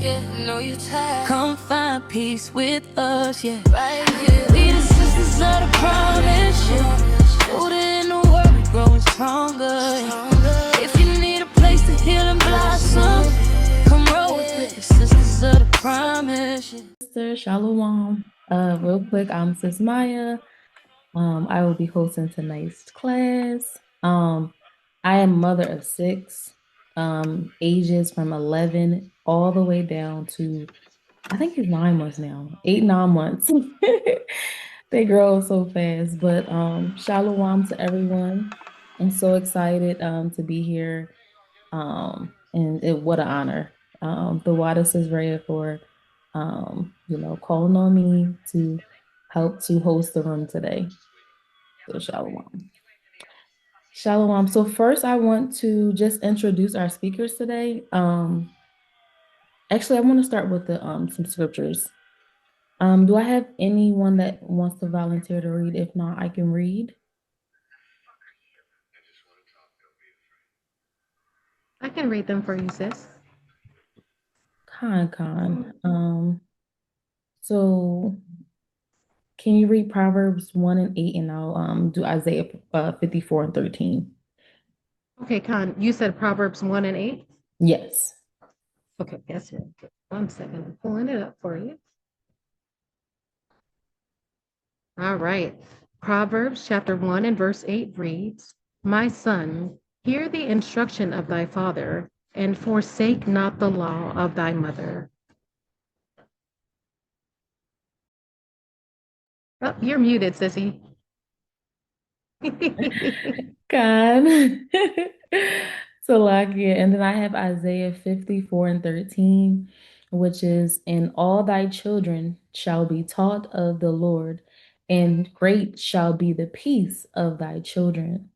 Yeah, know you're tired. Come find peace with us, yeah. Right here. We the sisters of the promise, yeah. Rooted in the word, we growing stronger, yeah. If you need a place to heal and blossom, come roll with the sisters of the promise, yeah. Sister Shalom. Real quick, I'm Sis Mayah. I will be hosting tonight's class. I am mother of 6, ages from 11 all the way down to, I think it's 9 months now, 8, 9 months. They grow so fast, but shalom to everyone. I'm so excited to be here. What an honor. The water is ready for, calling on me to help to host the room today. So shalom. Shalom. So first I want to just introduce our speakers today. Actually I want to start with the some scriptures. Do I have anyone that wants to volunteer to read? If not, I can read. I can read them for you, sis. Con. So can you read Proverbs 1 and 8, and I'll do Isaiah 54 and 13. Okay, Khan, you said Proverbs 1 and 8? Yes. Okay, yes, 1 second. I'm pulling it up for you. All right. Proverbs chapter 1 and verse 8 reads, My son, hear the instruction of thy father, and forsake not the law of thy mother. Oh, you're muted, sissy. God. Salakia. And then I have Isaiah 54 and 13, which is, And all thy children shall be taught of the Lord, and great shall be the peace of thy children.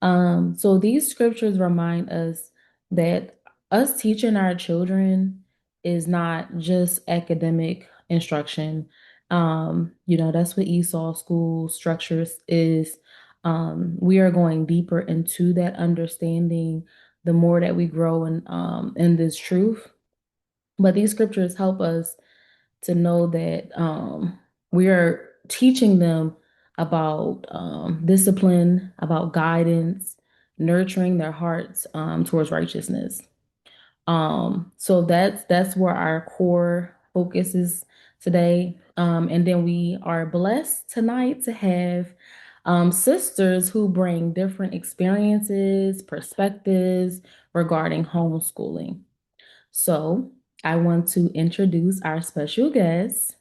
So these scriptures remind us that us teaching our children is not just academic instruction. That's what Esau school structures is. We are going deeper into that understanding the more that we grow in this truth. But these scriptures help us to know that we are teaching them about discipline, about guidance, nurturing their hearts towards righteousness. So that's where our core focus is today. And then we are blessed tonight to have sisters who bring different experiences, perspectives regarding homeschooling. So I want to introduce our special guest.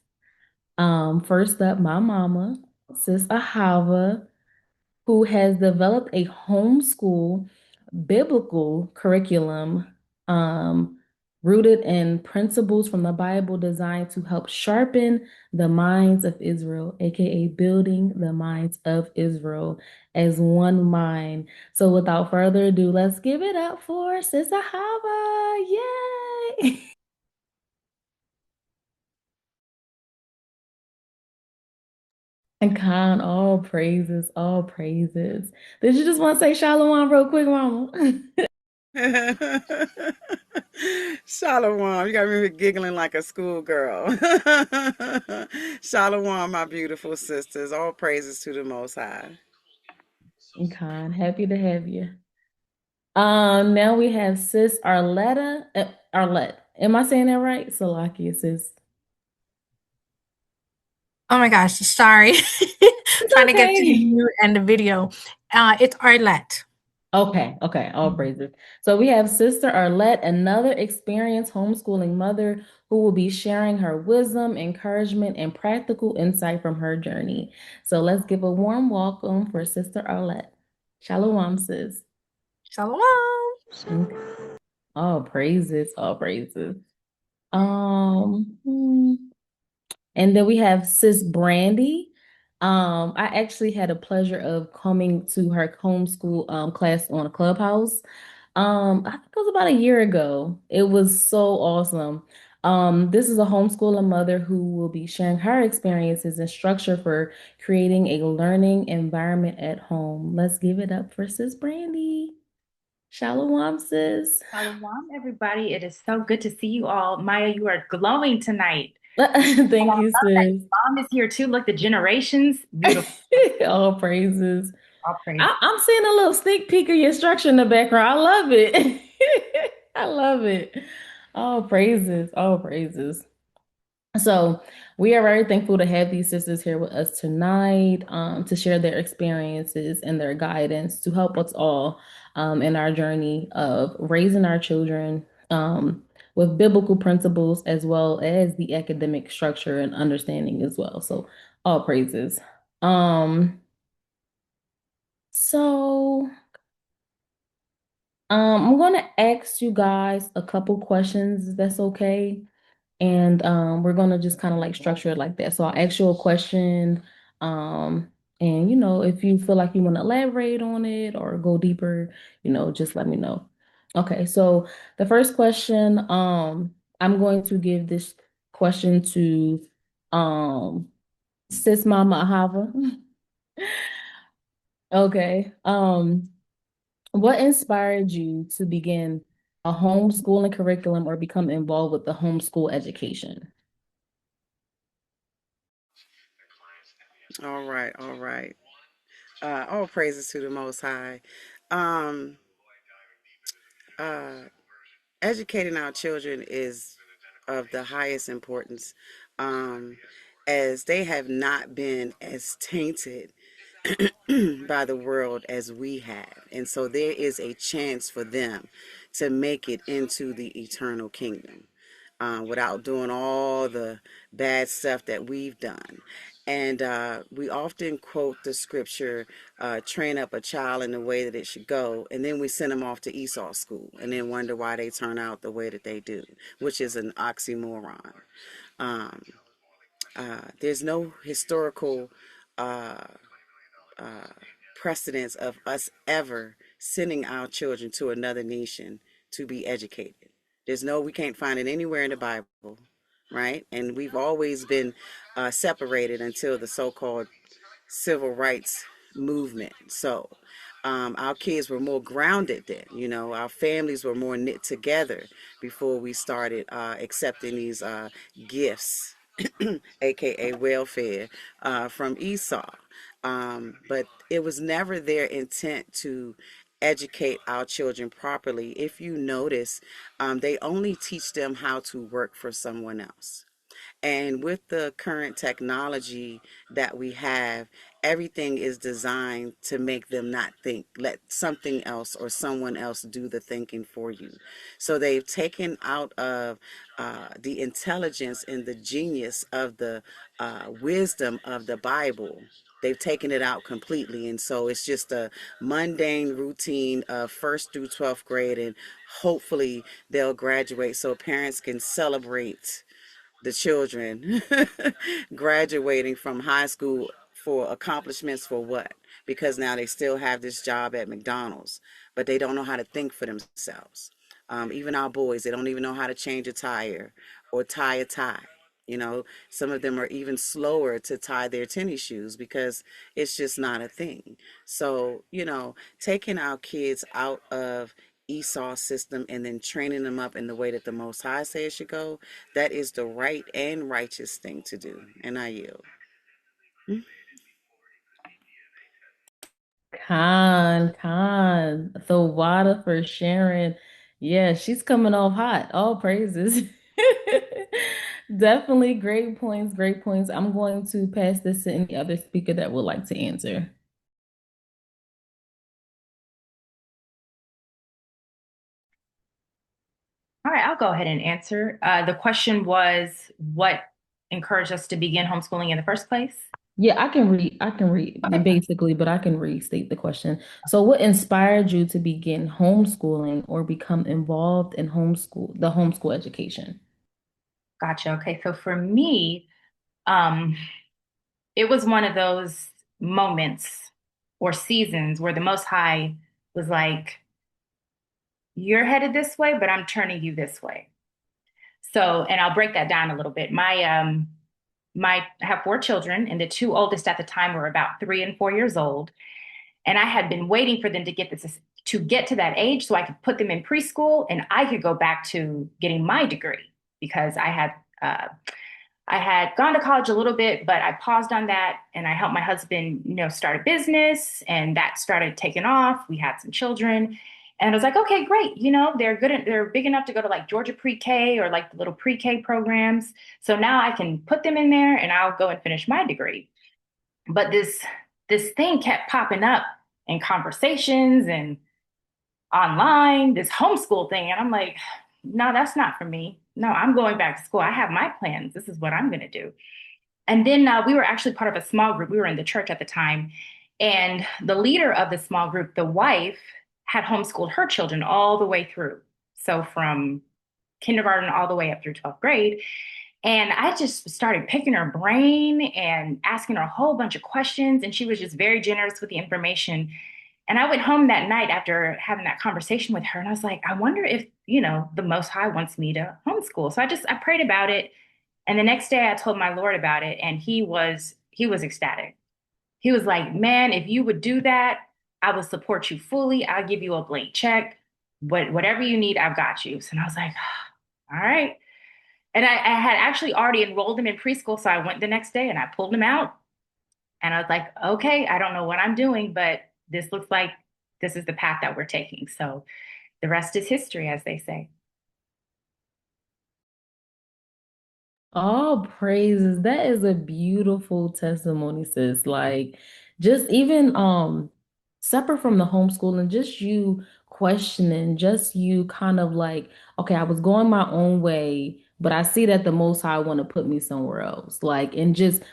First up, my mama, Sis Ahava, who has developed a homeschool biblical curriculum rooted in principles from the Bible designed to help sharpen the minds of Israel, aka building the minds of Israel as one mind. So without further ado, let's give it up for Sis Ahava. Yay! And Khan, all praises, all praises. Did you just want to say Shalom real quick, mama? Shalom. You got me giggling like a schoolgirl. Shalom, my beautiful sisters. All praises to the Most High. And Khan, happy to have you. Now we have Sis Arlete. Arlete. Am I saying that right? Salakia, sis. Oh my gosh, sorry. It's Trying to get to okay. you and the video. It's Arlete. Okay, all praises. So we have Sister Arlete, another experienced homeschooling mother who will be sharing her wisdom, encouragement, and practical insight from her journey. So let's give a warm welcome for Sister Arlete. Shalom, sis. Shalom. Okay. All praises, all praises. And then we have Sis Brandi. I actually had a pleasure of coming to her homeschool class on a Clubhouse. I think it was about a year ago. It was so awesome. This is a homeschooling mother who will be sharing her experiences and structure for creating a learning environment at home. Let's give it up for Sis Brandi. Shalom, sis. Shalom, everybody. It is so good to see you all. Maya, you are glowing tonight. And I Thank you, love that sis. your mom is here too. Look, the generations, beautiful. All praises. All praise. I'm seeing a little sneak peek of your structure in the background. I love it. I love it. All praises. All praises. So we are very thankful to have these sisters here with us tonight, to share their experiences and their guidance to help us all in our journey of raising our children with biblical principles as well as the academic structure and understanding as well. So all praises. Um, so I'm gonna ask you guys a couple questions, if that's okay. And we're gonna just kind of like structure it like that. So I'll ask you a question, and if you feel like you want to elaborate on it or go deeper, just let me know. Okay, so the first question, I'm going to give this question to Sis Mama Ahava. Okay. What inspired you to begin a homeschooling curriculum or become involved with the homeschool education? All right, all right. All praises to the Most High. Um, uh, Educating our children is of the highest importance, um, as they have not been as tainted by the world as we have. And so there is a chance for them to make it into the eternal kingdom without doing all the bad stuff that we've done. And we often quote the scripture, train up a child in the way that it should go, and then we send them off to Esau school and then wonder why they turn out the way that they do, which is an oxymoron. Um, there's no historical uh, uh, precedence of us ever sending our children to another nation to be educated. We can't find it anywhere in the Bible, right? And we've always been separated until the so-called civil rights movement. So our kids were more grounded then, our families were more knit together before we started accepting these gifts, aka welfare, from Esau. But it was never their intent to educate our children properly. If you notice, they only teach them how to work for someone else. And with the current technology that we have, everything is designed to make them not think. Let something else or someone else do the thinking for you. So they've taken out of the intelligence and the genius of the wisdom of the Bible. They've taken it out completely. And so it's just a mundane routine of first through 12th grade. And hopefully they'll graduate so parents can celebrate the children graduating from high school for accomplishments for what? Because now they still have this job at McDonald's, but they don't know how to think for themselves. Even our boys, they don't even know how to change a tire or tie a tie. Some of them are even slower to tie their tennis shoes because it's just not a thing. So, taking our kids out of Esau system and then training them up in the way that the Most High says should go, that is the right and righteous thing to do. And I yield. Khan, the water for Sharon. Yeah, she's coming off hot. All praises. Definitely great points, great points. I'm going to pass this to any other speaker that would like to answer. All right, I'll go ahead and answer. The question was, what encouraged us to begin homeschooling in the first place? Yeah, I can read basically, but I can restate the question. So what inspired you to begin homeschooling or become involved in the homeschool education? Gotcha. Okay, so for me, um, it was one of those moments or seasons where the Most High was like, you're headed this way, but I'm turning you this way. So, and I'll break that down a little bit. I have four children, and the two oldest at the time were about 3 and 4 years old. And I had been waiting for them to get to get to that age so I could put them in preschool and I could go back to getting my degree, because I had gone to college a little bit, but I paused on that and I helped my husband, start a business, and that started taking off. We had some children, and I was like, okay, great. They're big enough to go to like Georgia pre-K or like the little pre-K programs. So now I can put them in there and I'll go and finish my degree. But this thing kept popping up in conversations and online, this homeschool thing. And I'm like, no, that's not for me. No, I'm going back to school. I have my plans. This is what I'm going to do. And then we were actually part of a small group. We were in the church at the time. And the leader of the small group, the wife, had homeschooled her children all the way through. So from kindergarten all the way up through 12th grade. And I just started picking her brain and asking her a whole bunch of questions. And she was just very generous with the information. And I went home that night after having that conversation with her, and I was like, I wonder if, the Most High wants me to homeschool. So I prayed about it. And the next day I told my Lord about it, and he was ecstatic. He was like, man, if you would do that, I will support you fully. I'll give you a blank check. Whatever you need, I've got you. And I was like, all right. And I had actually already enrolled him in preschool. So I went the next day and I pulled him out. And I was like, okay, I don't know what I'm doing, but this looks like this is the path that we're taking. So the rest is history, as they say. All praises. That is a beautiful testimony, sis. Like, just even separate from the homeschooling, just you questioning, just you kind of like, okay, I was going my own way, but I see that the Most High want to put me somewhere else. Like, and just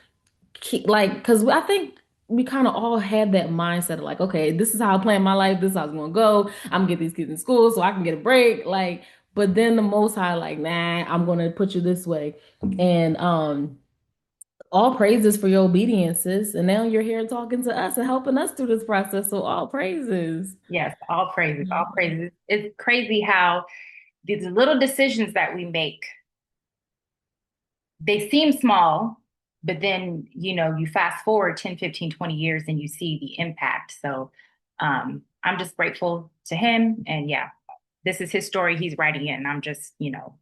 keep like, because I think we kind of all had that mindset of like, okay, this is how I plan my life. This is how it's gonna go. I'm gonna get these kids in school so I can get a break. Like, but then the Most High, like, nah, I'm gonna put you this way. And all praises for your obedience, sis. And now you're here talking to us and helping us through this process. So all praises. Yes, all praises, all praises. It's crazy how these little decisions that we make, they seem small, but then, you fast forward 10, 15, 20 years and you see the impact. So I'm just grateful to him. And yeah, this is his story. He's writing it and I'm just,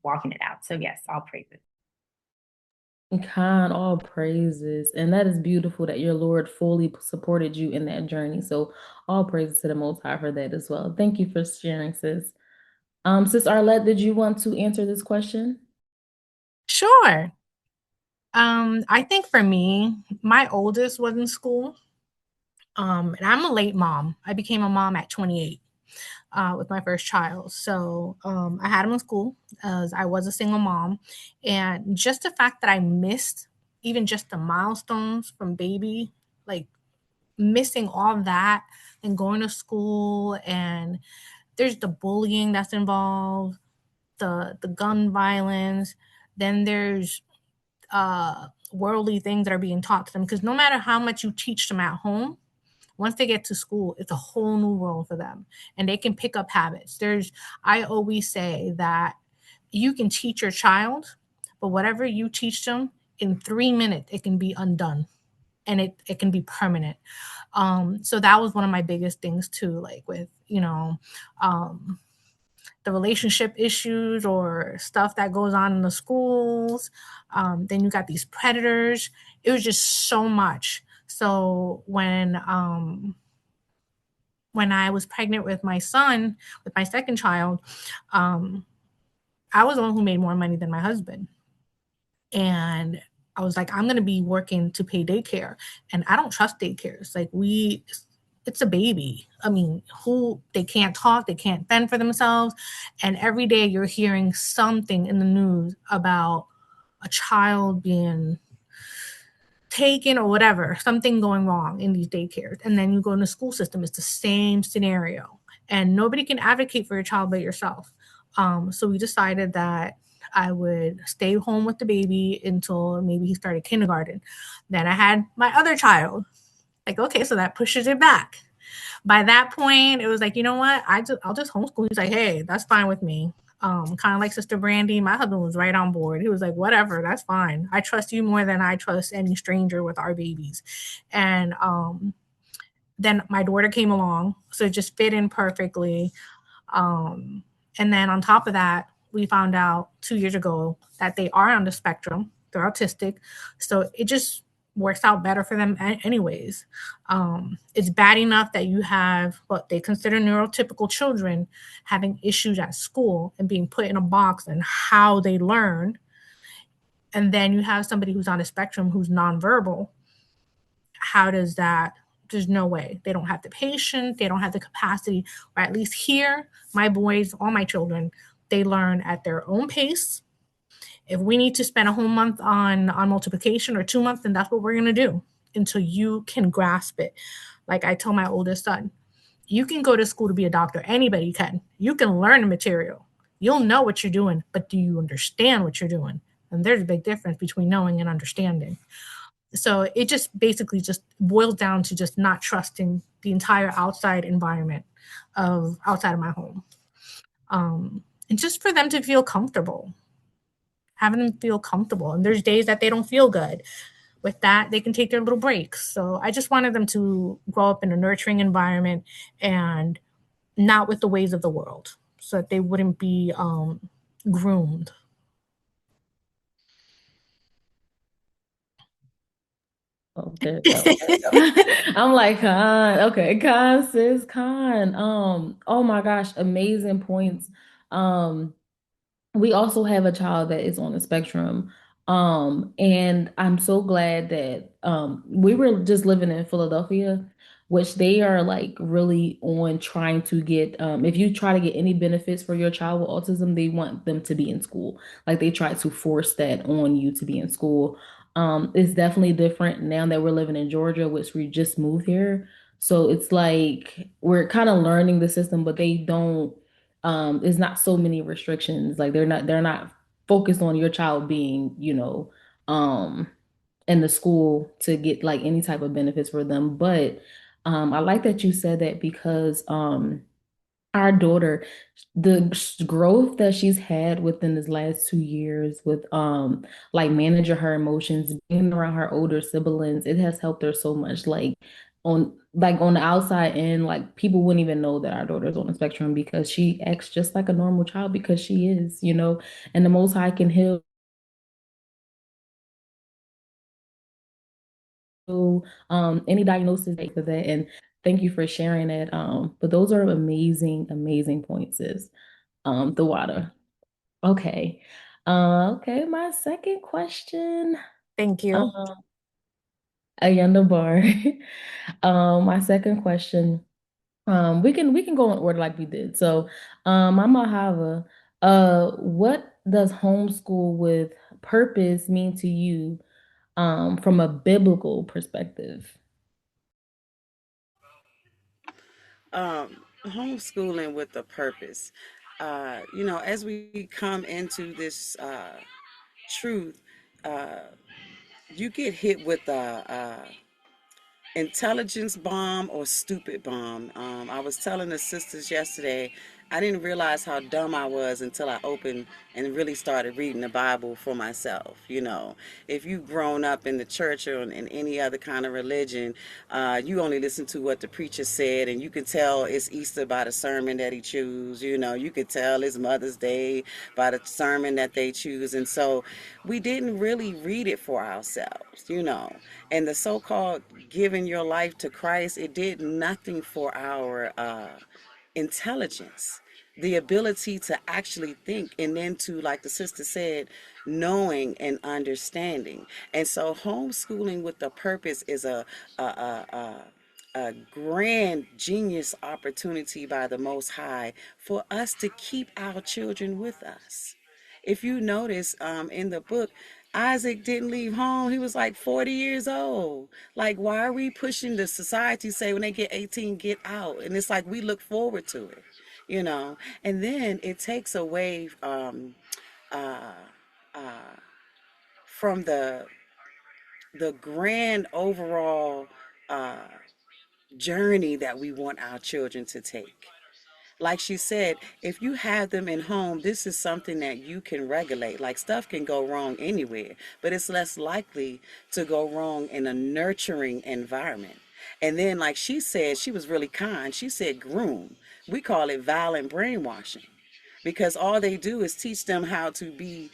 walking it out. So yes, all praises. Kind, all praises. And that is beautiful that your Lord fully supported you in that journey. So all praises to the Most High for that as well. Thank you for sharing, sis. Sis Arlete, did you want to answer this question? Sure. I think for me, my oldest was in school. And I'm a late mom. I became a mom at 28 with my first child. So I had him in school as I was a single mom. And just the fact that I missed even just the milestones from baby, like missing all that and going to school, and there's the bullying that's involved, the gun violence, then there's worldly things that are being taught to them, because no matter how much you teach them at home, once they get to school, it's a whole new world for them and they can pick up habits. I always say that you can teach your child, but whatever you teach them in 3 minutes, it can be undone and it can be permanent. So that was one of my biggest things too, like with, the relationship issues or stuff that goes on in the schools. Then you got these predators. It was just so much. So when I was pregnant with my son, with my second child, I was the one who made more money than my husband. And I was like, I'm going to be working to pay daycare. And I don't trust daycares. Like it's a baby. I mean, they can't talk, they can't fend for themselves. And every day you're hearing something in the news about a child being taken or whatever, something going wrong in these daycares. And then you go in the school system, it's the same scenario. And nobody can advocate for your child but yourself. So we decided that I would stay home with the baby until maybe he started kindergarten. Then I had my other child. Like, okay, so that pushes it back. By that point, it was like, you know what? I'll just homeschool. He's like, hey, that's fine with me. Kind of like Sister Brandi, my husband was right on board. He was like, whatever, that's fine. I trust you more than I trust any stranger with our babies. And Then my daughter came along, so it just fit in perfectly. Um, and then on top of that, we found out 2 years ago that they are on the spectrum. They're autistic. So it just works out better for them anyways. It's bad enough that you have what they consider neurotypical children having issues at school and being put in a box and how they learn. And then you have somebody who's on a spectrum who's nonverbal. How does that? There's no way. They don't have the patience, they don't have the capacity, or at least here, my boys, all my children, they learn at their own pace. If we need to spend a whole month on multiplication or 2 months, then that's what we're gonna do until you can grasp it. Like I tell my oldest son, you can go to school to be a doctor. Anybody can. You can learn the material. You'll know what you're doing, but do you understand what you're doing? And there's a big difference between knowing and understanding. So it just basically just boils down to just not trusting the entire outside environment of outside of my home. And just for them to feel comfortable, having them feel comfortable. And there's days that they don't feel good. With that, they can take their little breaks. So I just wanted them to grow up in a nurturing environment and not with the ways of the world, so that they wouldn't be groomed. Oh, there you go. I'm like, Khan. Okay, Khan, sis, Khan. Oh my gosh, amazing points. Um, we also have a child that is on the spectrum. And I'm so glad that we were just living in Philadelphia, which they are like really on trying to get if you try to get any benefits for your child with autism, they want them to be in school. Like they try to force that on you to be in school. It's definitely different now that we're living in Georgia, which we just moved here. So it's like we're kind of learning the system, but they don't there's not so many restrictions. Like they're not focused on your child being, in the school to get like any type of benefits for them. But I like that you said that because our daughter, the growth that she's had within this last 2 years with like managing her emotions, being around her older siblings, it has helped her so much. On the outside end, like people wouldn't even know that our daughter's on the spectrum because she acts just like a normal child because she is, and the Most High can heal any diagnosis for that. And thank you for sharing that. But those are amazing, amazing points, sis. The water. Okay. Okay, my second question. Thank you. Ayanda Bar. My second question. We can go in order like we did. So, Mama Hava, what does homeschool with purpose mean to you, from a biblical perspective? Homeschooling with a purpose. As we come into this truth, uh, you get hit with a intelligence bomb or stupid bomb. I was telling the sisters yesterday, I didn't realize how dumb I was until I opened and really started reading the Bible for myself. If you've grown up in the church or in any other kind of religion, you only listen to what the preacher said, and you can tell it's Easter by the sermon that he choose. You could tell it's Mother's Day by the sermon that they choose. And so we didn't really read it for ourselves. And the so-called giving your life to Christ, it did nothing for our intelligence, the ability to actually think, and then to, like the sister said, knowing and understanding. And so homeschooling with a purpose is a grand genius opportunity by the Most High for us to keep our children with us. If you notice, in the book, Isaac didn't leave home. He was like 40 years old. Like, why are we pushing the society say when they get 18, get out? And it's like we look forward to it. And then it takes away uh, uh, from the grand overall uh, journey that we want our children to take. Like she said, if you have them in home, this is something that you can regulate. Like, stuff can go wrong anywhere, but it's less likely to go wrong in a nurturing environment. And then, like she said, she was really kind. She said groom. We call it violent brainwashing because all they do is teach them how to be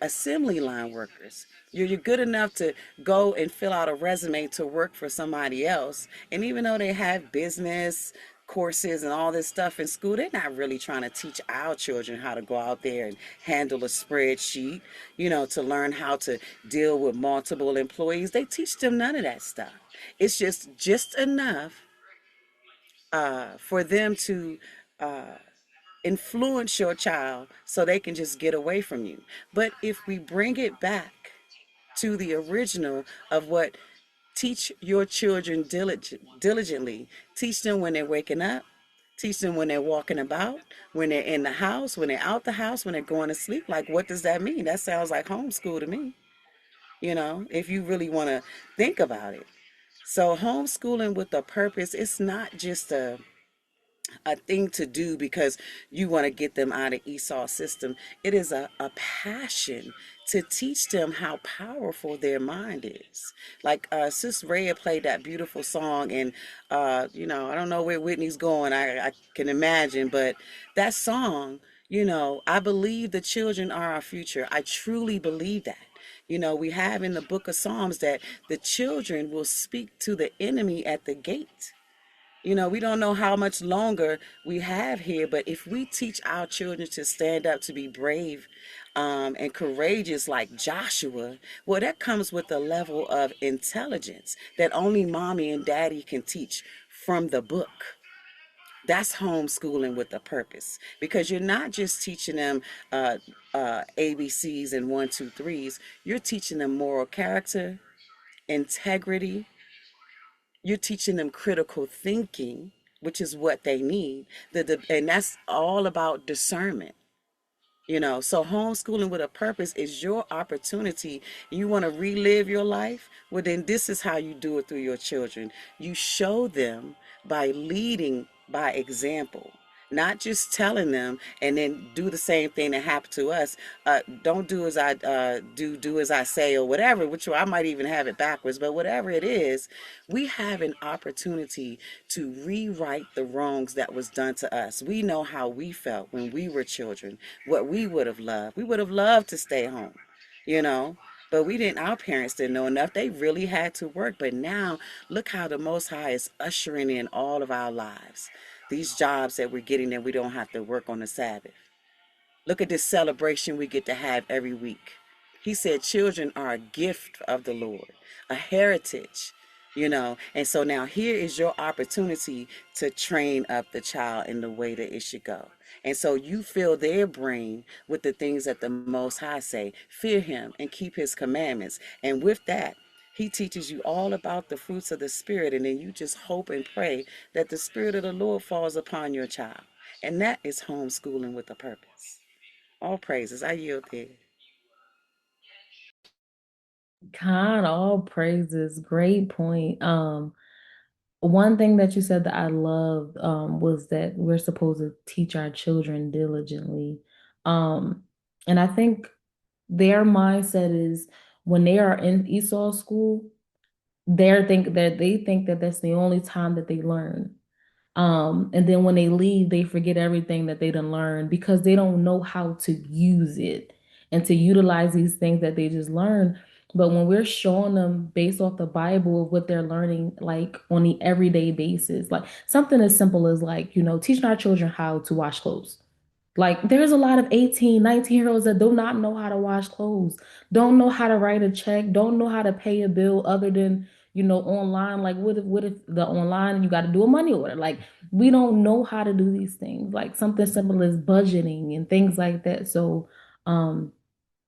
assembly line workers. You're good enough to go and fill out a resume to work for somebody else. And even though they have business courses and all this stuff in school, they're not really trying to teach our children how to go out there and handle a spreadsheet, to learn how to deal with multiple employees. They teach them none of that stuff. It's just enough for them to influence your child so they can just get away from you. But if we bring it back to the original of what teach your children diligently, teach them when they're waking up, teach them when they're walking about, when they're in the house, when they're out the house, when they're going to sleep. Like, what does that mean? That sounds like homeschool to me, if you really want to think about it. So homeschooling with a purpose, it's not just a thing to do because you want to get them out of Esau's system. It is a passion to teach them how powerful their mind is. Like Sis Raya played that beautiful song, and I don't know where Whitney's going. I can imagine, but that song, I believe the children are our future. I truly believe that. We have in the book of Psalms that the children will speak to the enemy at the gate. We don't know how much longer we have here, but if we teach our children to stand up, to be brave and courageous like Joshua, well, that comes with a level of intelligence that only mommy and daddy can teach from the book. That's homeschooling with a purpose, because you're not just teaching them ABCs and 1, 2, 3s. You're teaching them moral character, integrity. You're teaching them critical thinking, which is what they need. And that's all about discernment. So homeschooling with a purpose is your opportunity. You want to relive your life? Well, then this is how you do it through your children. You show them by leading by example, not just telling them and then do the same thing that happened to us. Don't do as I do as I say, or whatever, which I might even have it backwards, but whatever it is, we have an opportunity to rewrite the wrongs that was done to us. We know how we felt when we were children, what we would have loved. We would have loved to stay home, you know. But we didn't, our parents didn't know enough. They really had to work. But now, look how the Most High is ushering in all of our lives. These jobs that we're getting, that we don't have to work on the Sabbath. Look at this celebration we get to have every week. He said children are a gift of the Lord, a heritage, And so now here is your opportunity to train up the child in the way that it should go. And so you fill their brain with the things that the Most High say. Fear him and keep his commandments. And with that, he teaches you all about the fruits of the Spirit. And then you just hope and pray that the Spirit of the Lord falls upon your child. And that is homeschooling with a purpose. All praises. I yield there. God, all praises. Great point. One thing that you said that I loved was that we're supposed to teach our children diligently. And I think their mindset is when they are in Esau school, they think that that's the only time that they learn. And then when they leave, they forget everything that they done learned because they don't know how to use it and to utilize these things that they just learned. But when we're showing them based off the Bible of what they're learning, like on the everyday basis, like something as simple as like, teaching our children how to wash clothes. Like there's a lot of 18, 19-year-olds that do not know how to wash clothes, don't know how to write a check, don't know how to pay a bill other than, online. Like what if the online you got to do a money order? Like we don't know how to do these things. Like something simple as budgeting and things like that. So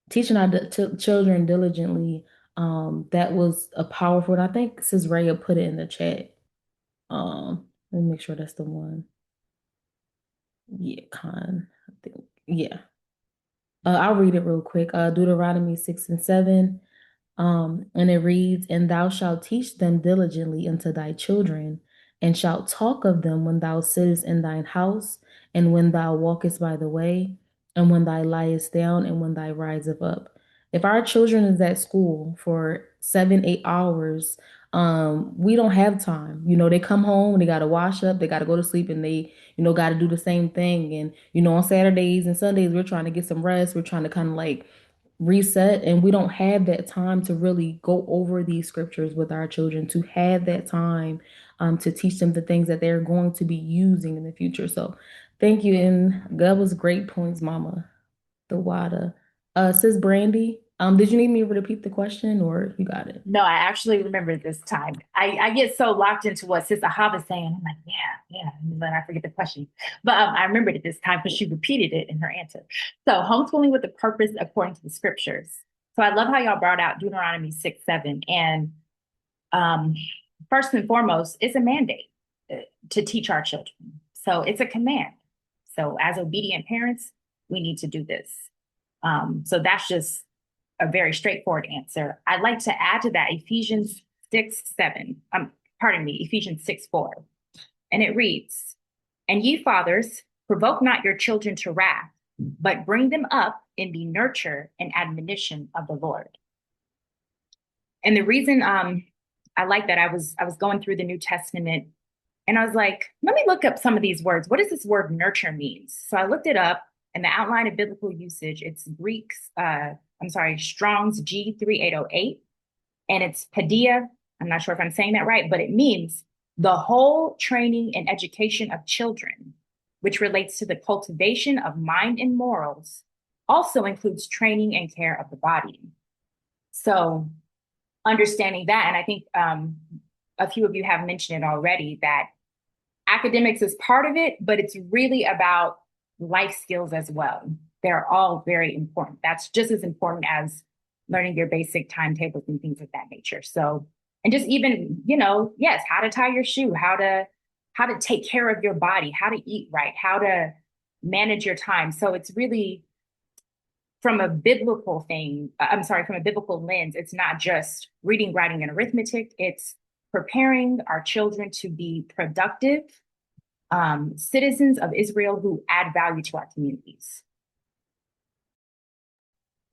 teaching our children diligently, that was a powerful, and I think Sis Raya put it in the chat. Let me make sure that's the one. Yeah, I think. Yeah. I'll read it real quick. Deuteronomy 6 and 7. And it reads, "And thou shalt teach them diligently unto thy children, and shalt talk of them when thou sittest in thine house, and when thou walkest by the way, and when thou liest down, and when thou risest up." If our children is at school for 7, 8 hours, We don't have time. They come home, they got to wash up, they got to go to sleep, and they, got to do the same thing. And, on Saturdays and Sundays, we're trying to get some rest. We're trying to kind of like reset, and we don't have that time to really go over these scriptures with our children, to have that time to teach them the things that they're going to be using in the future. So thank you. And that was great points, Mama. The water. Sis Brandi, did you need me to repeat the question or you got it? No, I actually remember this time. I get so locked into what Sis Ahava is saying. I'm like, yeah, and then I forget the question. But I remembered it this time because she repeated it in her answer. So homeschooling with a purpose according to the scriptures. So I love how y'all brought out Deuteronomy 6:7. And um, first and foremost, it's a mandate to teach our children. So it's a command. So as obedient parents, we need to do this. So that's just a very straightforward answer. I'd like to add to that Ephesians 6:7. Ephesians 6:4. And it reads, "And ye fathers, provoke not your children to wrath, but bring them up in the nurture and admonition of the Lord." And the reason I like that, I was going through the New Testament and I was like, let me look up some of these words. What does this word nurture mean? So I looked it up, and the outline of biblical usage, it's Strong's G3808, and it's pedia. I'm not sure if I'm saying that right, but it means the whole training and education of children, which relates to the cultivation of mind and morals, also includes training and care of the body. So understanding that, and I think a few of you have mentioned it already, that academics is part of it, but it's really about life skills as well. They're all very important. That's just as important as learning your basic timetables and things of that nature. So, and just even, yes, how to tie your shoe, how to take care of your body, how to eat right, how to manage your time. So it's really from a biblical lens, it's not just reading, writing, and arithmetic. It's preparing our children to be productive citizens of Israel who add value to our communities.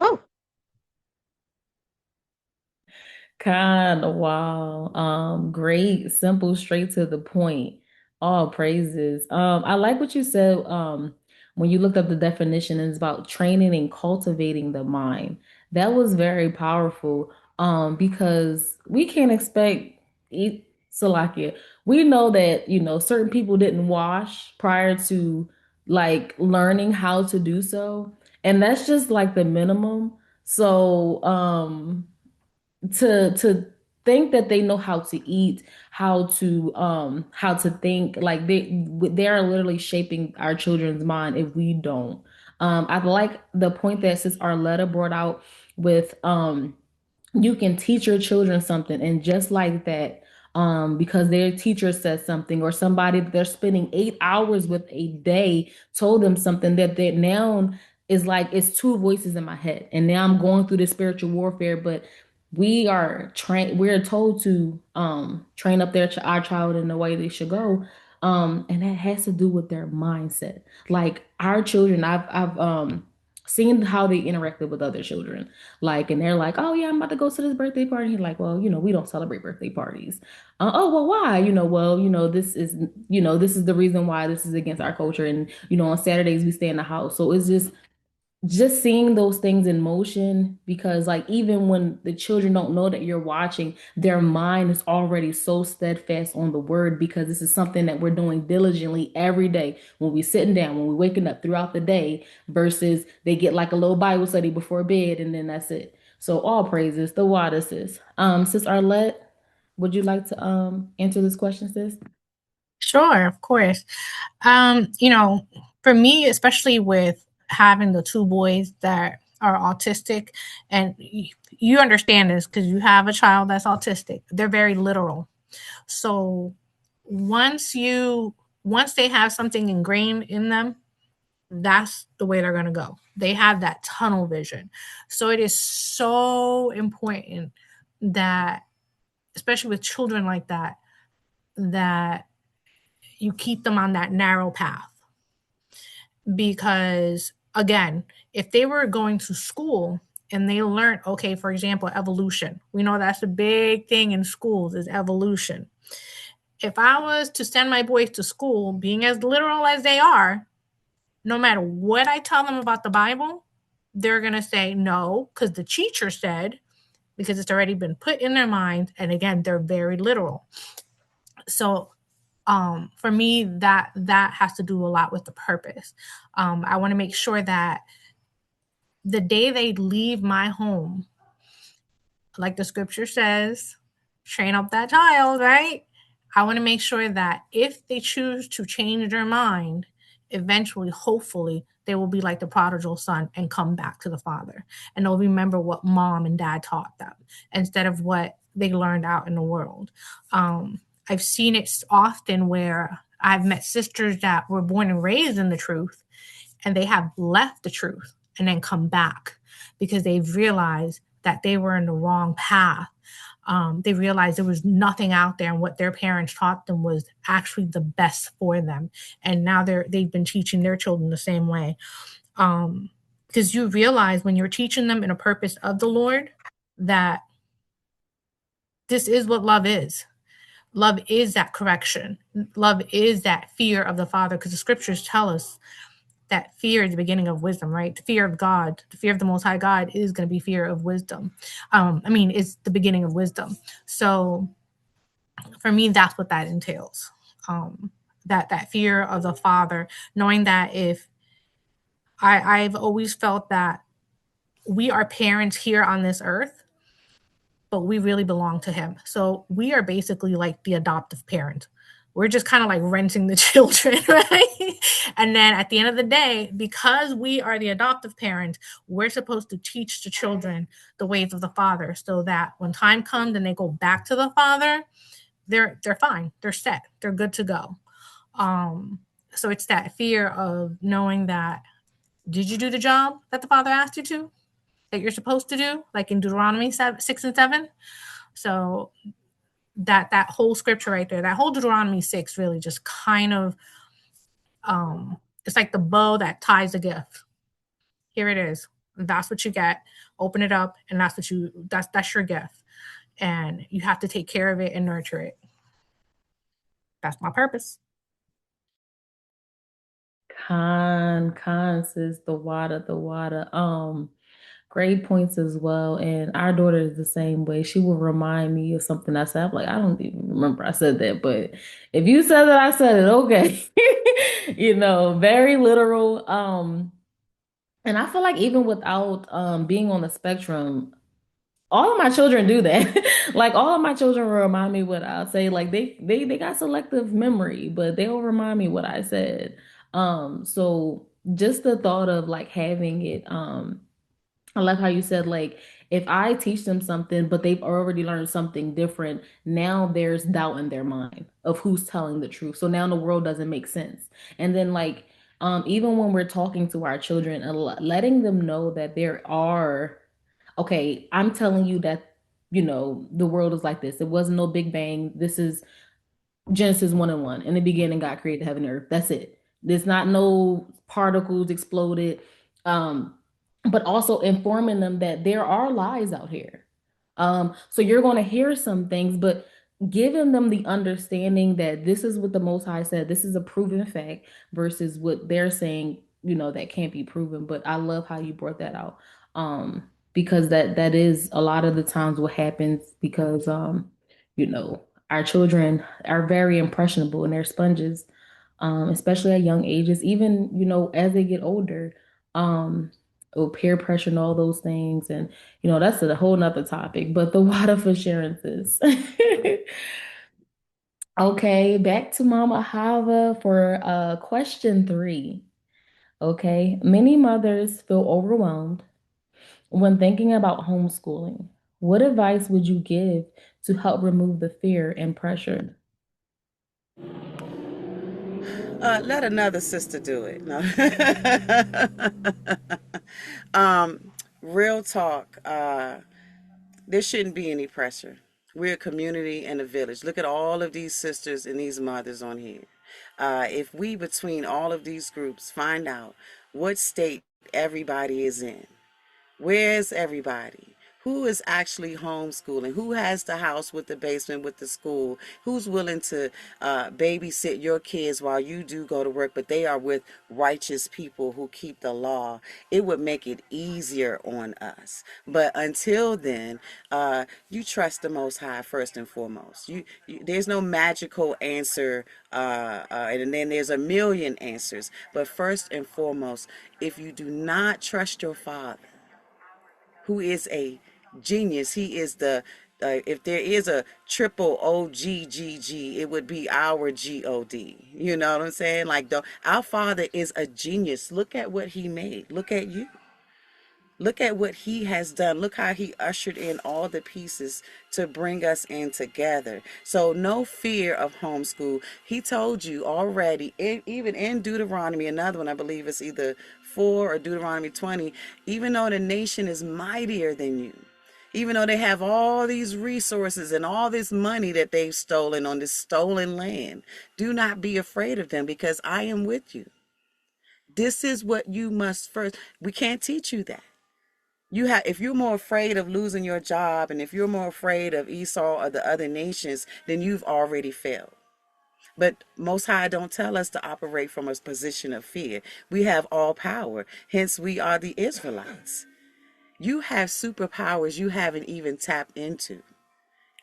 Oh, Kind of wow. Great, simple, straight to the point. All praises. I like what you said, when you looked up the definition, and it's about training and cultivating the mind. That was very powerful. Because we can't expect Salakia. We know that, certain people didn't wash prior to like learning how to do so. And that's just like the minimum. So, to think that they know how to eat, how to think, like they are literally shaping our children's mind if we don't. I like the point that Sis Arlete brought out with you can teach your children something, and just like that, because their teacher said something, or somebody that they're spending 8 hours with a day told them something, that they now is like, it's two voices in my head, and now I'm going through this spiritual warfare. But we're told to train up our child in the way they should go. And that has to do with their mindset. Like our children, I've seen how they interacted with other children. Like, and they're like, oh yeah, I'm about to go to this birthday party. He's like, well, we don't celebrate birthday parties. Oh, well, why? Well, this is the reason why. This is against our culture. And, on Saturdays we stay in the house. So it's just seeing those things in motion, because like even when the children don't know that you're watching, their mind is already so steadfast on the word, because this is something that we're doing diligently every day, when we sitting down, when we're waking up throughout the day, versus they get like a little Bible study before bed and then that's it. So all praises the water, sis. Sis Arlete, would you like to answer this question, sis? Sure, of course. For me, especially with having the two boys that are autistic, and you understand this because you have a child that's autistic, they're very literal. So once they have something ingrained in them, that's the way they're going to go. They have that tunnel vision. So it is so important that, especially with children like that, that you keep them on that narrow path. Because again, if they were going to school and they learn, okay, for example, evolution. We know that's a big thing in schools is evolution. If I was to send my boys to school being as literal as they are, no matter what I tell them about the Bible, they're going to say no, because the teacher said, because it's already been put in their minds. And again, they're very literal. So for me, that has to do a lot with the purpose. I want to make sure that the day they leave my home, like the scripture says, train up that child, right? I want to make sure that if they choose to change their mind, eventually, hopefully, they will be like the prodigal son and come back to the father. And they'll remember what mom and dad taught them instead of what they learned out in the world. I've seen it often where I've met sisters that were born and raised in the truth, and they have left the truth and then come back because they've realized that they were in the wrong path. They realized there was nothing out there, and what their parents taught them was actually the best for them. And now they've been teaching their children the same way. Because you realize when you're teaching them in a purpose of the Lord that this is what love is. Love is that correction. Love is that fear of the Father, because the scriptures tell us that fear is the beginning of wisdom, right? The fear of God, the fear of the Most High God is going to be fear of wisdom. It's the beginning of wisdom. So for me, that's what that entails. That fear of the Father, knowing that if I've always felt that we are parents here on this earth, but we really belong to Him. So we are basically like the adoptive parent. We're just kind of like renting the children, right? And then at the end of the day, because we are the adoptive parent, we're supposed to teach the children the ways of the Father so that when time comes and they go back to the Father, they're fine. They're set. They're good to go. So it's that fear of knowing that, did you do the job that the Father asked you to, that you're supposed to do, like in Deuteronomy 6 and 7? So that whole scripture right there, that whole Deuteronomy 6 really just kind of, it's like the bow that ties a gift. Here it is. That's what you get. Open it up, and that's your gift. And you have to take care of it and nurture it. That's my purpose. Sis, the water. Great points as well. And our daughter is the same way. She will remind me of something I said. I'm like, I don't even remember I said that, but if you said that, I said it. Okay. Very literal. And I feel like even without being on the spectrum, all of my children do that. Like all of my children will remind me what I'll say. Like they got selective memory, but they'll remind me what I said. So just the thought of like having it, I love how you said, like, if I teach them something, but they've already learned something different, now there's doubt in their mind of who's telling the truth. So now the world doesn't make sense. And then, like, even when we're talking to our children, letting them know that okay, I'm telling you that, the world is like this. It wasn't no Big Bang. This is Genesis 1 and 1. In the beginning, God created heaven and earth. That's it. There's not no particles exploded. But also informing them that there are lies out here. So you're going to hear some things, but giving them the understanding that this is what the Most High said, this is a proven fact versus what they're saying, that can't be proven. But I love how you brought that out. Because that is a lot of the times what happens because, our children are very impressionable and they're sponges, especially at young ages, even, as they get older, peer pressure and all those things. And, that's a whole nother topic, but the water for sharing this. Okay, back to Mama Hava for question 3. Okay, many mothers feel overwhelmed when thinking about homeschooling. What advice would you give to help remove the fear and pressure? Let another sister do it. No. Real talk. There shouldn't be any pressure. We're a community and a village. Look at all of these sisters and these mothers on here. If we, between all of these groups, find out what state everybody is in, Where's everybody? Who is actually homeschooling? Who has the house with the basement with the school? Who's willing to babysit your kids while you do go to work, but they are with righteous people who keep the law? It would make it easier on us. But until then, you trust the Most High first and foremost. There's no magical answer, and then there's a million answers. But first and foremost, if you do not trust your Father, who is a genius. He is the, if there is a triple OGGG, it would be our God. You know what I'm saying? Like, our Father is a genius. Look at what he made. Look at you. Look at what he has done. Look how he ushered in all the pieces to bring us in together. So no fear of homeschool. He told you already, even in Deuteronomy, another one, I believe it's either 4 or Deuteronomy 20, even though the nation is mightier than you, even though they have all these resources and all this money that they've stolen on this stolen land, do not be afraid of them, because I am with you. This is what you must first. We can't teach you that. If you're more afraid of losing your job, and if you're more afraid of Esau or the other nations, then you've already failed. But Most High don't tell us to operate from a position of fear. We have all power. Hence, we are the Israelites. You have superpowers you haven't even tapped into.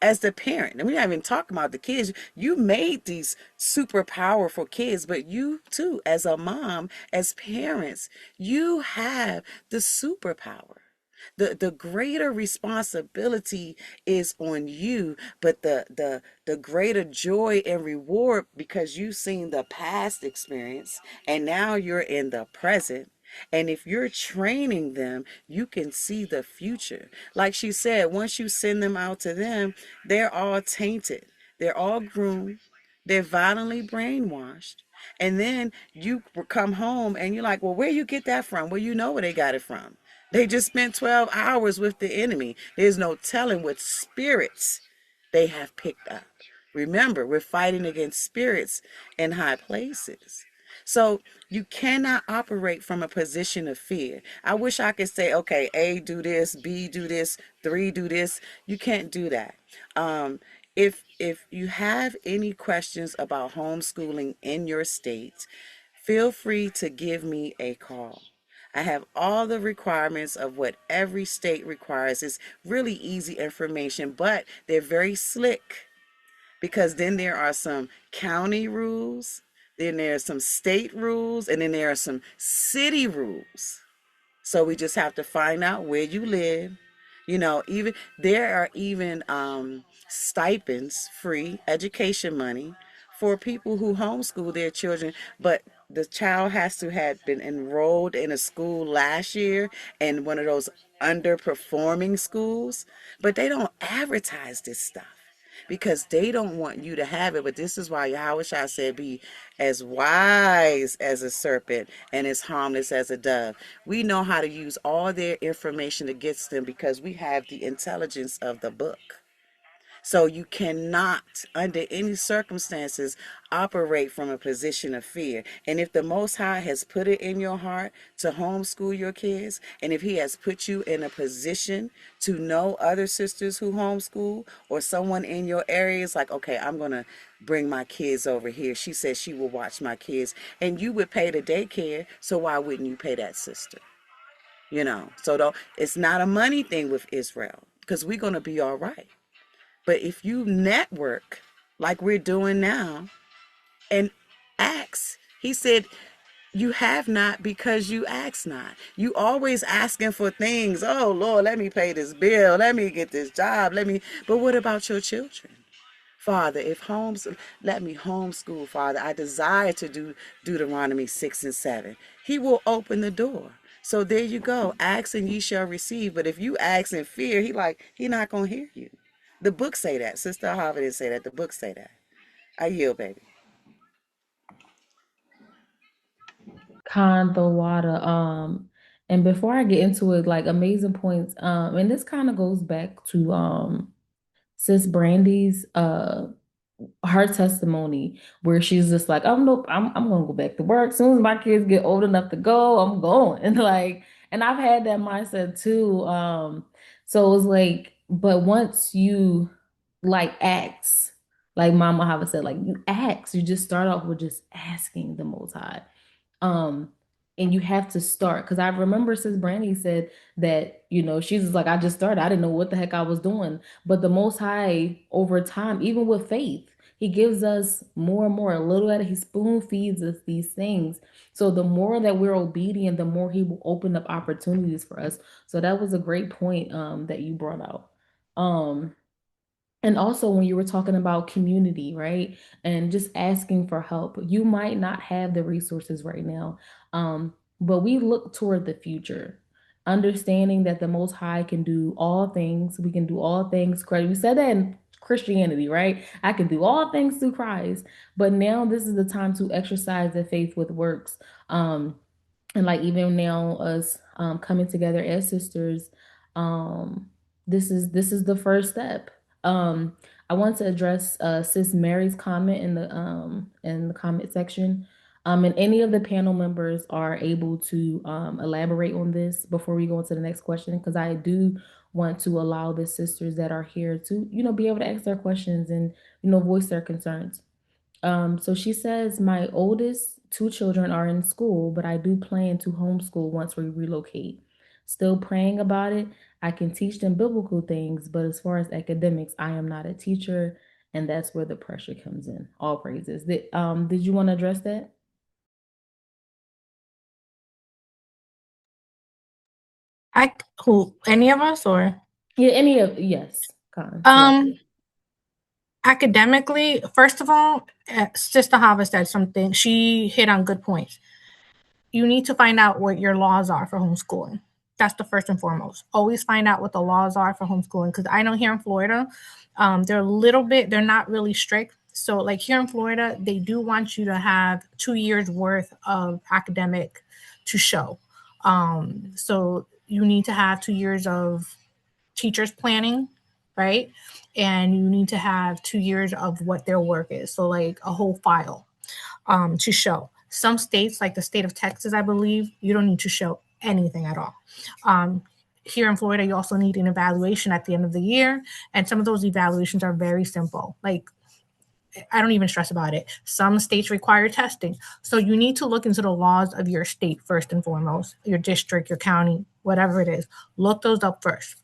As the parent, and we're not even talking about the kids, you made these super powerful kids, but you too, as a mom, as parents, you have the superpower. The greater responsibility is on you, but the greater joy and reward, because you've seen the past experience and now you're in the present. And if you're training them, you can see the future. Like she said, once you send them out to them, they're all tainted. They're all groomed. They're violently brainwashed. And then you come home and you're like, well, where you get that from? Well, you know where they got it from. They just spent 12 hours with the enemy. There's no telling what spirits they have picked up. Remember, we're fighting against spirits in high places. So you cannot operate from a position of fear. I wish I could say, okay, A, do this, B, do this, 3, do this. You can't do that. If you have any questions about homeschooling in your state, feel free to give me a call. I have all the requirements of what every state requires. It's really easy information, but they're very slick, because then there are some county rules, then there are some state rules, and then there are some city rules. So we just have to find out where you live. Even there are even stipends, free education money for people who homeschool their children, but the child has to have been enrolled in a school last year, in one of those underperforming schools. But they don't advertise this stuff because they don't want you to have it. But this is why Yahweh Shai said, be as wise as a serpent and as harmless as a dove. We know how to use all their information against them because we have the intelligence of the book. So you cannot, under any circumstances, operate from a position of fear. And if the Most High has put it in your heart to homeschool your kids, and if he has put you in a position to know other sisters who homeschool, or someone in your area is like, okay, I'm going to bring my kids over here. She says she will watch my kids. And you would pay the daycare, so why wouldn't you pay that sister? So it's not a money thing with Israel, because we're going to be all right. But if you network like we're doing now and ask, he said, you have not because you ask not. You always asking for things. Oh, Lord, let me pay this bill. Let me get this job. But what about your children? Father, let me homeschool, Father. I desire to do Deuteronomy 6 and 7. He will open the door. So there you go. Ask and ye shall receive. But if you ask in fear, he not going to hear you. The book say that. Sister Ahava didn't say that. The book say that. I yield, baby. The water. And before I get into it, like amazing points. And this kind of goes back to Sis Brandi's her testimony, where she's just like, oh nope, I'm gonna go back to work. As soon as my kids get old enough to go, I'm going. And And I've had that mindset too. So it was like, but once you like ask, like Mama Hava said, like you ask, you just start off with just asking the Most High. Um, and you have to start because I remember Sis Brandi said that, she was like, I just started. I didn't know what the heck I was doing. But the Most High, over time, even with faith, He gives us more and more. A little at a He spoon feeds us these things. So the more that we're obedient, the more He will open up opportunities for us. So that was a great point that you brought out. Um, and also, when you were talking about community, right? And just asking for help, you might not have the resources right now. But we look toward the future, understanding that the Most High can do all things. We can do all things. We said that in Christianity, right? I can do all things through Christ. But now this is the time to exercise the faith with works. And like even now us coming together as sisters, this is the first step. I want to address Sis Mary's comment in the comment section. And any of the panel members are able to elaborate on this before we go into the next question, because I do want to allow the sisters that are here to be able to ask their questions and voice their concerns. So she says, my oldest two children are in school, but I do plan to homeschool once we relocate. Still praying about it. I can teach them biblical things, but as far as academics, I am not a teacher, and that's where the pressure comes in. All praises. Did you want to address that? Any of us, or Yeah, yes, Con. academically, first of all, Sister Ahava said something. She hit on good points. You need to find out what your laws are for homeschooling. That's the first and foremost. Always find out what the laws are for homeschooling, because I know here in Florida, they're not really strict. So like here in Florida, they do want you to have 2 years worth of academic to show. So you need to have 2 years of teachers planning, right? And you need to have 2 years of what their work is. So like a whole file to show. Some states, like the state of Texas, I believe, you don't need to show anything at all. Here in Florida, you also need an evaluation at the end of the year. And some of those evaluations are very simple. Like, I don't even stress about it. Some states require testing. So you need to look into the laws of your state first and foremost, your district, your county, whatever it is. Look those up first.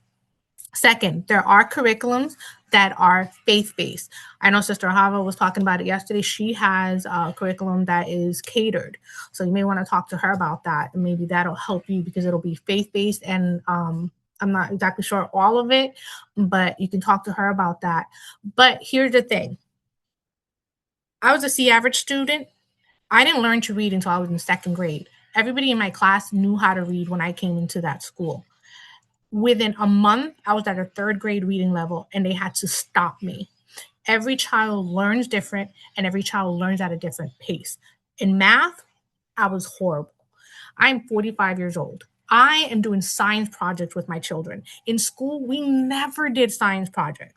Second, there are curriculums that are faith-based. I know Sister Ahava was talking about it yesterday. She has a curriculum that is catered. So you may want to talk to her about that. And maybe that'll help you because it'll be faith-based. And I'm not exactly sure all of it, but you can talk to her about that. But here's the thing. I was a C average student. I didn't learn to read until I was in second grade. Everybody in my class knew how to read when I came into that school. Within a month, I was at a third grade reading level, and they had to stop me. Every child learns different, and every child learns at a different pace. In math, I was horrible. I'm 45 years old. I am doing science projects with my children. In school, we never did science projects.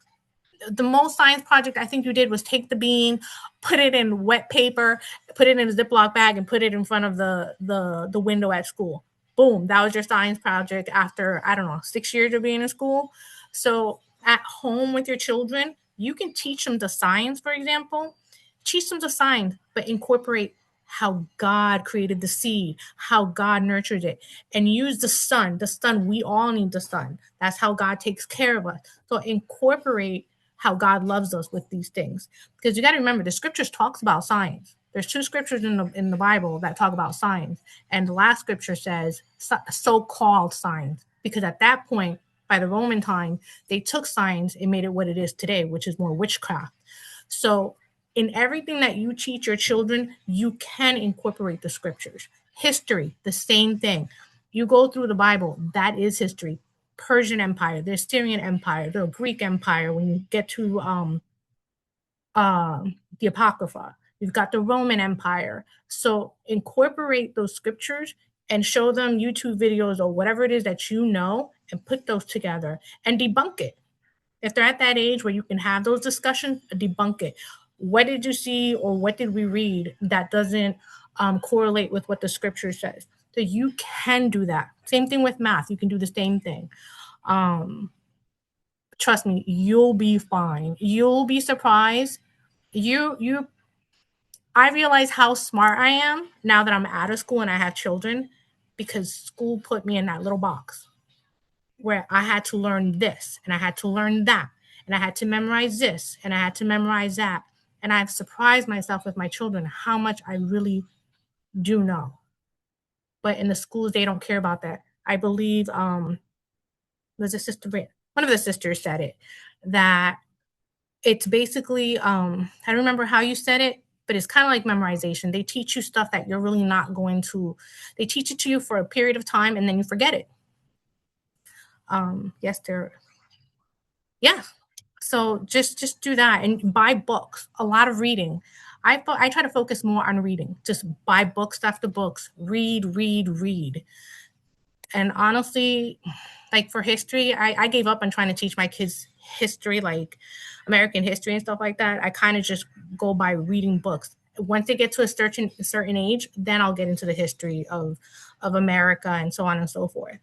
The most science project I think you did was take the bean, put it in wet paper, put it in a Ziploc bag, and put it in front of the window at school. Boom, that was your science project after, I don't know, 6 years of being in school. So at home with your children, you can teach them the science, for example. Teach them the science, but incorporate how God created the seed, how God nurtured it, and use the sun. The sun, we all need the sun. That's how God takes care of us. So incorporate how God loves us with these things. Because you got to remember, the scriptures talks about science. There's 2 scriptures in the Bible that talk about science. And the last scripture says so-called science. Because at that point, by the Roman time, they took science and made it what it is today, which is more witchcraft. So in everything that you teach your children, you can incorporate the scriptures. History, the same thing. You go through the Bible, that is history. Persian Empire, the Assyrian Empire, the Greek Empire. When you get to the Apocrypha, you've got the Roman Empire. So incorporate those scriptures and show them YouTube videos or whatever it is that you know, and put those together and debunk it. If they're at that age where you can have those discussions, debunk it. What did you see or what did we read that doesn't correlate with what the scripture says? So you can do that. Same thing with math. You can do the same thing. Trust me, you'll be fine. You'll be surprised. I realize how smart I am now that I'm out of school and I have children, because school put me in that little box where I had to learn this and I had to learn that and I had to memorize this and I had to memorize that. And I've surprised myself with my children how much I really do know. But in the schools, they don't care about that. I believe was a sister, one of the sisters said it, that it's basically, I don't remember how you said it, but it's kind of like memorization. They teach you stuff that you're really not going to, they teach it to you for a period of time and then you forget it. Yes, yeah. So just do that and buy books, a lot of reading. I try to focus more on reading, just buy books after books, read. And honestly, like for history, I gave up on trying to teach my kids history, like American history and stuff like that. I kind of just go by reading books. Once they get to a certain age, then I'll get into the history of America and so on and so forth.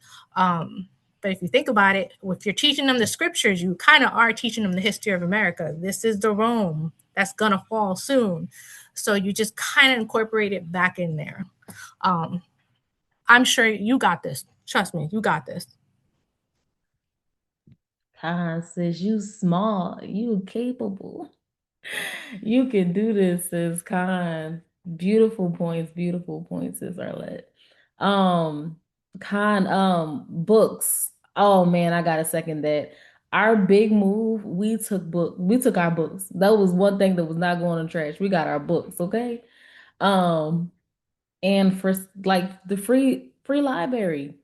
But if you think about it, if you're teaching them the scriptures, you kind of are teaching them the history of America. This is the Rome that's going to fall soon. So you just kind of incorporate it back in there. I'm sure you got this. Trust me, you got this. Sis, you smart, you capable. You can do this, sis. Beautiful points, Sis Arlete. Books. Oh man, I gotta second that. Our big move, we took our books. That was one thing that was not going in the trash. We got our books, okay? And for like the free library,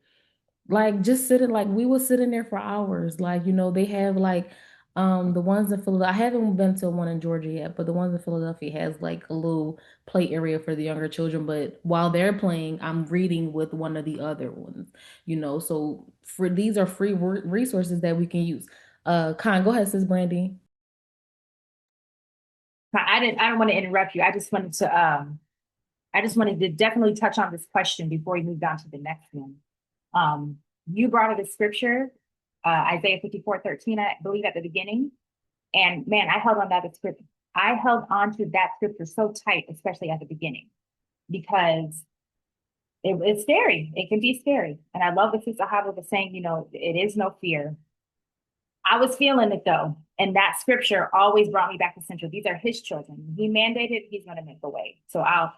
like just sitting, like we were sitting there for hours. Like, they have like the ones in Philadelphia. I haven't been to one in Georgia yet, but the ones in Philadelphia has like a little play area for the younger children. But while they're playing, I'm reading with one of the other ones, so these are free resources that we can use. Go ahead, Sis Brandi. I don't want to interrupt you. I just wanted to definitely touch on this question before we moved on to the next one. You brought up the scripture, Isaiah 54:13, I believe, at the beginning. And man, I held on that scripture. I held on to that scripture so tight, especially at the beginning, because it's scary. It can be scary. And I love what Sis Ahava was saying, it is no fear. I was feeling it though. And that scripture always brought me back to central. These are his children. He mandated, he's going to make a way. So I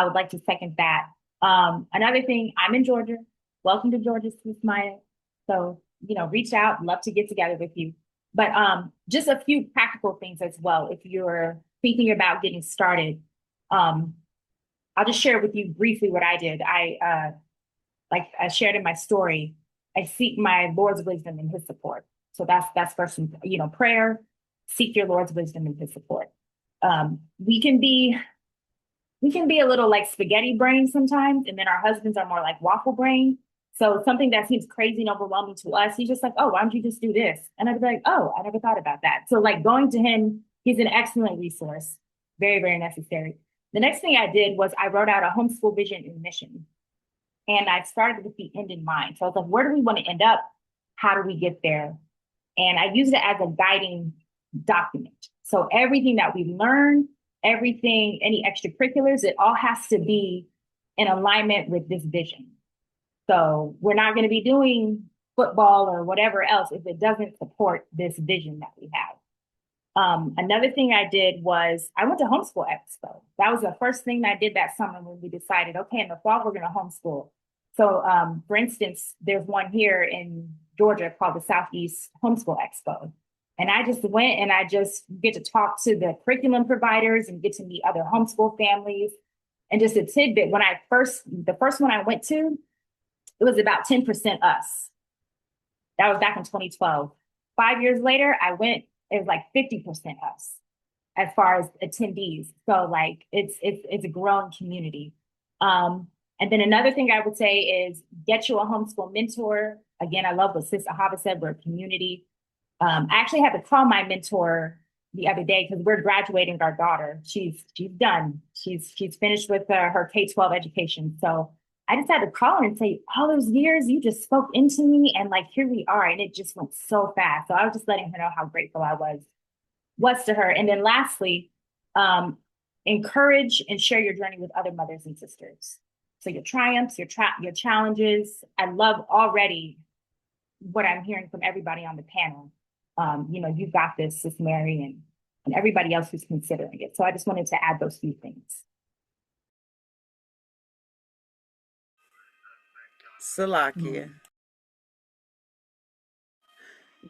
would like to second that. Another thing, I'm in Georgia. Welcome to Georgia, Sis Mayah. So, reach out, love to get together with you. But just a few practical things as well. If you're thinking about getting started, I'll just share with you briefly what I did. Like I shared in my story, I seek my Lord's wisdom and his support. So that's first, prayer, seek your Lord's wisdom and his support. We can be a little like spaghetti brain sometimes, and then our husbands are more like waffle brain. So something that seems crazy and overwhelming to us, he's just like, oh, why don't you just do this? And I'd be like, oh, I never thought about that. So like going to him, he's an excellent resource, very, very necessary. The next thing I did was I wrote out a homeschool vision and mission. And I started with the end in mind. So I was like, where do we want to end up? How do we get there? And I used it as a guiding document. So everything that we learn, everything, any extracurriculars, it all has to be in alignment with this vision. So we're not going to be doing football or whatever else if it doesn't support this vision that we have. Another thing I did was I went to Homeschool Expo. That was the first thing I did that summer when we decided, okay, in the fall, we're going to homeschool. So for instance, there's one here in Georgia called the Southeast Homeschool Expo. And I just went and I just get to talk to the curriculum providers and get to meet other homeschool families. And just a tidbit, the first one I went to, it was about 10% us. That was back in 2012. 5 years later, I went, it was like 50% us as far as attendees. So like it's a growing community. And then another thing I would say is get you a homeschool mentor. Again, I love what Sis Ahava said, we're a community. I actually had to call my mentor the other day because we're graduating our daughter. She's done. She's finished with her K-12 education. So I just had to call her and say, all those years you just spoke into me, and like here we are, and it just went so fast. So I was just letting her know how grateful I was to her. And then lastly, um, encourage and share your journey with other mothers and sisters. So your triumphs, your challenges. I love already what I'm hearing from everybody on the panel. You've got this, Sis Mary, and everybody else who's considering it. So I just wanted to add those few things. Salakia.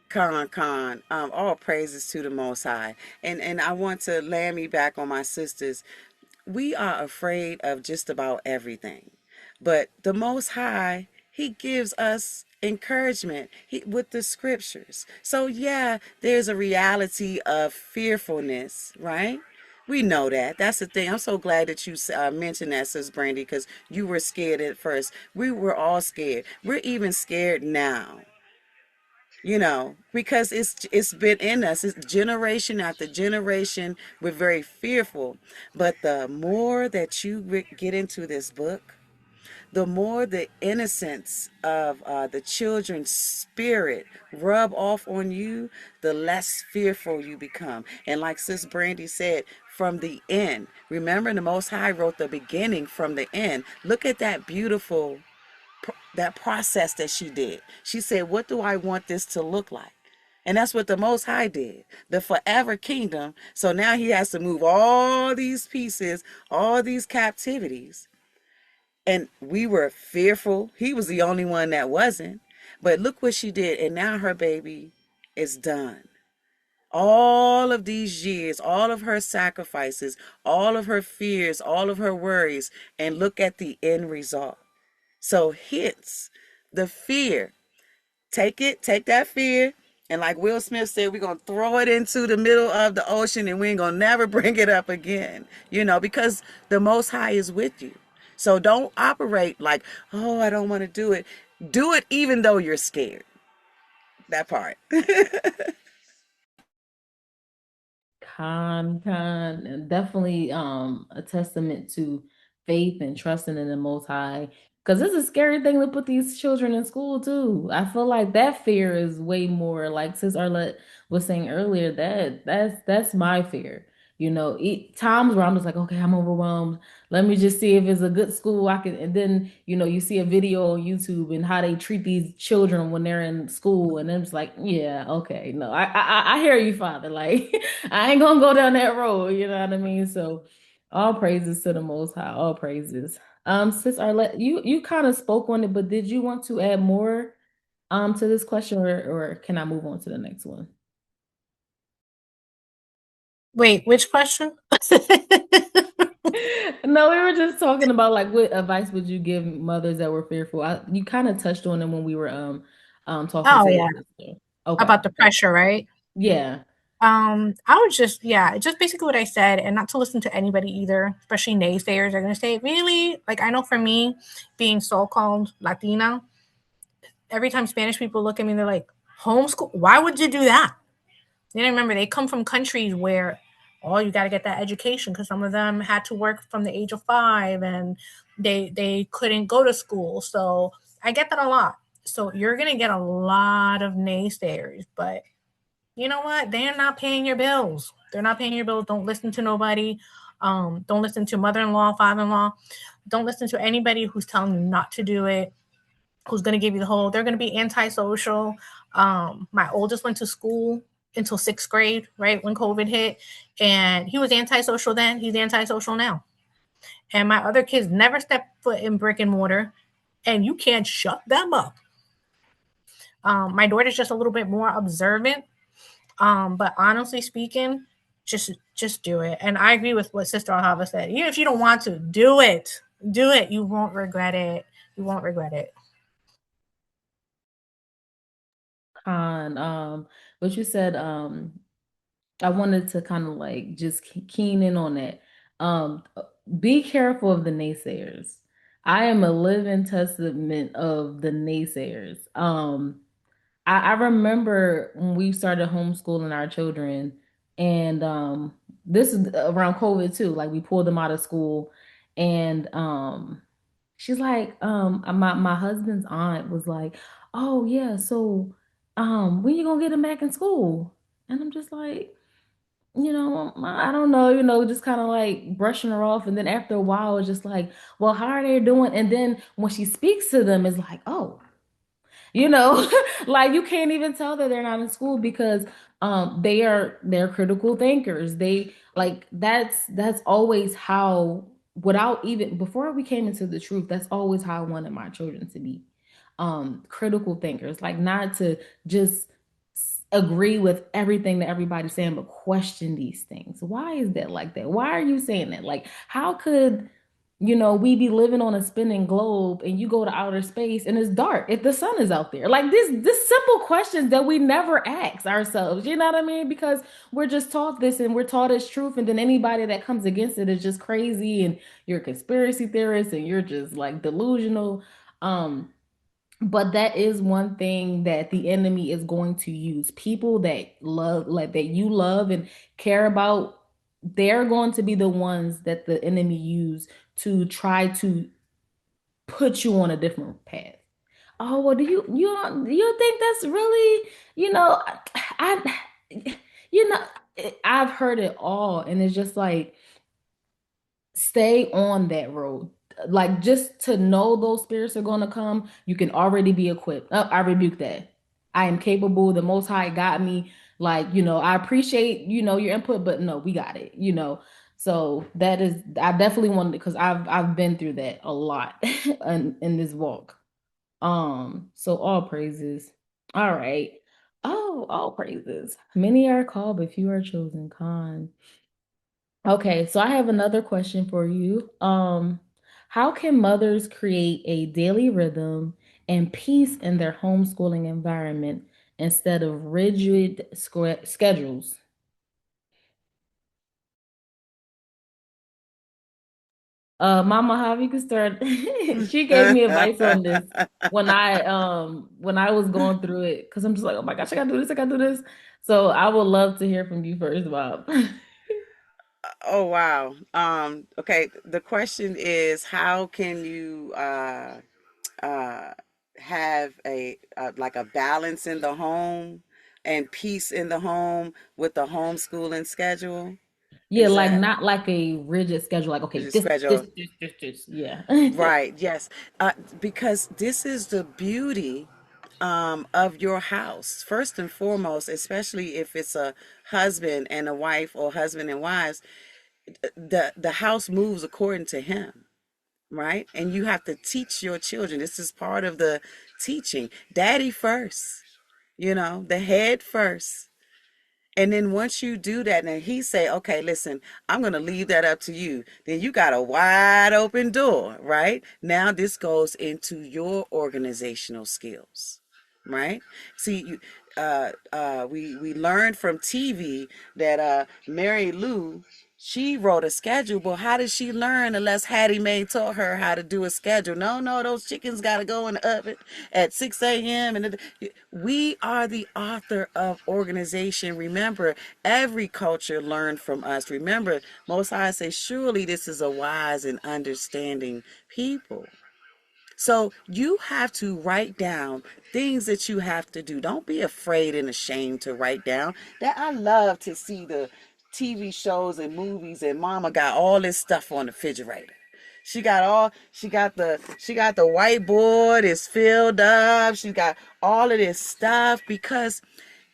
Khan, all praises to the Most High. And I want to land me back on my sisters. We are afraid of just about everything. But the Most High, He gives us encouragement with the scriptures. So, yeah, there's a reality of fearfulness, right? We know that. That's the thing. I'm so glad that you mentioned that, Sis Brandi, because you were scared at first. We were all scared. We're even scared now, because it's been in us. It's generation after generation. We're very fearful. But the more that you get into this book, the more the innocence of the children's spirit rub off on you, the less fearful you become. And like Sis Brandi said, from the end, remember the Most High wrote the beginning from the end. Look at that beautiful that process that she did. She said, what do I want this to look like? And that's what the Most High did, the forever kingdom. So now he has to move all these pieces, all these captivities. And we were fearful. He was the only one that wasn't. But look what she did. And now her baby is done. All of these years, all of her sacrifices, all of her fears, all of her worries, and look at the end result. So hence the fear. Take that fear. And like Will Smith said, we're going to throw it into the middle of the ocean and we ain't going to never bring it up again, because the Most High is with you. So don't operate like, oh, I don't want to do it. Do it even though you're scared. That part. And definitely a testament to faith and trusting in the Most High. Because it's a scary thing to put these children in school too. I feel like that fear is way more, like Sis Arlete was saying earlier, that's my fear. Times where I'm just like, okay, I'm overwhelmed. Let me just see if it's a good school I can. And then you see a video on YouTube and how they treat these children when they're in school, and it's like, yeah, okay, no, I hear you, Father. Like, I ain't gonna go down that road. You know what I mean? So, all praises to the Most High. All praises. Sis Arlete, you kind of spoke on it, but did you want to add more to this question, or can I move on to the next one? Wait, which question? No, we were just talking about like what advice would you give mothers that were fearful. You kind of touched on it when we were talking Oh to your yeah, sister. Okay. about the pressure, right? Yeah. I would just basically what I said, and not to listen to anybody either, especially naysayers are gonna say, really? Like I know for me, being so-called Latina, every time Spanish people look at me, they're like, homeschool? Why would you do that? You know, remember they come from countries where you got to get that education because some of them had to work from the age of 5 and they couldn't go to school. So I get that a lot. So you're gonna get a lot of naysayers, but you know what? They're not paying your bills. They're not paying your bills. Don't listen to nobody. Don't listen to mother-in-law, father-in-law. Don't listen to anybody who's telling you not to do it, who's going to give you the whole, they're going to be antisocial. My oldest went to school until 6th grade, right, when COVID hit. And he was antisocial then. He's antisocial now. And my other kids never stepped foot in brick and mortar. And you can't shut them up. My daughter's just a little bit more observant. But honestly speaking, just do it. And I agree with what Sister Ahava said. Even if you don't want to, do it. Do it. You won't regret it. You won't regret it. What you said, I wanted to kind of like just keen in on that. Be careful of the naysayers. I am a living testament of the naysayers. I remember when we started homeschooling our children, and this is around COVID too. Like we pulled them out of school, and She's like, my husband's aunt was like, oh yeah, so when you gonna get him back in school? And I'm just like, I don't know, just kind of like brushing her off. And then after a while, it's just like, well, how are they doing? And then when she speaks to them, it's like, oh, you know like you can't even tell that they're not in school because they're critical thinkers. They like that's always how, without even before we came into the truth, that's always how I wanted my children to be, critical thinkers, like not to just agree with everything that everybody's saying, but question these things. Why is that like that? Why are you saying that? Like, how could we be living on a spinning globe and you go to outer space and it's dark if the sun is out there? Like this simple questions that we never ask ourselves. You know what I mean? Because we're just taught this and we're taught as truth, and then anybody that comes against it is just crazy and you're a conspiracy theorist and you're just like delusional. Um, but that is one thing that the enemy is going to use. People that love, like that you love and care about, they're going to be the ones that the enemy use to try to put you on a different path. Oh, well, do you think that's really, I you know I've heard it all, and it's just like, stay on that road. Like, just to know those spirits are going to come, you can already be equipped. Oh, I rebuke that. I am capable. The Most High got me. Like, I appreciate, your input, but no, we got it. So that is, I definitely wanted, because I've been through that a lot in this walk. So all praises. All right. Oh, all praises. Many are called, but few are chosen. Con. Okay, so I have another question for you. How can mothers create a daily rhythm and peace in their homeschooling environment instead of rigid schedules? Mama Javi, you can start. She gave me advice on this when I was going through it, because I'm just like, oh my gosh, I gotta do this, I gotta do this. So I would love to hear from you first, Bob. Oh wow. Okay, the question is, how can you uh have a like a balance in the home and peace in the home with the homeschooling schedule? Yeah, Is like that not like a rigid schedule, like, okay, the this, schedule? yeah. Right, yes. Because this is the beauty of your house. First and foremost, especially if it's a husband and a wife or husband and wives, the house moves according to him, right? And you have to teach your children. This is part of the teaching. Daddy first, the head first. And then once you do that, and he say, okay, listen, I'm going to leave that up to you. Then you got a wide open door, right? Now this goes into your organizational skills, right? See, we learned from TV that Mary Lou, she wrote a schedule, but how did she learn unless Hattie Mae taught her how to do a schedule? No, no, those chickens got to go in the oven at 6 a.m. And we are the author of organization. Remember, every culture learned from us. Remember, Most High say, surely this is a wise and understanding people. So you have to write down things that you have to do. Don't be afraid and ashamed to write down. That I love to see the TV shows and movies, and mama got all this stuff on the refrigerator. She got the whiteboard is filled up. She got all of this stuff because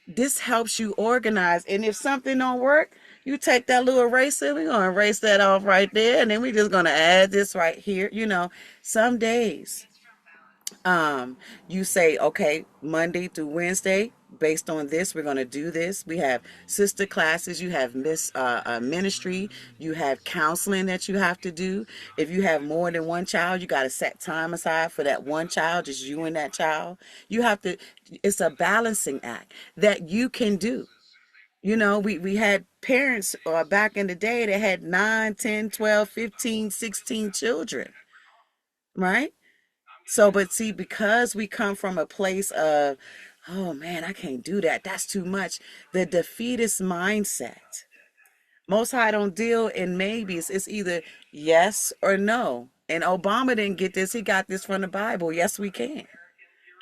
this helps you organize. And if something don't work, you take that little eraser, we're gonna erase that off right there, and then we're just gonna add this right here. Some days you say, okay, Monday through Wednesday, based on this, we're going to do this. We have sister classes, you have ministry, you have counseling that you have to do. If you have more than one child, you got to set time aside for that one child, just you and that child. It's a balancing act that you can do. We had parents back in the day that had 9, 10, 12, 15, 16 children, right? So, but see, because we come from a place of, oh man, I can't do that. That's too much. The defeatist mindset. Most High don't deal in maybes. It's either yes or no. And Obama didn't get this. He got this from the Bible. Yes, we can.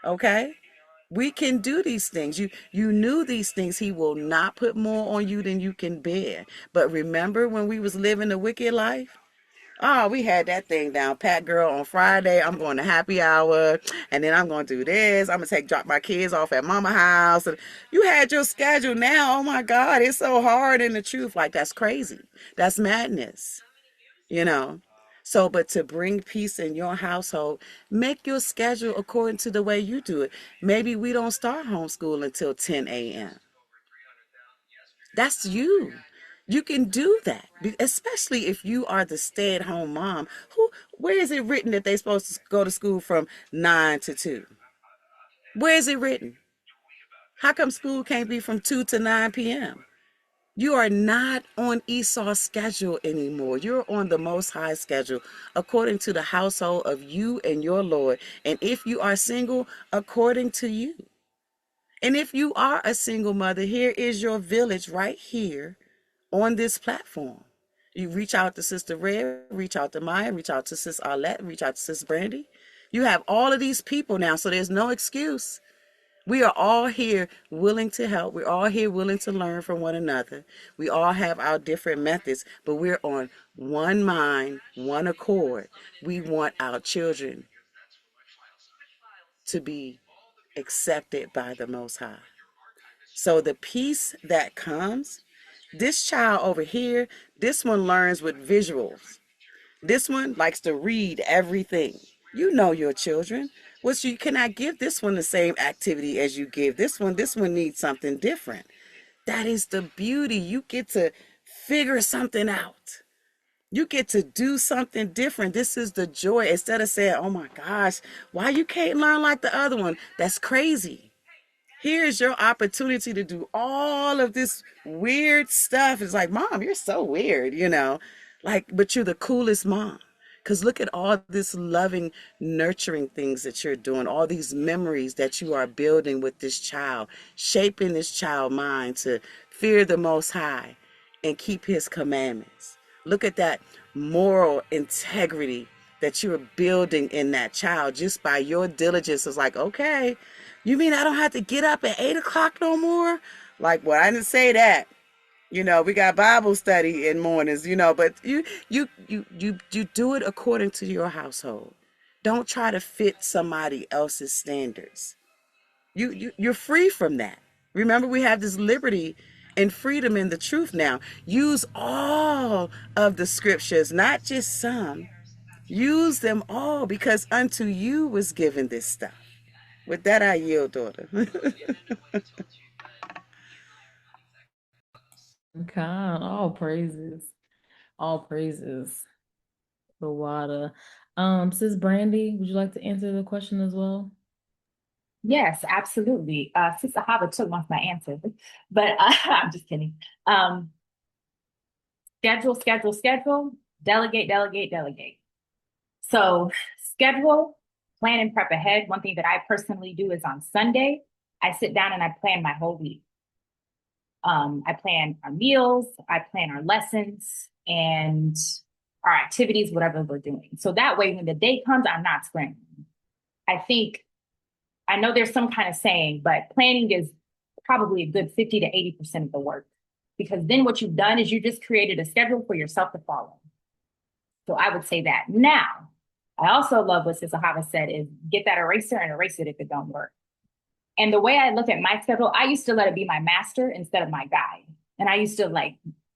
Okay? We can do these things. You knew these things. He will not put more on you than you can bear. But remember when we was living the wicked life? Oh, we had that thing down pat, girl. On Friday, I'm going to happy hour, and then I'm going to do this. I'm going to drop my kids off at mama house. And you had your schedule now. Oh my God, it's so hard in the truth. Like, that's crazy. That's madness, you know. So, but to bring peace in your household, make your schedule according to the way you do it. Maybe we don't start homeschool until 10 a.m. That's you. You can do that, especially if you are the stay-at-home mom. Where is it written that they're supposed to go to school from 9 to 2? Where is it written? How come school can't be from 2 to 9 p.m.? You are not on Esau's schedule anymore. You're on the Most High schedule, according to the household of you and your Lord. And if you are single, according to you. And if you are a single mother, here is your village right here on this platform. You reach out to Sister Red, reach out to Maya, reach out to Sis Arlete, reach out to Sis Brandi. You have all of these people now, so there's no excuse. We are all here willing to help. We're all here willing to learn from one another. We all have our different methods, but we're on one mind, one accord. We want our children to be accepted by the Most High. So the peace that comes, this child over here, this one learns with visuals. This one likes to read everything. You know your children. Which you cannot give this one the same activity as you give this one. This one needs something different. That is the beauty. You get to figure something out. You get to do something different. This is the joy. Instead of saying, oh my gosh, why you can't learn like the other one? That's crazy. Here's your opportunity to do all of this weird stuff. It's like, Mom, you're so weird, you know, like, but you're the coolest mom. Because look at all this loving, nurturing things that you're doing, all these memories that you are building with this child, shaping this child's mind to fear the Most High and keep his commandments. Look at that moral integrity that you're building in that child just by your diligence. It's like, okay, you mean I don't have to get up at 8 o'clock no more? Like, well, I didn't say that. You know, we got Bible study in mornings, you know, but you do it according to your household. Don't try to fit somebody else's standards. You're free from that. Remember, we have this liberty and freedom in the truth now. Use all of the scriptures, not just some. Use them all, because unto you was given this stuff. With that, I yield, daughter. God, all praises. All praises. The water. Sis Brandi, would you like to answer the question as well? Yes, absolutely. Sis Ahava took most of my answer, but I'm just kidding. Schedule, delegate, delegate, delegate. So schedule, plan and prep ahead. One thing that I personally do is on Sunday, I sit down and I plan my whole week. I plan our meals, I plan our lessons and our activities, whatever we're doing. So that way, when the day comes, I'm not scrambling. I know there's some kind of saying, but planning is probably a good 50 to 80% of the work, because then what you've done is you just created a schedule for yourself to follow. So I would say that. Now, I also love what Sis Ahava said is get that eraser and erase it if it don't work. And the way I look at my schedule, I used to let it be my master instead of my guide. And I used to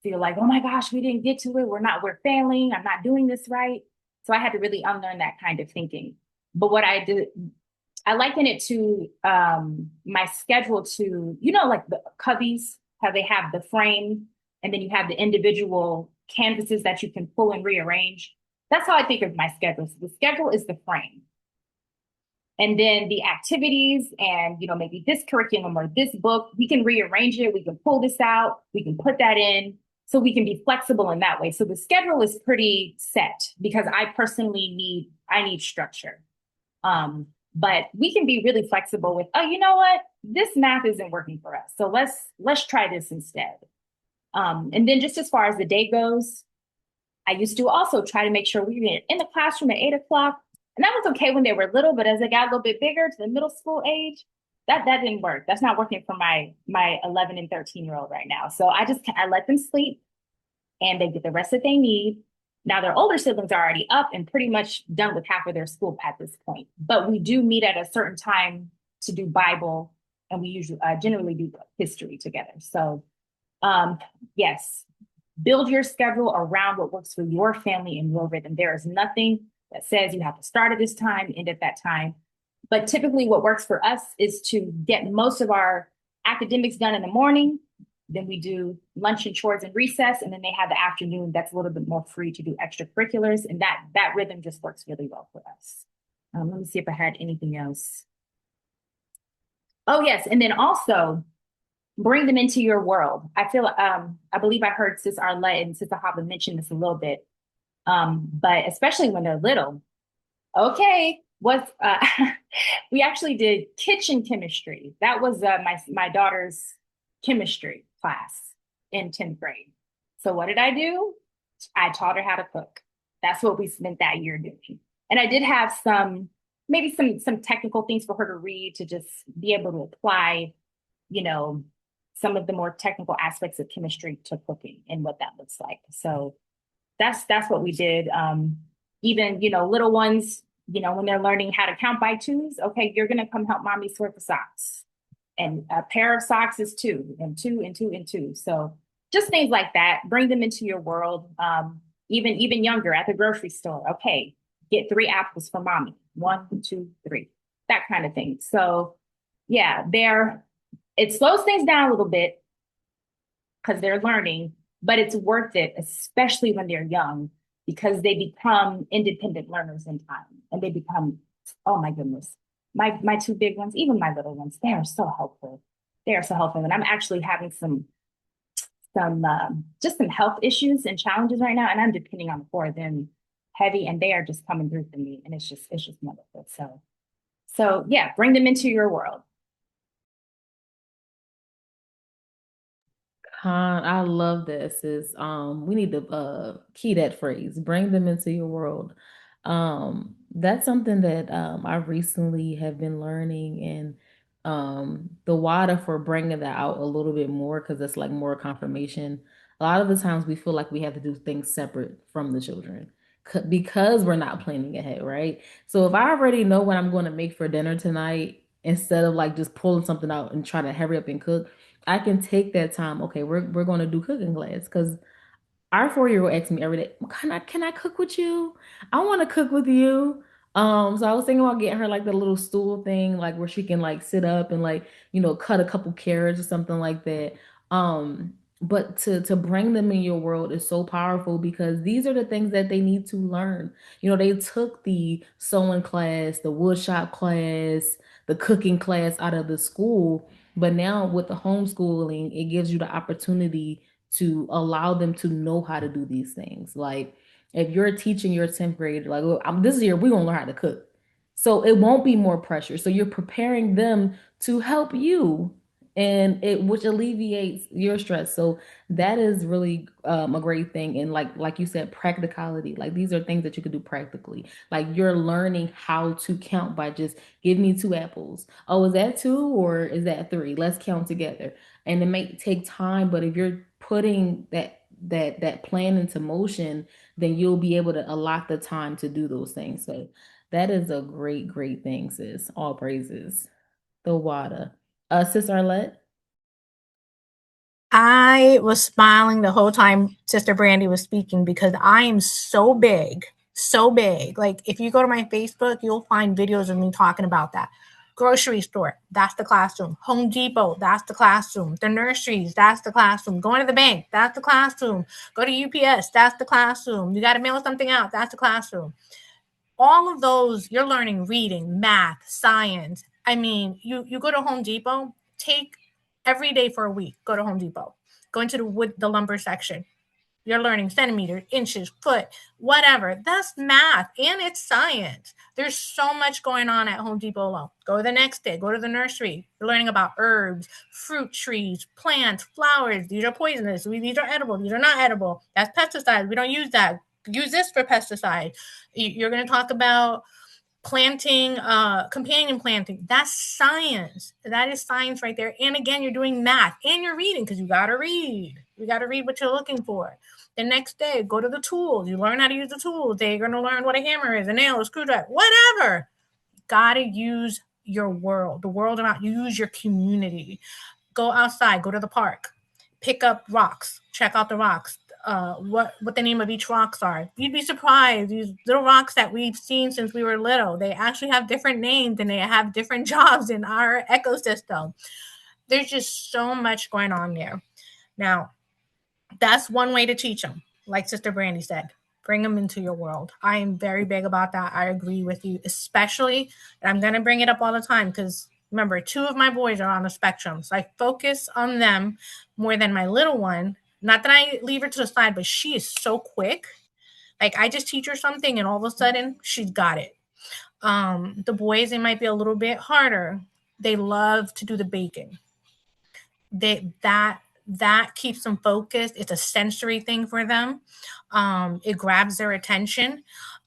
feel like, oh my gosh, we didn't get to it. We're failing. I'm not doing this right. So I had to really unlearn that kind of thinking. But what I did, I liken it to my schedule to, like the cubbies, how they have the frame and then you have the individual canvases that you can pull and rearrange. That's how I think of my schedule. So the schedule is the frame. And then the activities and, maybe this curriculum or this book, we can rearrange it. We can pull this out. We can put that in. So we can be flexible in that way. So the schedule is pretty set because I personally need structure. But we can be really flexible with, oh, you know what? This math isn't working for us. So let's try this instead. And then just as far as the day goes, I used to also try to make sure we were in the classroom at 8 o'clock. And that was okay when they were little, but as they got a little bit bigger to the middle school age, that didn't work. That's not working for my 11 and 13-year-old right now. So I let them sleep and they get the rest that they need. Now their older siblings are already up and pretty much done with half of their school at this point. But we do meet at a certain time to do Bible, and we usually generally do history together. So yes, build your schedule around what works for your family and your rhythm. There is nothing that says you have to start at this time, end at that time. But typically what works for us is to get most of our academics done in the morning. Then we do lunch and chores and recess, and then they have the afternoon that's a little bit more free to do extracurriculars, and that rhythm just works really well for us. Let me see if I had anything else. Oh yes, and then also bring them into your world. I believe I heard Sis Arlete and Sis Ahava mention this a little bit, but especially when they're little. Okay, we actually did kitchen chemistry. That was my daughter's chemistry class in 10th grade. So what did I do? I taught her how to cook. That's what we spent that year doing. And I did have maybe some technical things for her to read to just be able to apply, some of the more technical aspects of chemistry to cooking and what that looks like. So that's what we did. Even, little ones, when they're learning how to count by twos, okay, you're going to come help mommy sort the socks. And a pair of socks is 2, and 2, and 2, and 2. So just things like that, bring them into your world. Even younger at the grocery store. Okay, get 3 apples for mommy. 1, 2, 3, that kind of thing. So yeah, it slows things down a little bit because they're learning, but it's worth it, especially when they're young, because they become independent learners in time, and they become, oh my goodness, my 2 big ones, even my little ones, they are so helpful. They are so helpful. And I'm actually having some health issues and challenges right now, and I'm depending on the 4 of them heavy, and they are just coming through for me, and it's just wonderful. So yeah, bring them into your world. I love this. We need to key that phrase, bring them into your world. That's something that I recently have been learning, and the water for bringing that out a little bit more, because it's like more confirmation. A lot of the times we feel like we have to do things separate from the children because we're not planning ahead, right? So if I already know what I'm going to make for dinner tonight, instead of like just pulling something out and trying to hurry up and cook, I can take that time. Okay, we're going to do cooking class, because our 4-year-old asks me every day, can I cook with you? I want to cook with you. So I was thinking about getting her like the little stool thing, like where she can like sit up and like, cut a couple carrots or something like that. But to bring them in your world is so powerful, because these are the things that they need to learn. They took the sewing class, the wood shop class, the cooking class out of the school, but now with the homeschooling, it gives you the opportunity to allow them to know how to do these things. Like if you're teaching your 10th grade, like, "Look, this year we're gonna learn how to cook." So it won't be more pressure. So you're preparing them to help you, and which alleviates your stress. So that is really a great thing. And like you said, practicality. Like these are things that you could do practically. Like you're learning how to count by just give me 2 apples. Oh, is that 2 or is that 3? Let's count together. And it may take time, but if you're putting that plan into motion, then you'll be able to allot the time to do those things. So that is a great thing, sis. All praises. The water. Sis Arlete? I was smiling the whole time Sister Brandi was speaking, because I am so big, so big. Like if you go to my Facebook, you'll find videos of me talking about that. Grocery store, that's the classroom. Home Depot, that's the classroom. The nurseries, that's the classroom. Going to the bank, that's the classroom. Go to UPS, that's the classroom. You got to mail something out, that's the classroom. All of those, you're learning reading, math, science. I mean, you go to Home Depot, take every day for a week, go to Home Depot. Go into the lumber section. You're learning centimeters, inches, foot, whatever. That's math, and it's science. There's so much going on at Home Depot alone. Go the next day, go to the nursery. You're learning about herbs, fruit trees, plants, flowers. These are poisonous. These are edible. These are not edible. That's pesticides. We don't use that. use this for pesticide. You're going to talk about planting, companion planting. That's science. That is science right there. And again, you're doing math and you're reading, because you got to read. You got to read what you're looking for. The next day, go to the tools. You learn how to use the tools. They're going to learn what a hammer is, a nail, a screwdriver, whatever. Got to use your world, the world around you. Use your community. Go outside. Go to the park. Pick up rocks. Check out the rocks. What the name of each rocks are. You'd be surprised. These little rocks that we've seen since we were little, they actually have different names and they have different jobs in our ecosystem. There's just so much going on there. Now, that's one way to teach them. Like Sister Brandi said, bring them into your world. I am very big about that. I agree with you, especially, and I'm going to bring it up all the time because remember, 2 of my boys are on the spectrum. So I focus on them more than my little one. Not that I leave her to the side, but she is so quick. Like I just teach her something and all of a sudden she's got it. The boys, they might be a little bit harder. They love to do the baking. That keeps them focused. It's a sensory thing for them. It grabs their attention.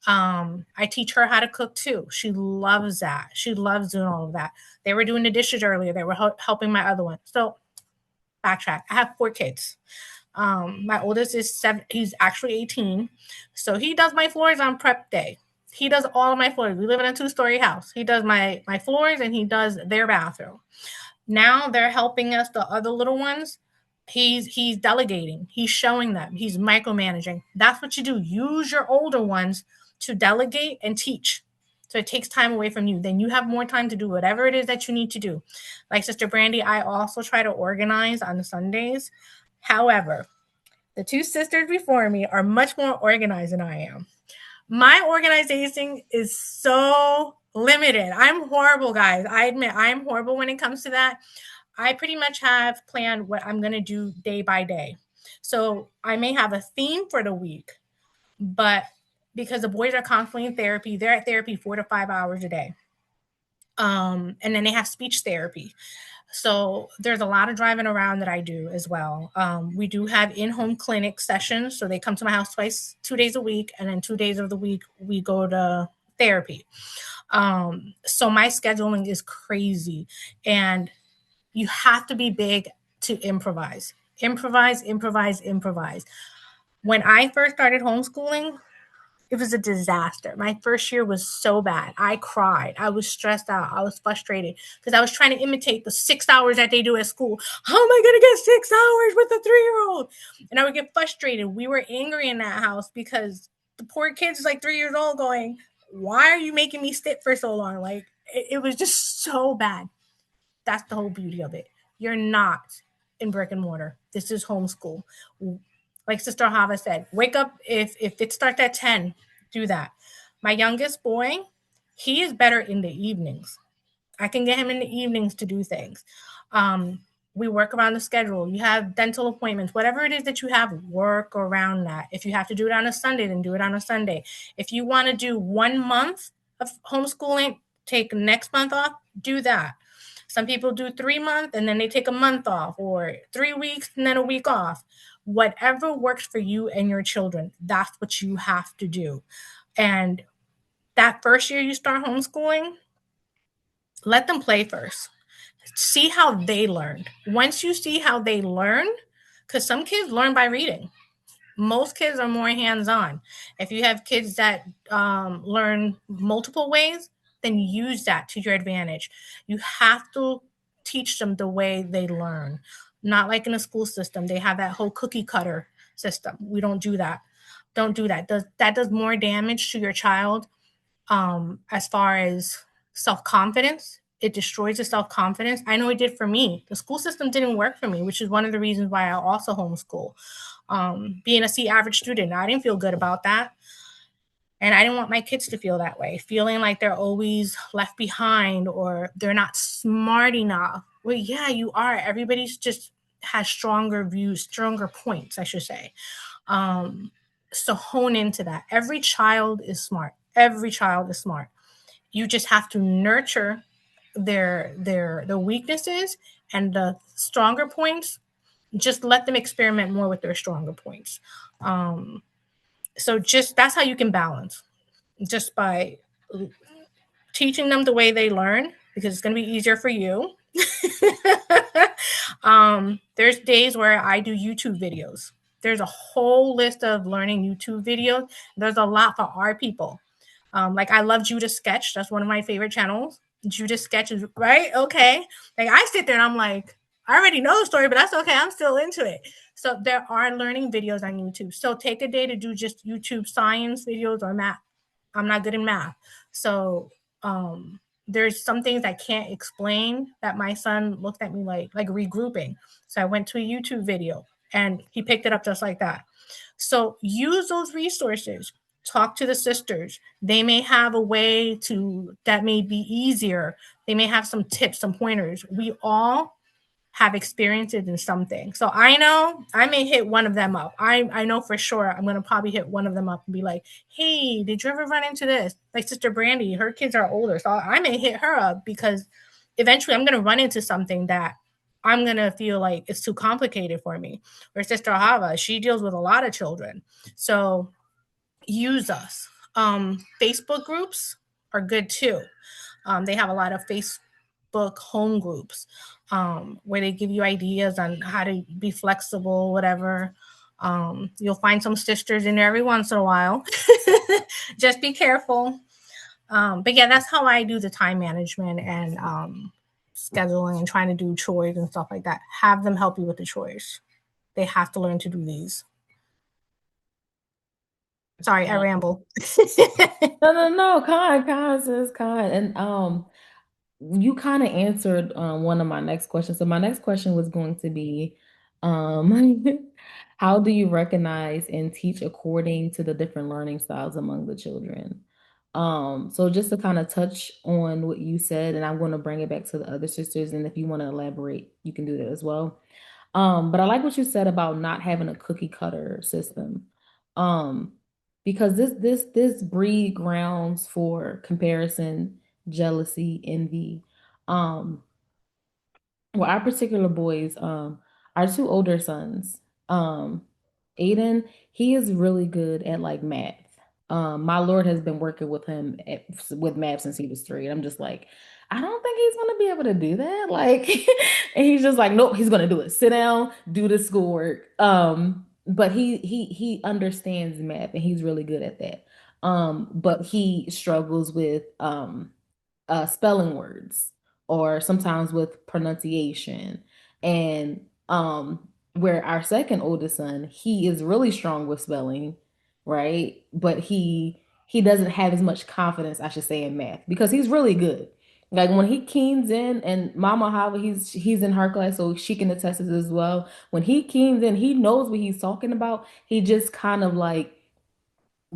I teach her how to cook too. She loves that. She loves doing all of that. They were doing the dishes earlier. They were helping my other one. So backtrack. I have 4 kids. My oldest is 7. He's actually 18. So he does my floors on prep day. He does all of my floors. We live in a 2-story house. He does my floors and he does their bathroom. Now they're helping us, the other little ones. He's delegating. He's showing them. He's micromanaging. That's what you do. Use your older ones to delegate and teach. So it takes time away from you. Then you have more time to do whatever it is that you need to do. Like Sister Brandi, I also try to organize on the Sundays. However, the 2 sisters before me are much more organized than I am. My organization is so limited. I'm horrible, guys. I admit I'm horrible when it comes to that. I pretty much have planned what I'm going to do day by day. So I may have a theme for the week, but because the boys are constantly in therapy, they're at therapy 4 to 5 hours a day. And then they have speech therapy. So there's a lot of driving around that I do as well. We do have in-home clinic sessions. So they come to my house 2 days a week, and then 2 days of the week we go to therapy. So my scheduling is crazy, and you have to be big to improvise. Improvise. When I first started homeschooling, it was a disaster. My first year was so bad. I cried. I was stressed out. I was frustrated because I was trying to imitate the 6 hours that they do at school. How am I going to get 6 hours with a 3-year-old? And I would get frustrated. We were angry in that house because the poor kid's like 3 years old going, why are you making me sit for so long? Like, it was just so bad. That's the whole beauty of it. You're not in brick and mortar. This is homeschool. Like Sister Ahava said, wake up. If it starts at 10, do that. My youngest boy, he is better in the evenings. I can get him in the evenings to do things. We work around the schedule. You have dental appointments, whatever it is that you have, work around that. If you have to do it on a Sunday, then do it on a Sunday. If you want to do 1 month of homeschooling, take next month off, do that. Some people do 3 months and then they take a month off, or 3 weeks and then a week off. Whatever works for you and your children, that's what you have to do. And that first year you start homeschooling, let them play first. See how they learned. Once you see how they learn, because some kids learn by reading. Most kids are more hands-on. If you have kids that learn multiple ways, then use that to your advantage. You have to teach them the way they learn. Not like in a school system. They have that whole cookie cutter system. We don't do that. Don't do that. That does more damage to your child as far as self-confidence. It destroys the self-confidence. I know it did for me. The school system didn't work for me, which is one of the reasons why I also homeschool. Being a C average student, I didn't feel good about that. And I didn't want my kids to feel that way, feeling like they're always left behind or they're not smart enough. Well, yeah, you are. Everybody's just has stronger views, stronger points, I should say. So hone into that. Every child is smart. Every child is smart. You just have to nurture their weaknesses and the stronger points. Just let them experiment more with their stronger points. So just that's how you can balance, just by teaching them the way they learn, because it's going to be easier for you. There's days where I do YouTube videos. There's a whole list of learning YouTube videos. There's a lot for our people. Like I love Judah Sketch. That's one of my favorite channels. Judah Sketch is right. Okay. Like I sit there and I'm like, I already know the story, but that's okay. I'm still into it. So there are learning videos on YouTube. So take a day to do just YouTube science videos or math. I'm not good in math. So there's some things I can't explain that my son looked at me like regrouping. So I went to a YouTube video and he picked it up just like that. So use those resources. Talk to the sisters. They may have a way to that may be easier. They may have some tips, some pointers. We all have experiences in something. So I know I may hit one of them up. I know for sure I'm going to probably hit one of them up and be like, hey, did you ever run into this? Like Sister Brandi, her kids are older. So I may hit her up because eventually I'm going to run into something that I'm going to feel like it's too complicated for me. Or Sister Ahava, she deals with a lot of children. So use us. Facebook groups are good too. They have a lot of Facebook home groups where they give you ideas on how to be flexible, whatever. You'll find some sisters in there every once in a while. Just be careful. But yeah, that's how I do the time management and scheduling and trying to do chores and stuff like that. Have them help you with the chores. They have to learn to do these. Sorry, I ramble. No, kind, sis, kind. And you kind of answered one of my next questions. So my next question was going to be, um, how do you recognize and teach according to the different learning styles among the children? So just to kind of touch on what you said, and I'm going to bring it back to the other sisters, and if you want to elaborate, you can do that as well. But I like what you said about not having a cookie cutter system. Um, because this breed grounds for comparison, jealousy, envy. Um, well, our particular boys, our two older sons, Aiden, he is really good at like math. My Lord has been working with him with math since he was 3. And I'm just like, I don't think he's gonna be able to do that. Like, and he's just like, nope, he's gonna do it. Sit down, do the schoolwork. But he understands math and he's really good at that. But he struggles with spelling words or sometimes with pronunciation. And where our second oldest son, he is really strong with spelling, right? But he doesn't have as much confidence, I should say, in math because he's really good. Like when he keens in, and Mama Hava, he's in her class, so she can attest to this as well. When he keens in, he knows what he's talking about. He just kind of like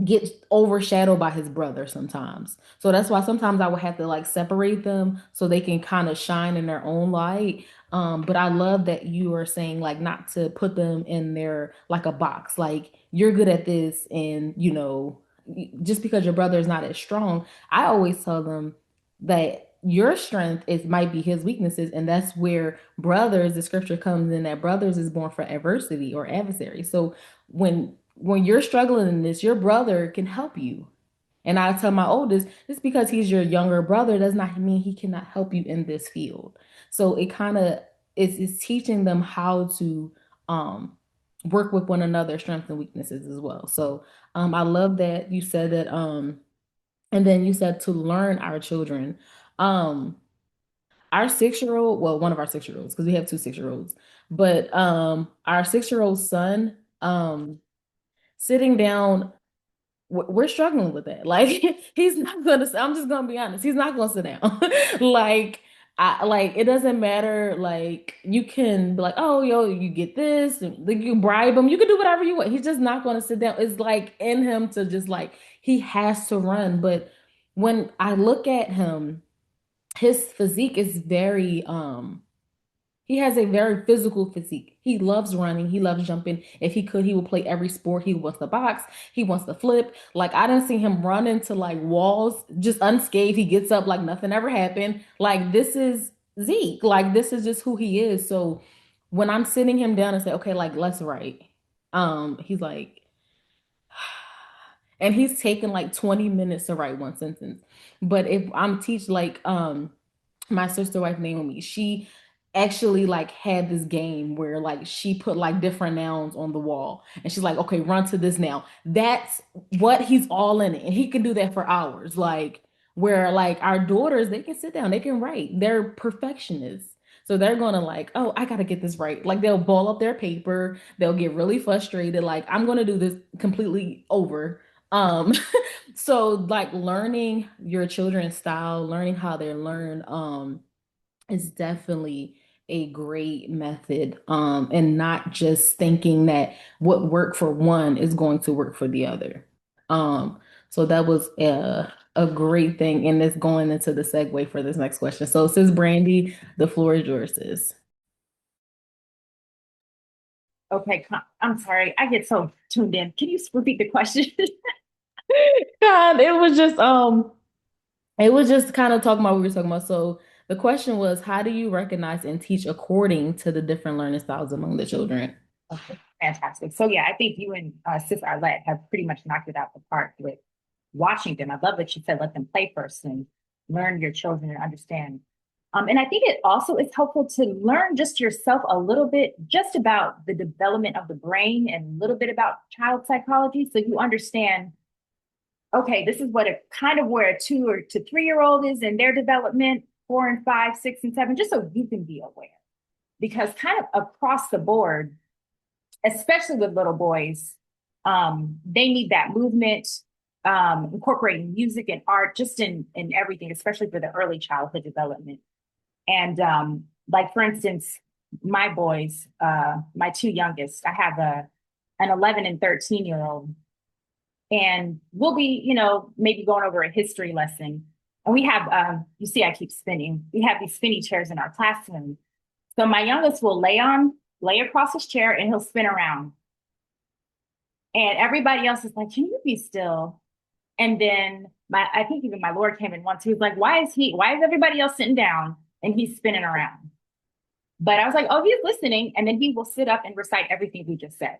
gets overshadowed by his brother sometimes. So that's why sometimes I would have to like separate them so they can kind of shine in their own light. But I love that you are saying like not to put them in their like a box, like you're good at this, and just because your brother is not as strong, I always tell them that your strength is might be his weaknesses, and that's where brothers, the scripture comes in that brothers is born for adversity or adversary. So when you're struggling in this, your brother can help you. And I tell my oldest, just because he's your younger brother does not mean he cannot help you in this field. So it kind of is teaching them how to work with one another, strengths and weaknesses as well. So I love that you said that. And then you said to learn our children. Our 6-year-old, well, one of our 6-year-olds, because we have two 6-year-olds, but our 6-year-old son, sitting down, we're struggling with that. Like he's not gonna. I'm just gonna be honest. He's not gonna sit down. like it doesn't matter. Like you can be like, oh, yo, you get this, and like you bribe him. You can do whatever you want. He's just not gonna sit down. It's like in him to just like he has to run. But when I look at him, his physique is very he has a very physical physique. He loves running. He loves jumping. If he could, he would play every sport. He wants to box. He wants to flip. Like I didn't see him run into like walls just unscathed. He gets up like nothing ever happened. Like this is Zeke. Like this is just who he is. So when I'm sitting him down and say, okay, like let's write, he's like, And he's taking like 20 minutes to write one sentence. But if I'm teach like my sister wife Naomi, she actually like had this game where like she put like different nouns on the wall and she's like, okay, run to this now. That's what he's all in it. And he can do that for hours. Like where like our daughters, they can sit down, they can write. They're perfectionists. So they're gonna like, oh, I gotta get this right. Like they'll ball up their paper, they'll get really frustrated, like, I'm gonna do this completely over. Um, so like learning your children's style, learning how they learn, is definitely a great method. And not just thinking that what worked for one is going to work for the other. So that was a great thing, and it's going into the segue for this next question. So, Sis Brandi, the floor is yours, sis. Okay, I'm sorry. I get so tuned in. Can you repeat the question? God, it was just kind of talking about what we were talking about. So the question was, how do you recognize and teach according to the different learning styles among the children? Okay, fantastic. So yeah, I think you and Sis Arlete have pretty much knocked it out the park with Washington. I love that you said let them play first and learn your children and understand. And I think it also is helpful to learn just yourself a little bit just about the development of the brain and a little bit about child psychology, so you understand, okay, this is what a kind of where a 2 or to 3 year old is in their development, 4 and 5, 6 and 7, just so you can be aware. Because kind of across the board, especially with little boys, they need that movement, incorporating music and art just in everything, especially for the early childhood development. And like for instance, my boys, my two youngest, I have an 11 and 13-year-old, and we'll be, maybe going over a history lesson. And we have, you see, I keep spinning. We have these spinny chairs in our classroom. So my youngest will lay across his chair and he'll spin around. And everybody else is like, can you be still? And then I think even my Lord came in once. He was like, why is everybody else sitting down and he's spinning around? But I was like, oh, he's listening. And then he will sit up and recite everything we just said.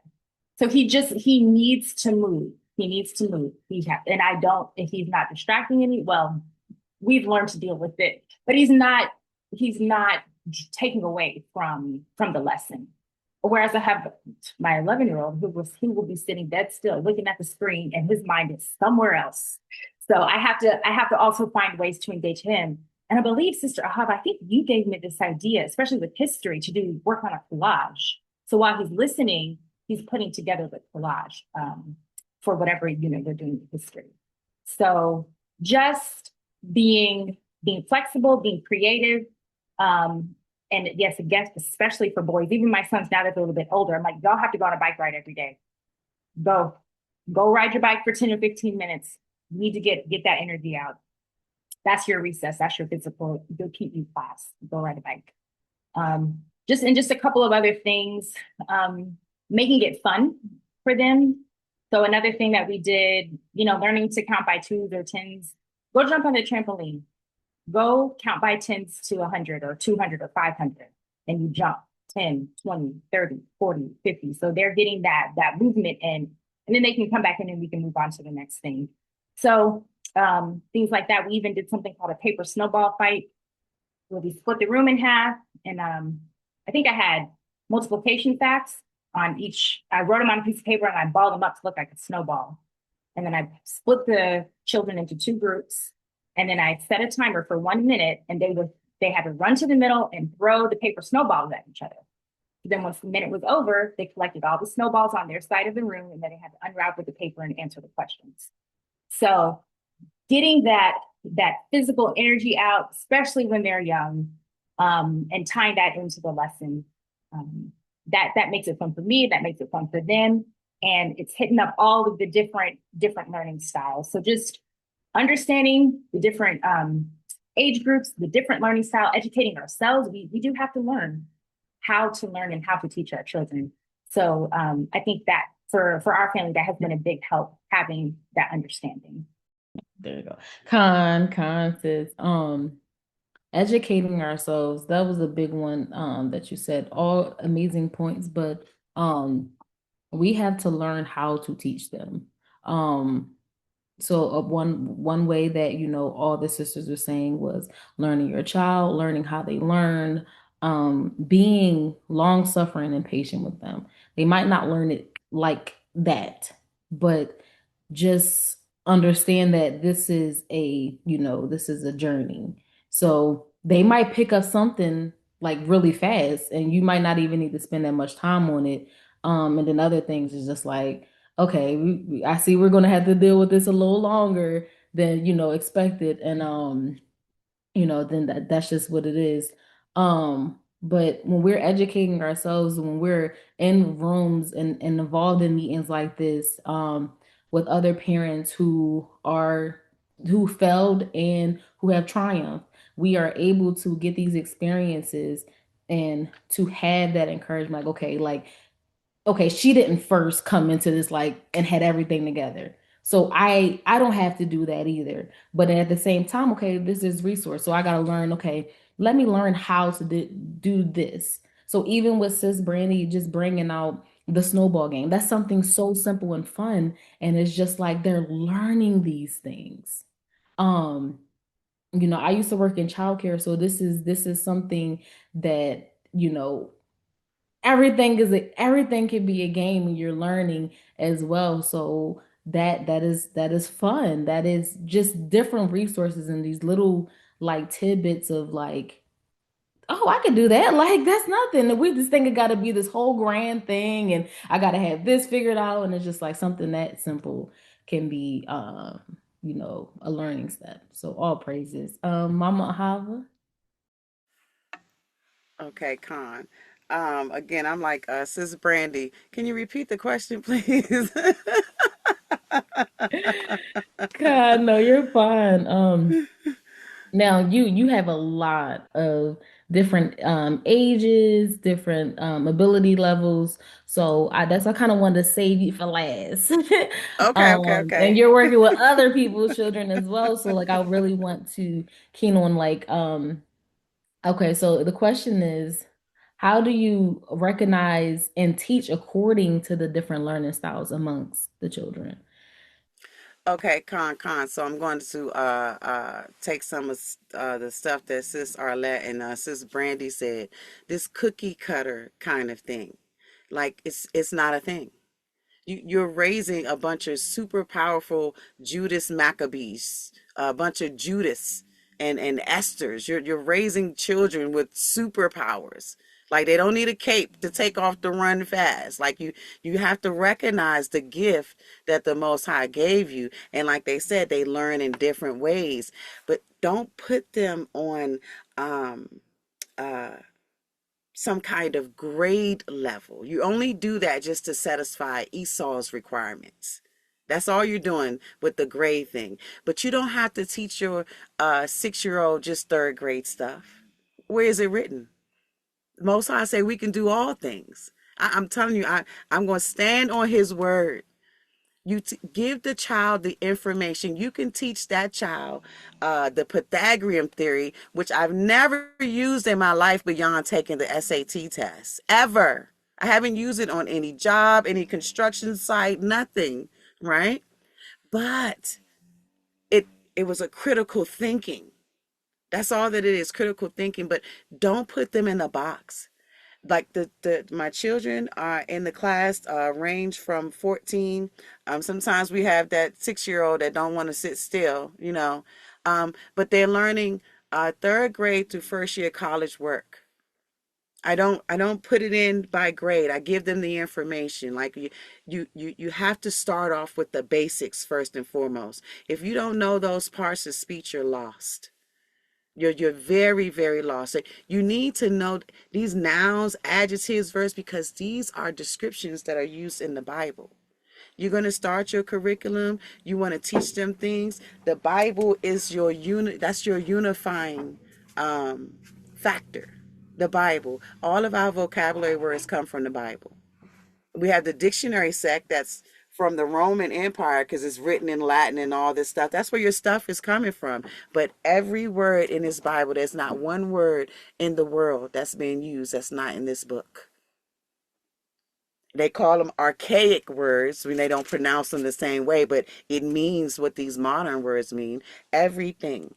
So he needs to move. He needs to move. And I don't, if he's not distracting any, well, we've learned to deal with it, but he's not taking away from the lesson. Whereas I have my 11-year-old who will be sitting dead still, looking at the screen, and his mind is somewhere else. So I have to also find ways to engage him. And I believe, Sister Ahava, I think you gave me this idea, especially with history, to do work on a collage. So while he's listening, he's putting together the collage for whatever they're doing with history. So just being flexible, being creative, and yes, again, especially for boys. Even my sons now that they're a little bit older, I'm like, y'all have to go on a bike ride every day. Go ride your bike for 10 or 15 minutes. You need to get that energy out. That's your recess. That's your physical. Go keep you class. Go ride a bike. Just a couple of other things. Making it fun for them. So another thing that we did, learning to count by 2s or 10s. Go jump on the trampoline. Go count by 10s to 100 or 200 or 500, and you jump 10, 20, 30, 40, 50. So they're getting that movement in, and then they can come back in and we can move on to the next thing. So things like that. We even did something called a paper snowball fight, where we split the room in half. And I think I had multiplication facts on each. I wrote them on a piece of paper and I balled them up to look like a snowball. And then I split the children into 2 groups. And then I set a timer for 1 minute, and they had to run to the middle and throw the paper snowballs at each other. Then once the minute was over, they collected all the snowballs on their side of the room, and then they had to unravel the paper and answer the questions. So getting that physical energy out, especially when they're young, and tying that into the lesson, that makes it fun for me, that makes it fun for them. And it's hitting up all of the different learning styles. So just understanding the different age groups, the different learning style, educating ourselves. We do have to learn how to learn and how to teach our children. So I think that for our family, that has been a big help, having that understanding. There you go. Sis. Educating ourselves, that was a big one that you said. All amazing points, but we have to learn how to teach them. So one way that all the sisters were saying was learning your child, learning how they learn, being long suffering and patient with them. They might not learn it like that, but just understand that this is a journey. So they might pick up something like really fast, and you might not even need to spend that much time on it. And then other things is just like, okay, I see we're gonna have to deal with this a little longer than expected, and then that's just what it is. But when we're educating ourselves, when we're in rooms and involved in meetings like this, with other parents who failed and who have triumphed, we are able to get these experiences and to have that encouragement, like, okay, she didn't first come into this like and had everything together. So I don't have to do that either. But at the same time, okay, this is resource. So I got to learn, okay, let me learn how to do this. So even with Sis Brandi just bringing out the snowball game, that's something so simple and fun, and it's just like they're learning these things. Um, I used to work in childcare, so this is something that, everything can be a game when you're learning as well. So that is fun. That is just different resources and these little like tidbits of like, oh, I could do that. Like that's nothing. We just think it got to be this whole grand thing, and I got to have this figured out. And it's just like something that simple can be, a learning step. So all praises, Mama Ahava. Okay, Con. Again, I'm like Sis Brandi. Can you repeat the question, please? God, no, you're fine. Now you have a lot of different ages, different ability levels. So I kind of wanted to save you for last. Okay, okay, And okay. you're working with other people's children as well. So like I really want to keen on like okay, so the question is, how do you recognize and teach according to the different learning styles amongst the children? Okay, Con. So I'm going to take some of the stuff that Sis Arlete and Sis Brandi said. This cookie cutter kind of thing, like it's not a thing. You're raising a bunch of super powerful Judas Maccabees, a bunch of Judas and Esther's. You're raising children with superpowers. Like they don't need a cape to take off the run fast. Like you have to recognize the gift that the Most High gave you. And like they said, they learn in different ways. But don't put them on uh some kind of grade level. You only do that just to satisfy Esau's requirements. That's all you're doing with the grade thing. But you don't have to teach your 6-year-old just third grade stuff. Where is it written? Most High say we can do all things. I'm telling you, I'm going to stand on his word. You give the child the information. You can teach that child the Pythagorean theory, which I've never used in my life beyond taking the SAT test, ever. I haven't used it on any job, any construction site, nothing, right? But it it was a critical thinking. That's all that it is, critical thinking. But don't put them in a box. Like the my children are in the class range from 14. Sometimes we have that 6-year-old that don't want to sit still. But they're learning third grade through first year college work. I don't put it in by grade. I give them the information. Like you have to start off with the basics first and foremost. If you don't know those parts of speech, you're lost. You're very, very lost. Like, you need to know these nouns, adjectives, verbs, because these are descriptions that are used in the Bible. You're going to start your curriculum. You want to teach them things. The Bible is that's your unifying factor. The Bible. All of our vocabulary words come from the Bible. We have the dictionary sect that's from the Roman Empire because it's written in Latin and all this stuff. That's where your stuff is coming from. But every word in this Bible, there's not one word in the world that's being used that's not in this book. They call them archaic words when they don't pronounce them the same way, but it means what these modern words mean. Everything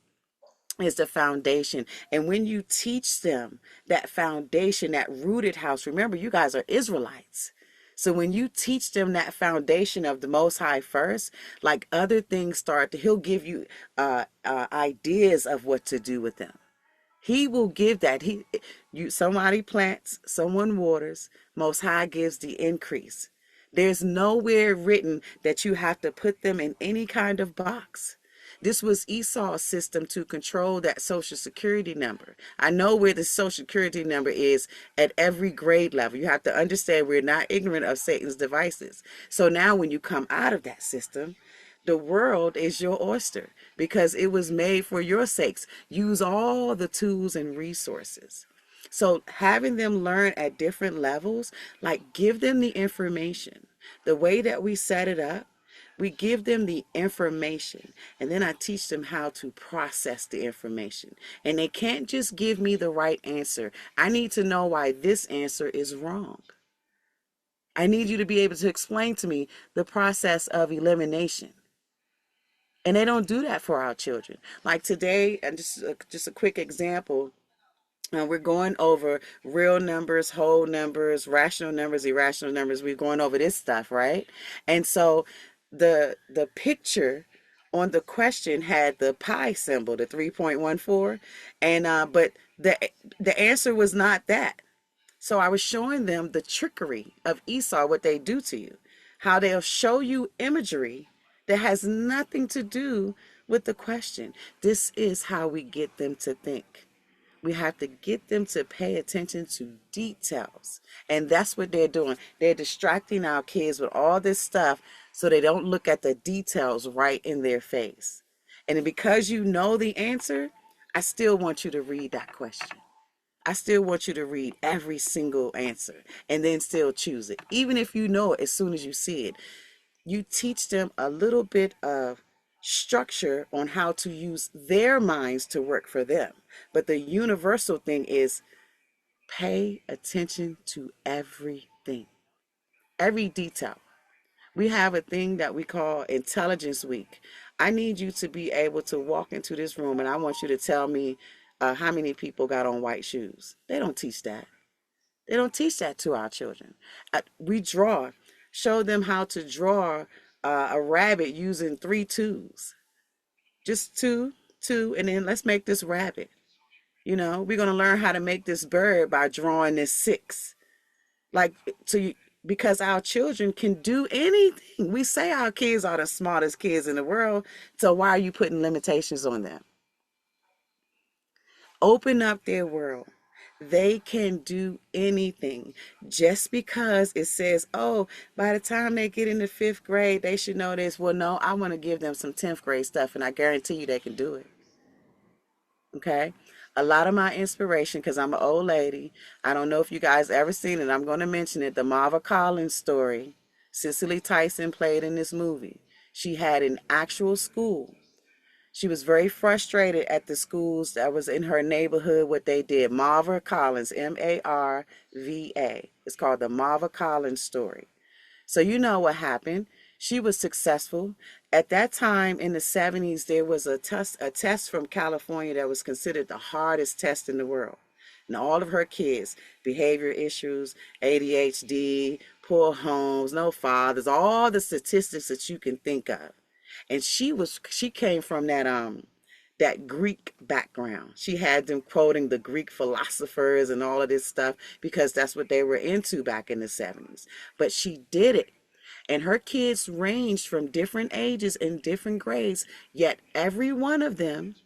is the foundation. And when you teach them that foundation, that rooted house, remember, you guys are Israelites. So when you teach them that foundation of the Most High first, like other things he'll give you ideas of what to do with them. He will give that. Somebody plants, someone waters, Most High gives the increase. There's nowhere written that you have to put them in any kind of box. This was Esau's system to control that social security number. I know where the social security number is at every grade level. You have to understand we're not ignorant of Satan's devices. So now when you come out of that system, the world is your oyster because it was made for your sakes. Use all the tools and resources. So having them learn at different levels, like give them the information. The way that we set it up, we give them the information, and then I teach them how to process the information. And they can't just give me the right answer. I need to know why this answer is wrong. I need you to be able to explain to me the process of elimination. And they don't do that for our children. Like today, and just a quick example, we're going over real numbers, whole numbers, rational numbers, irrational numbers. We're going over this stuff, right? And so the picture on the question had the pi symbol, the 3.14, and but the answer was not that. So I was showing them the trickery of Esau, what they do to you, how they'll show you imagery that has nothing to do with the question. This is how we get them to think. We have to get them to pay attention to details. And that's what they're doing. They're distracting our kids with all this stuff so they don't look at the details right in their face. And because you know the answer, I still want you to read that question. I still want you to read every single answer and then still choose it. Even if you know it as soon as you see it, you teach them a little bit of structure on how to use their minds to work for them. But the universal thing is pay attention to everything, every detail. We have a thing that we call Intelligence Week. I need you to be able to walk into this room and I want you to tell me how many people got on white shoes. They don't teach that. They don't teach that to our children. We show them how to draw a rabbit using 3 twos. Just two, and then let's make this rabbit. We're going to learn how to make this bird by drawing this 6. Like, because our children can do anything. We say our kids are the smartest kids in the world, so why are you putting limitations on them? Open up their world. They can do anything. Just because it says, oh, by the time they get into 5th grade, they should know this. Well, no, I want to give them some 10th grade stuff, and I guarantee you they can do it. Okay? A lot of my inspiration, because I'm an old lady, I don't know if you guys ever seen it. I'm going to mention it. The Marva Collins story. Cicely Tyson played in this movie. She had an actual school. She was very frustrated at the schools that was in her neighborhood, what they did. Marva Collins, Marva. It's called the Marva Collins story. So you know what happened. She was successful. At that time in the 70s, there was a test from California that was considered the hardest test in the world. And all of her kids, behavior issues, ADHD, poor homes, no fathers, all the statistics that you can think of. And she came from that Greek background. She had them quoting the Greek philosophers and all of this stuff because that's what they were into back in the 70s. But she did it. And her kids ranged from different ages and different grades, yet every one of them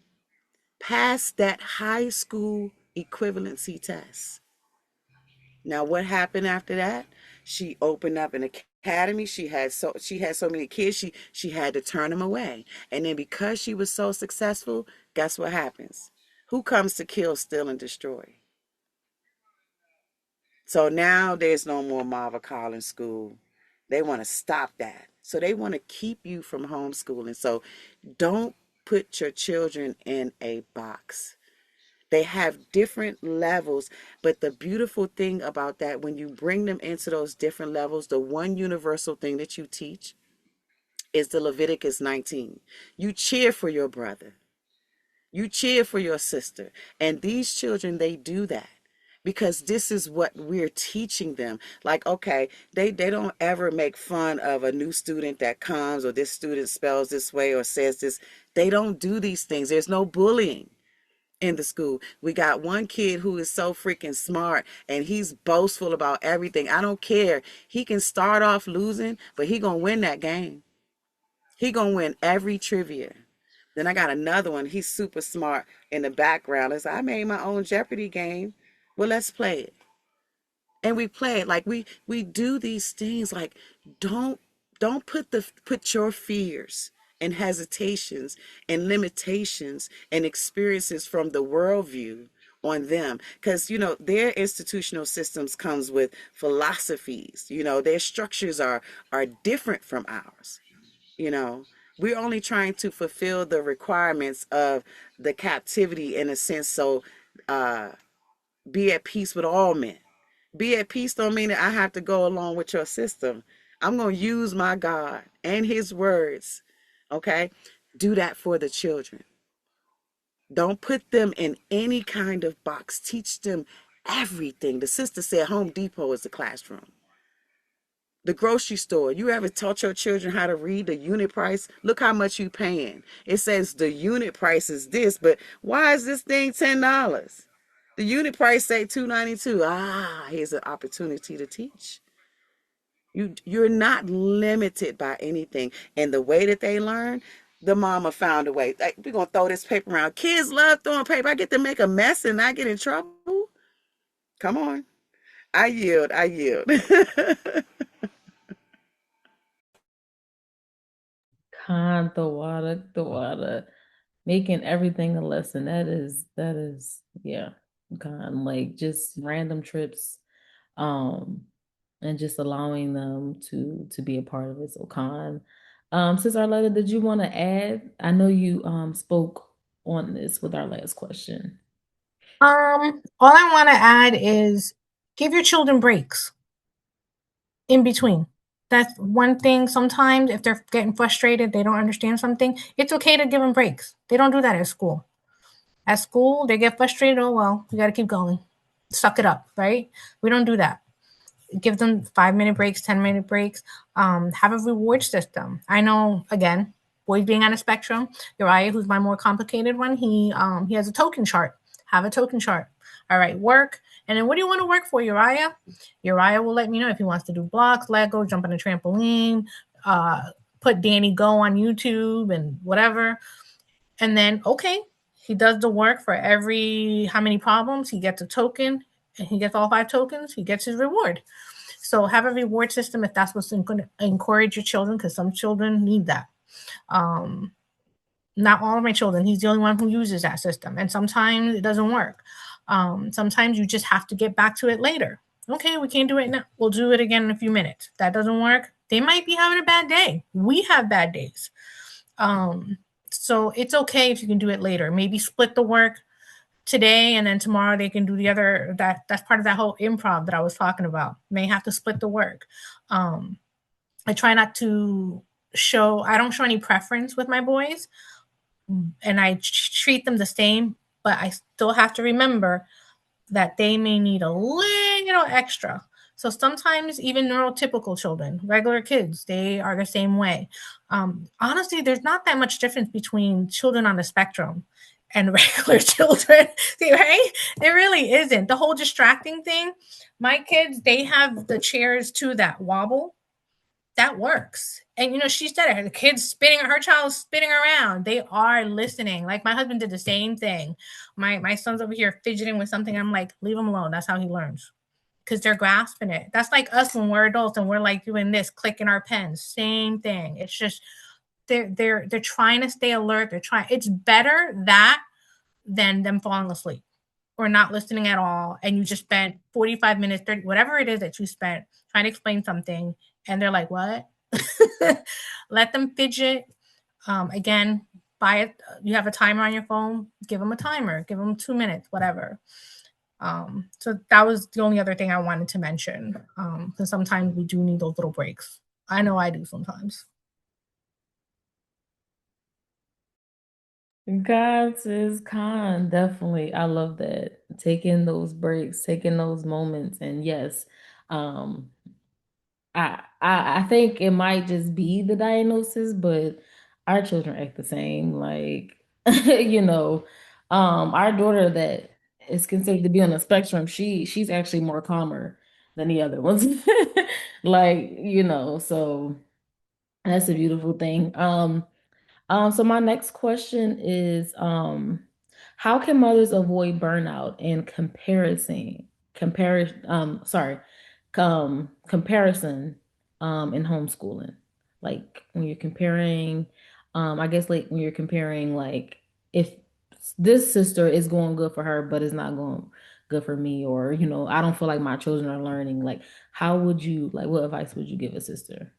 passed that high school equivalency test. Now, what happened after that? She opened up an academy. She had so many kids. She had to turn them away. And then because she was so successful, guess what happens? Who comes to kill, steal, and destroy? So now there's no more Marva Collins School. They want to stop that. So they want to keep you from homeschooling. So don't put your children in a box. They have different levels, but the beautiful thing about that, when you bring them into those different levels, the one universal thing that you teach is the Leviticus 19. You cheer for your brother. You cheer for your sister. And these children, they do that because this is what we're teaching them. Like, okay, they don't ever make fun of a new student that comes, or this student spells this way or says this. They don't do these things. There's no bullying in the school. We got one kid who is so freaking smart, and he's boastful about everything. I don't care. He can start off losing, but he gonna win that game. He gonna win every trivia. Then I got another one. He's super smart in the background. It's, I made my own Jeopardy game. Well, let's play it. And we play it. Like we do these things. Like, don't put your fears and hesitations and limitations and experiences from the worldview on them, because their institutional systems comes with philosophies. Their structures are different from ours. We're only trying to fulfill the requirements of the captivity, in a sense. So be at peace with all men. Be at peace don't mean that I have to go along with your system. I'm going to use my God and his words. Okay? Do that for the children. Don't put them in any kind of box. Teach them everything. The sister said Home Depot is the classroom. The grocery store. You ever taught your children how to read the unit price? Look how much you paying. It says the unit price is this, but why is this thing $10? The unit price say $2.92. Here's an opportunity to teach. You're not limited by anything. And the way that they learn, the mama found a way. Like, we're gonna throw this paper around. Kids love throwing paper. I get to make a mess and not get in trouble. Come on. I yield. The water, making everything a lesson. Yeah, like just random trips, and just allowing them to be a part of it. So Sis Arlete, did you want to add? I know you spoke on this with our last question. All I want to add is give your children breaks in between. That's one thing. Sometimes if they're getting frustrated, they don't understand something, it's okay to give them breaks. They don't do that at school. At school, they get frustrated. Oh, well, we got to keep going. Suck it up, right? We don't do that. Give them 5-minute breaks, 10-minute breaks. Have a reward system. I know, again, boys being on a spectrum, Uriah, who's my more complicated one, he has a token chart. Have a token chart. All right, work. And then what do you want to work for, Uriah? Uriah will let me know if he wants to do blocks, Lego, jump on a trampoline, put Danny Go on YouTube and whatever. And then, okay, he does the work for every how many problems, he gets a token, and he gets all 5 tokens, he gets his reward. So have a reward system if that's what's going to encourage your children, because some children need that. Not all of my children, he's the only one who uses that system. And sometimes it doesn't work. Sometimes you just have to get back to it later. Okay, we can't do it now. We'll do it again in a few minutes. That doesn't work. They might be having a bad day. We have bad days. So it's okay if you can do it later. Maybe split the work today and then tomorrow they can do the other. That's part of that whole improv that I was talking about. May have to split the work. I try not to I don't show any preference with my boys, and I treat them the same, but I still have to remember that they may need a little extra. So sometimes even neurotypical children, regular kids, they are the same way. Honestly, there's not that much difference between children on the spectrum and regular children, right? There really isn't. The whole distracting thing, my kids, they have the chairs too that wobble. That works. And she said it, the kids spinning, her child's spinning around. They are listening. Like my husband did the same thing. My son's over here fidgeting with something. I'm like, leave him alone. That's how he learns. Because they're grasping it. That's like us when we're adults and we're like doing this, clicking our pens. Same thing. It's just they're trying to stay alert. It's better that than them falling asleep or not listening at all. And you just spent 45 minutes, 30, whatever it is that you spent trying to explain something. And they're like, what? Let them fidget. Again, You have a timer on your phone, give them a timer, give them 2 minutes, whatever. So that was the only other thing I wanted to mention, because sometimes we do need those little breaks. I know I do sometimes. God is kind, definitely. I love that. Taking those breaks, taking those moments, and yes, um, I think it might just be the diagnosis, but our children act the same. Like, you know, our daughter that is considered to be on the spectrum, she's actually more calmer than the other ones. Like, so that's a beautiful thing. So my next question is, how can mothers avoid burnout and comparison, in homeschooling? Like when you're comparing, I guess like when you're comparing, like if this sister is going good for her, but it's not going good for me, or I don't feel like my children are learning. Like, what advice would you give a sister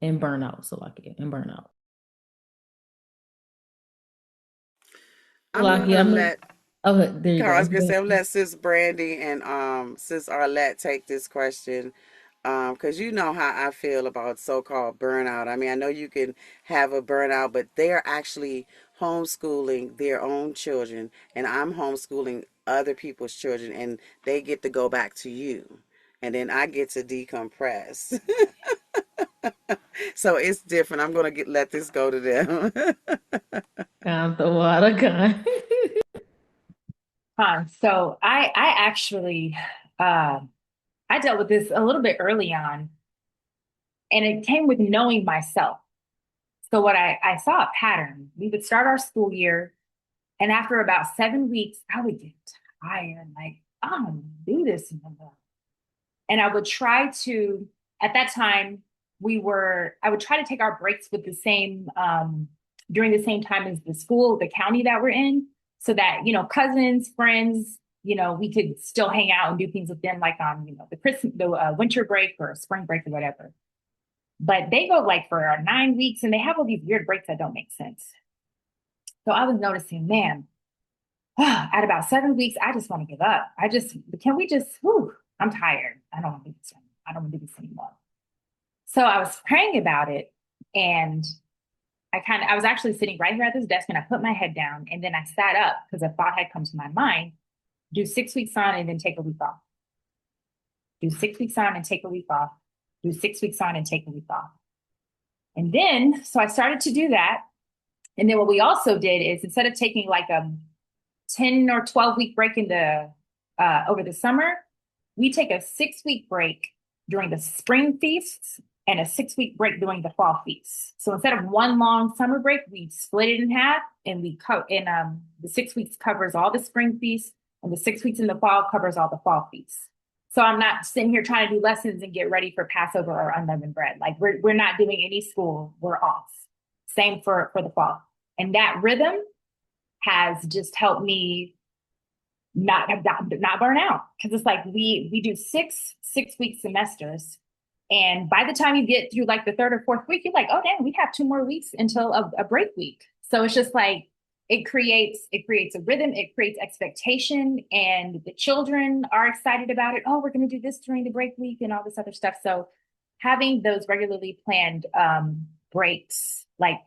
in burnout? So like in burnout. I'm Lucky, gonna let okay, there you I go. was gonna say I'm gonna let Sis Brandi and Sis Arlete take this question. Because you know how I feel about so-called burnout. I mean, I know you can have a burnout, but they're actually homeschooling their own children, and I'm homeschooling other people's children, and they get to go back to you, and then I get to decompress. So it's different. I'm gonna let this go to them. Count the water gun. So I actually uh, I dealt with this a little bit early on, and it came with knowing myself. So what I saw a pattern. We would start our school year, and after about 7 weeks, I would get tired, like I'm gonna do this anymore. And I would try to, at that time, I would try to take our breaks with the same, during the same time as the school, the county that we're in, so that, cousins, friends, we could still hang out and do things with them, like on, the winter break or spring break or whatever. But they go like for 9 weeks, and they have all these weird breaks that don't make sense. So I was noticing, man, at about 7 weeks, I just want to give up. Can we just, I'm tired. I don't want to do this. I don't want to do this anymore. So I was praying about it, and I was actually sitting right here at this desk, and I put my head down, and then I sat up because a thought had come to my mind: do 6 weeks on and then take a week off. Do 6 weeks on and take a week off. Do 6 weeks on and take a week off. And then, so I started to do that. And then what we also did is, instead of taking like a 10 or 12 week break over the summer, we take a 6 week break during the spring feasts and a 6 week break during the fall feasts. So instead of one long summer break, we split it in half, and the 6 weeks covers all the spring feasts, and the 6 weeks in the fall covers all the fall feasts. So I'm not sitting here trying to do lessons and get ready for Passover or unleavened bread. Like we're not doing any school, we're off. Same for the fall. And that rhythm has just helped me not burn out, because it's like we do 6 week semesters, and by the time you get through like the third or fourth week, you're like, oh damn, we have 2 more weeks until a break week. So it's just like it creates a rhythm, it creates expectation, and the children are excited about it. Oh, we're going to do this during the break week and all this other stuff. So having those regularly planned breaks, like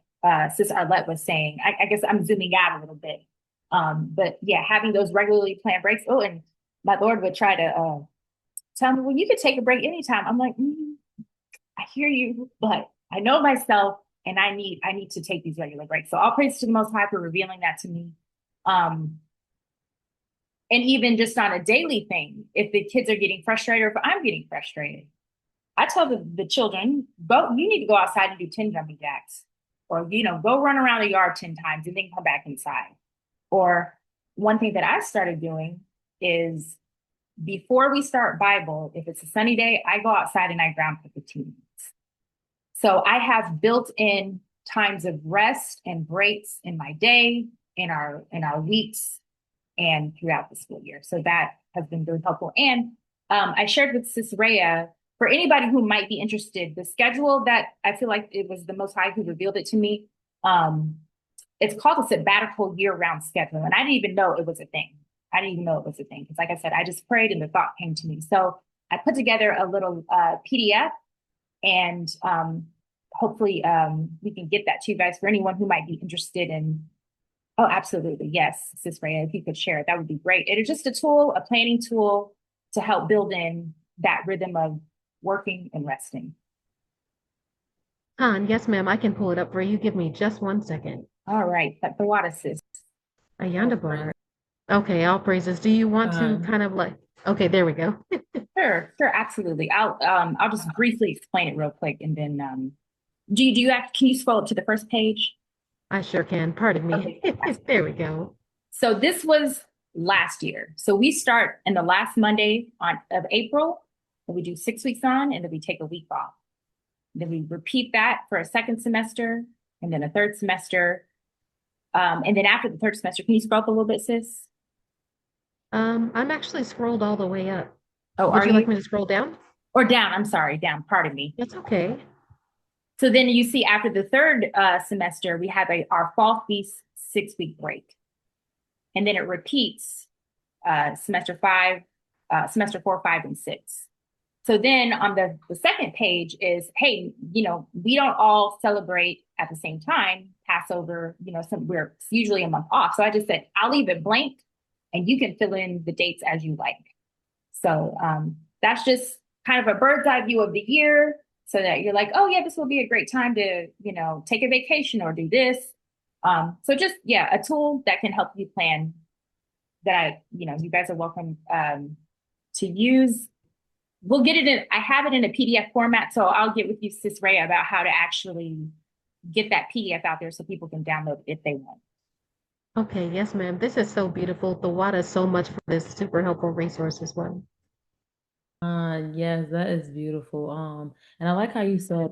Sis Arlete was saying, I guess I'm zooming out a little bit. But yeah, having those regularly planned breaks. Oh, and my Lord would try to tell me, well, you could take a break anytime. I'm like, I hear you, but I know myself, and I need to take these regular breaks. So all praise to the Most High for revealing that to me. And even just on a daily thing, if the kids are getting frustrated, or if I'm getting frustrated, I tell the children, you need to go outside and do 10 jumping jacks, or, go run around the yard 10 times and then come back inside. Or one thing that I started doing is, before we start Bible, if it's a sunny day, I go outside and I ground for 15 minutes. So I have built in times of rest and breaks in my day, in our weeks, and throughout the school year. So that has been really helpful. And I shared with Sis Raya for anybody who might be interested, the schedule that I feel like it was the Most High who revealed it to me. It's called a sabbatical year-round schedule, and I didn't even know it was a thing. I didn't even know it was a thing because, like I said, I just prayed and the thought came to me. So I put together a little PDF, and hopefully we can get that to you guys for anyone who might be interested in. Oh, absolutely, yes, Sis Mayah, if you could share it, that would be great. It is just a tool, a planning tool to help build in that rhythm of working and resting. Yes, ma'am, I can pull it up for you. Give me just 1 second. All right, the water, sis. Ayanda bar. Okay, all praises. Do you want to kind of like, okay, there we go. Sure, absolutely. I'll just briefly explain it real quick, and then can you scroll up to the first page? I sure can. Pardon me. Okay. There we go. So this was last year. So we start in the last Monday of April, and we do 6 weeks on, and then we take a week off. Then we repeat that for a second semester, and then a third semester. And then after the third semester, can you scroll up a little bit, sis? I'm actually scrolled all the way up. Oh, would you like me to scroll down? Or down, I'm sorry, down, pardon me. That's okay. So then you see after the third semester, we have our fall feast 6-week break. And then it repeats semester 4, 5, and 6. So then on the second page is, hey, we don't all celebrate at the same time, Passover, we're usually a month off. So I just said, I'll leave it blank and you can fill in the dates as you like. So that's just kind of a bird's eye view of the year so that you're like, oh yeah, this will be a great time to, take a vacation or do this. So just, a tool that can help you plan that you guys are welcome to use. We'll get it I have it in a PDF format, so I'll get with you, Sis Mayah, about how to actually get that PDF out there so people can download it if they want. Okay, yes, ma'am. This is so beautiful. The water so much for this super helpful resource as well. Yes, that is beautiful. And I like how you said,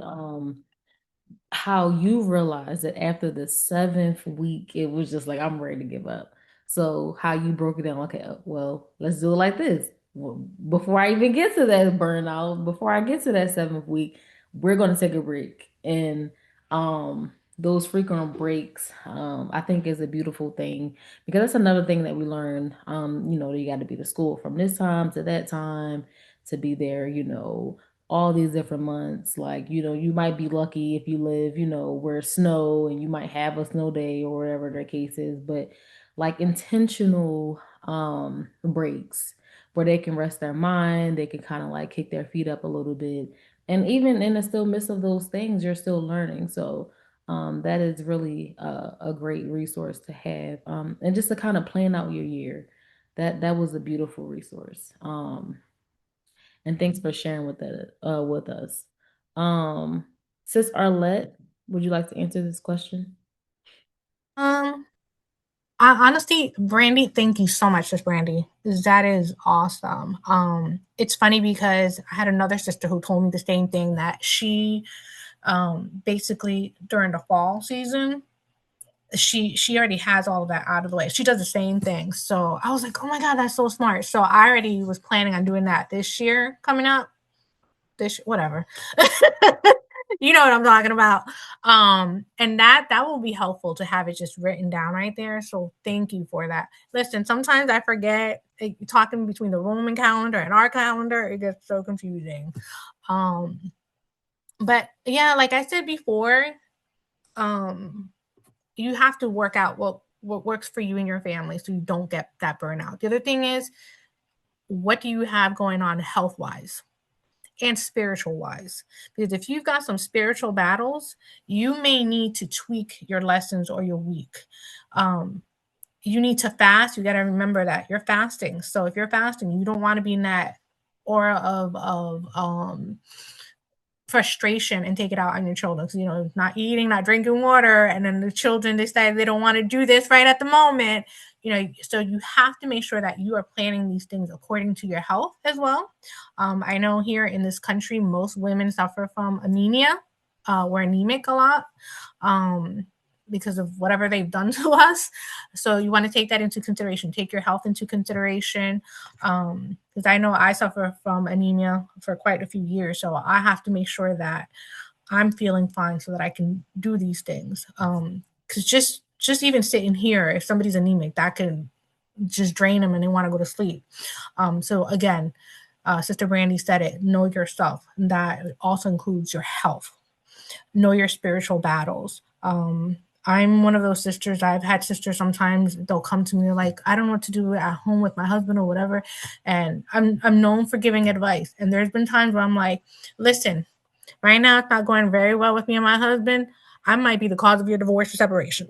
how you realized that after the 7th week, it was just like, I'm ready to give up. So how you broke it down, okay, well, let's do it like this. Well, before I even get to that burnout, before I get to that 7th week, we're going to take a break. And those frequent breaks, I think is a beautiful thing because that's another thing that we learn. You got to be to school from this time to that time to be there, all these different months. Like, you might be lucky if you live, where it's snow and you might have a snow day or whatever the case is, but like intentional breaks where they can rest their mind, they can kind of like kick their feet up a little bit. And even in the still midst of those things, you're still learning. So that is really a great resource to have. And just to kind of plan out your year. That was a beautiful resource. And thanks for sharing with us. Sis Arlete, would you like to answer this question? Honestly, Brandi, thank you so much, Sis Brandi. That is awesome. It's funny because I had another sister who told me the same thing, that she basically during the fall season, she already has all of that out of the way. She does the same thing. So I was like, oh my God, that's so smart. So I already was planning on doing that this year coming up. Whatever. You know what I'm talking about. And that will be helpful to have it just written down right there. So thank you for that. Listen, sometimes I forget, talking between the Roman calendar and our calendar, it gets so confusing. But yeah, like I said before, you have to work out what works for you and your family so you don't get that burnout. The other thing is, what do you have going on health-wise and spiritual-wise? Because if you've got some spiritual battles, you may need to tweak your lessons or your week. You need to fast. You got to remember that you're fasting. So if you're fasting, you don't want to be in that aura of frustration and take it out on your children. So, not eating, not drinking water, and then the children decide they don't want to do this right at the moment. So you have to make sure that you are planning these things according to your health as well. I know here in this country, most women suffer from anemia. We're anemic a lot. because of whatever they've done to us. So you want to take that into consideration. Take your health into consideration. Because I know I suffer from anemia for quite a few years. So I have to make sure that I'm feeling fine so that I can do these things. Because just even sitting here, if somebody's anemic, that could just drain them and they want to go to sleep. So again, Sister Brandi said it, know yourself. And that also includes your health. Know your spiritual battles. I'm one of those sisters. I've had sisters sometimes they'll come to me like, I don't know what to do at home with my husband or whatever. And I'm known for giving advice. And there's been times where I'm like, listen, right now it's not going very well with me and my husband. I might be the cause of your divorce or separation.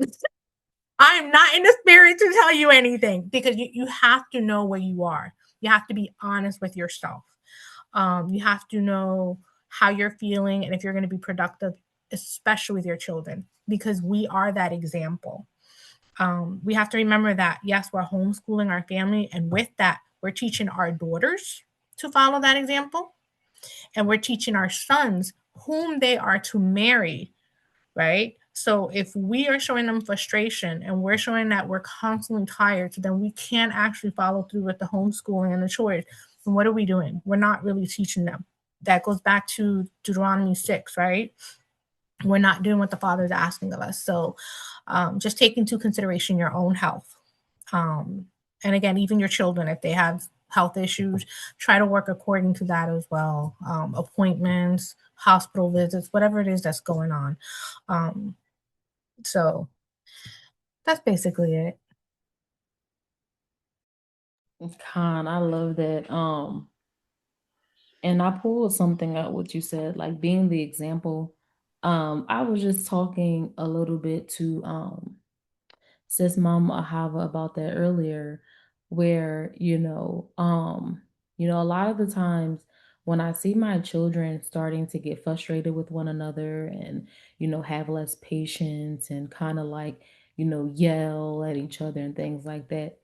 I'm not in the spirit to tell you anything because you have to know where you are. You have to be honest with yourself. You have to know how you're feeling and if you're going to be productive, especially with your children, because we are that example. We have to remember that, yes, we're homeschooling our family. And with that, we're teaching our daughters to follow that example. And we're teaching our sons whom they are to marry, right? So if we are showing them frustration and we're showing that we're constantly tired, so then we can't actually follow through with the homeschooling and the chores. And what are we doing? We're not really teaching them. That goes back to Deuteronomy 6, right? We're not doing what the Father is asking of us. So just take into consideration your own health. And again, even your children, if they have health issues, try to work according to that as well. Appointments, hospital visits, whatever it is that's going on. So that's basically it. Con, I love that. And I pulled something up what you said, like being the example. I was just talking a little bit to Sis Mama Ahava about that earlier, where, a lot of the times when I see my children starting to get frustrated with one another and, have less patience and kind of like, yell at each other and things like that.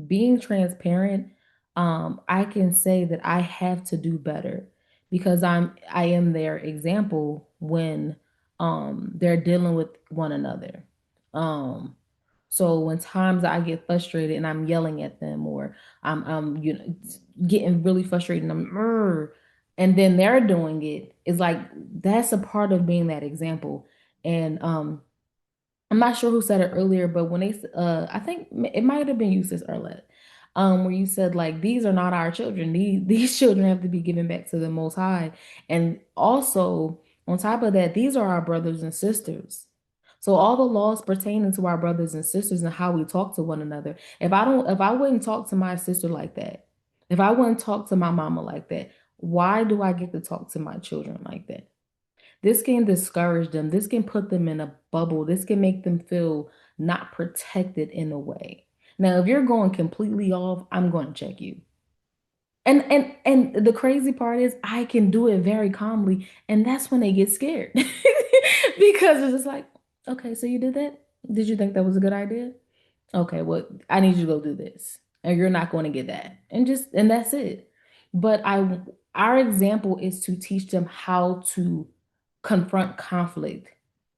Being transparent, I can say that I have to do better because I am their example when they're dealing with one another. Um so when times I get frustrated and I'm yelling at them or I'm getting really frustrated and and then they're doing it, it's like that's a part of being that example. And I'm not sure who said it earlier, but when I think it might have been you, Sis Arlete, where you said like these are not our children. These children have to be given back to the Most High, and also on top of that, these are our brothers and sisters. So all the laws pertaining to our brothers and sisters and how we talk to one another. If I wouldn't talk to my sister like that, if I wouldn't talk to my mama like that, why do I get to talk to my children like that? This can discourage them. This can put them in a bubble. This can make them feel not protected in a way. Now, if you're going completely off, I'm going to check you. And the crazy part is I can do it very calmly, and that's when they get scared. Because it's just like, okay, so you did that? Did you think that was a good idea? Okay, well, I need you to go do this. And you're not going to get that. And that's it. But our example is to teach them how to confront conflict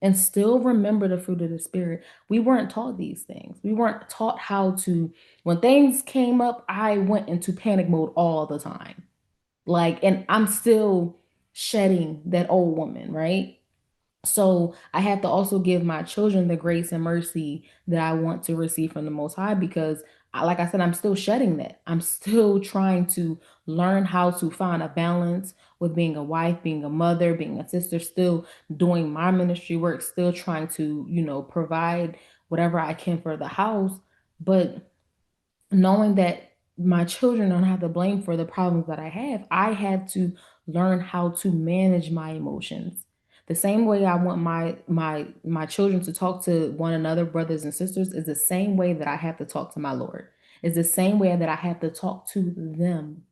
and still remember the fruit of the spirit. We weren't taught these things. We weren't taught how to, when things came up, I went into panic mode all the time. Like, and I'm still shedding that old woman, right? So I have to also give my children the grace and mercy that I want to receive from the Most High because, like I said, I'm still shedding that. I'm still trying to learn how to find a balance with being a wife, being a mother, being a sister, still doing my ministry work, still trying to, provide whatever I can for the house. But knowing that my children don't have to blame for the problems that I had to learn how to manage my emotions. The same way I want my children to talk to one another, brothers and sisters, is the same way that I have to talk to my Lord. Is the same way that I have to talk to them.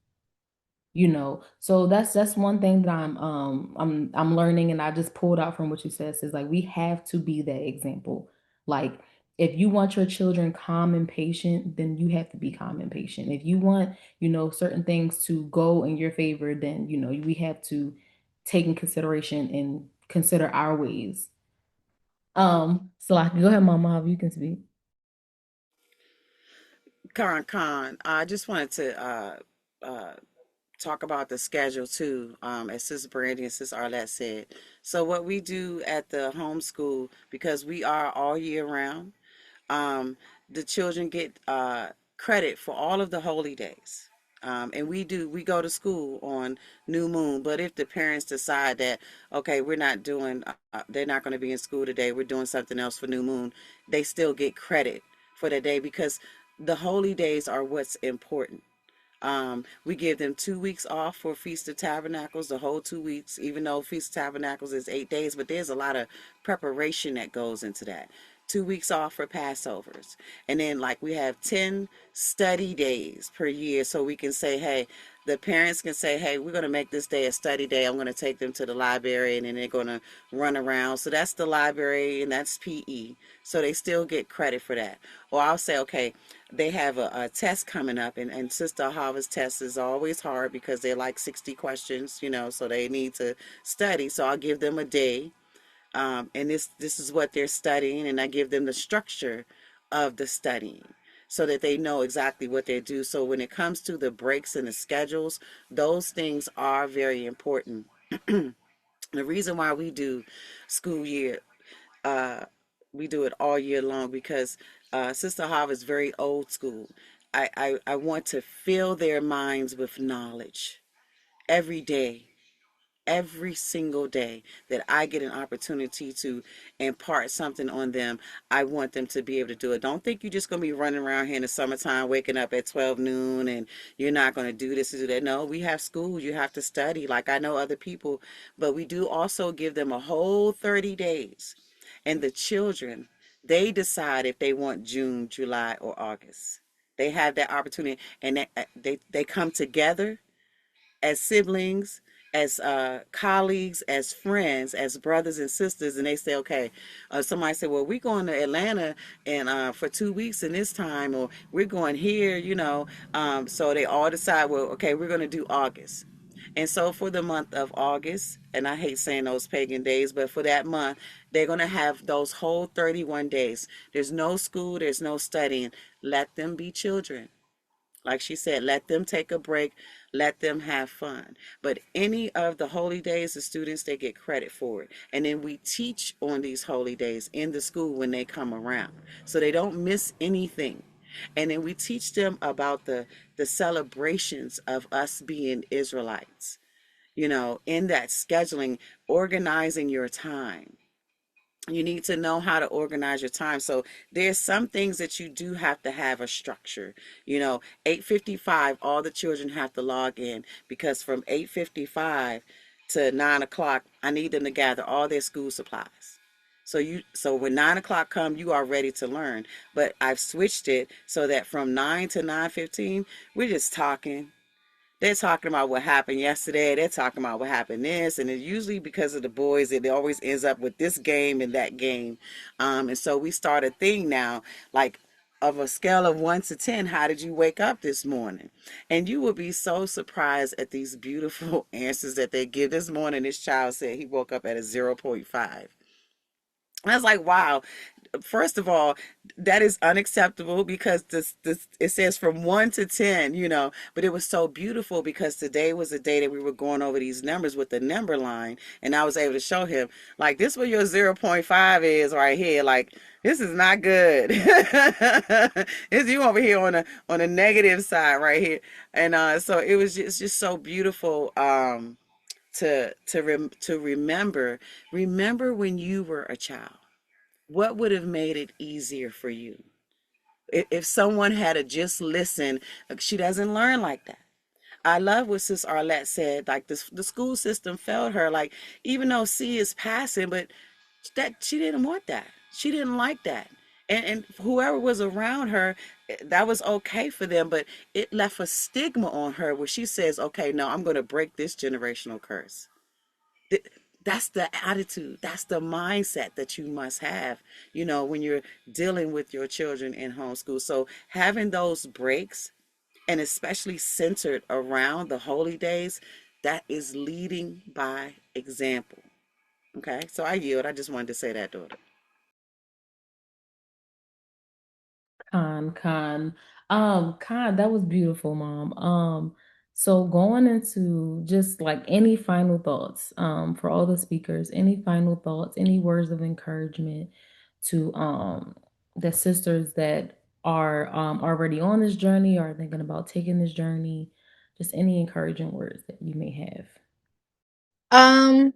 So that's one thing that I'm learning, and I just pulled out from what you said is like we have to be that example. Like if you want your children calm and patient, then you have to be calm and patient. If you want certain things to go in your favor, then we have to take in consideration and consider our ways. So like, go ahead, Mama, how you can speak. Khan, I just wanted to uh, talk about the schedule too, as Sis Brandi and Sis Arlete said. So what we do at the homeschool, because we are all year round, um, the children get credit for all of the holy days. And we go to school on new moon, but if the parents decide that, okay, we're not doing, they're not going to be in school today, we're doing something else for new moon, they still get credit for the day because the holy days are what's important. We give them 2 weeks off for Feast of Tabernacles, the whole 2 weeks, even though Feast of Tabernacles is 8 days, but there's a lot of preparation that goes into that. 2 weeks off for Passovers. And then, like, we have 10 study days per year. So we can say, hey, the parents can say, hey, we're going to make this day a study day. I'm going to take them to the library and then they're going to run around. So that's the library and that's PE. So they still get credit for that. Or I'll say, okay, they have a test coming up, and Sister Ahava's test is always hard because they're like 60 questions, so they need to study. So I'll give them a day, and this is what they're studying, and I give them the structure of the studying so that they know exactly what they do. So when it comes to the breaks and the schedules, those things are very important. The reason why we do school year, uh, we do it all year long because Sister Ahava is very old school. I want to fill their minds with knowledge every day, every single day that I get an opportunity to impart something on them. I want them to be able to do it. Don't think you're just going to be running around here in the summertime, waking up at 12 noon and you're not going to do this and do that. No, we have school. You have to study like I know other people, but we do also give them a whole 30 days. And the children, they decide if they want June, July, or August. They have that opportunity, and they come together as siblings, as colleagues, as friends, as brothers and sisters, and they say, okay, somebody said, well, we're going to Atlanta and for 2 weeks in this time, or we're going here, so they all decide, well, okay, we're going to do August. And so for the month of August, and I hate saying those pagan days, but for that month, they're going to have those whole 31 days. There's no school, there's no studying. Let them be children. Like she said, let them take a break, let them have fun. But any of the holy days, the students, they get credit for it. And then we teach on these holy days in the school when they come around, so they don't miss anything. And then we teach them about the celebrations of us being Israelites, in that scheduling, organizing your time. You need to know how to organize your time. So there's some things that you do have to have a structure. 8:55, all the children have to log in, because from 8:55 to 9 o'clock, I need them to gather all their school supplies. So when 9 o'clock come, you are ready to learn. But I've switched it so that from 9 to 9:15, we're just talking. They're talking about what happened yesterday. They're talking about what happened this. And it's usually because of the boys, it always ends up with this game and that game. And so we start a thing now, like, of a scale of 1 to 10, how did you wake up this morning? And you will be so surprised at these beautiful answers that they give. This morning, this child said he woke up at a 0.5. I was like, wow. First of all, that is unacceptable because this it says from 1 to 10, but it was so beautiful because today was the day that we were going over these numbers with the number line, and I was able to show him, like, this what your 0.5 is right here. Like, this is not good. It's you over here on the negative side right here. And so it was just so beautiful to remember when you were a child. What would have made it easier for you? If someone had to just listen, she doesn't learn like that. I love what Sis Arlete said, like the school system failed her. Like, even though C is passing, but that she didn't want that. She didn't like that. And whoever was around her, that was okay for them, but it left a stigma on her where she says, okay, no, I'm going to break this generational curse. That's the attitude, that's the mindset that you must have, when you're dealing with your children in homeschool. So having those breaks, and especially centered around the holy days, that is leading by example. Okay, so I yield. I just wanted to say that, daughter. Khan, that was beautiful, Mom. So going into just like any final thoughts, for all the speakers, any final thoughts, any words of encouragement to the sisters that are already on this journey or thinking about taking this journey, just any encouraging words that you may have. I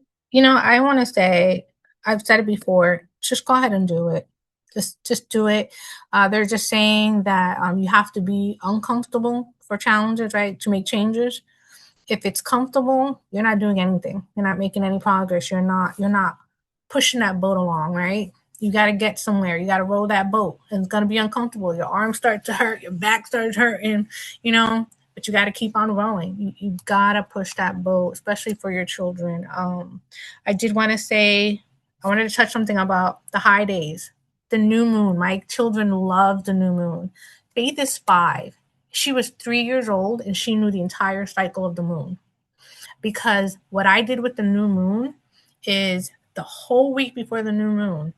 want to say, I've said it before, just go ahead and do it. Just do it. They're just saying that you have to be uncomfortable for challenges, right? To make changes. If it's comfortable, you're not doing anything. You're not making any progress. You're not pushing that boat along, right? You got to get somewhere. You got to row that boat. And it's going to be uncomfortable. Your arms start to hurt. Your back starts hurting, but you got to keep on rowing. You got to push that boat, especially for your children. I did want to say, I wanted to touch something about the high days, the new moon. My children love the new moon. Faith is 5. She was 3 years old and she knew the entire cycle of the moon. Because what I did with the new moon is the whole week before the new moon,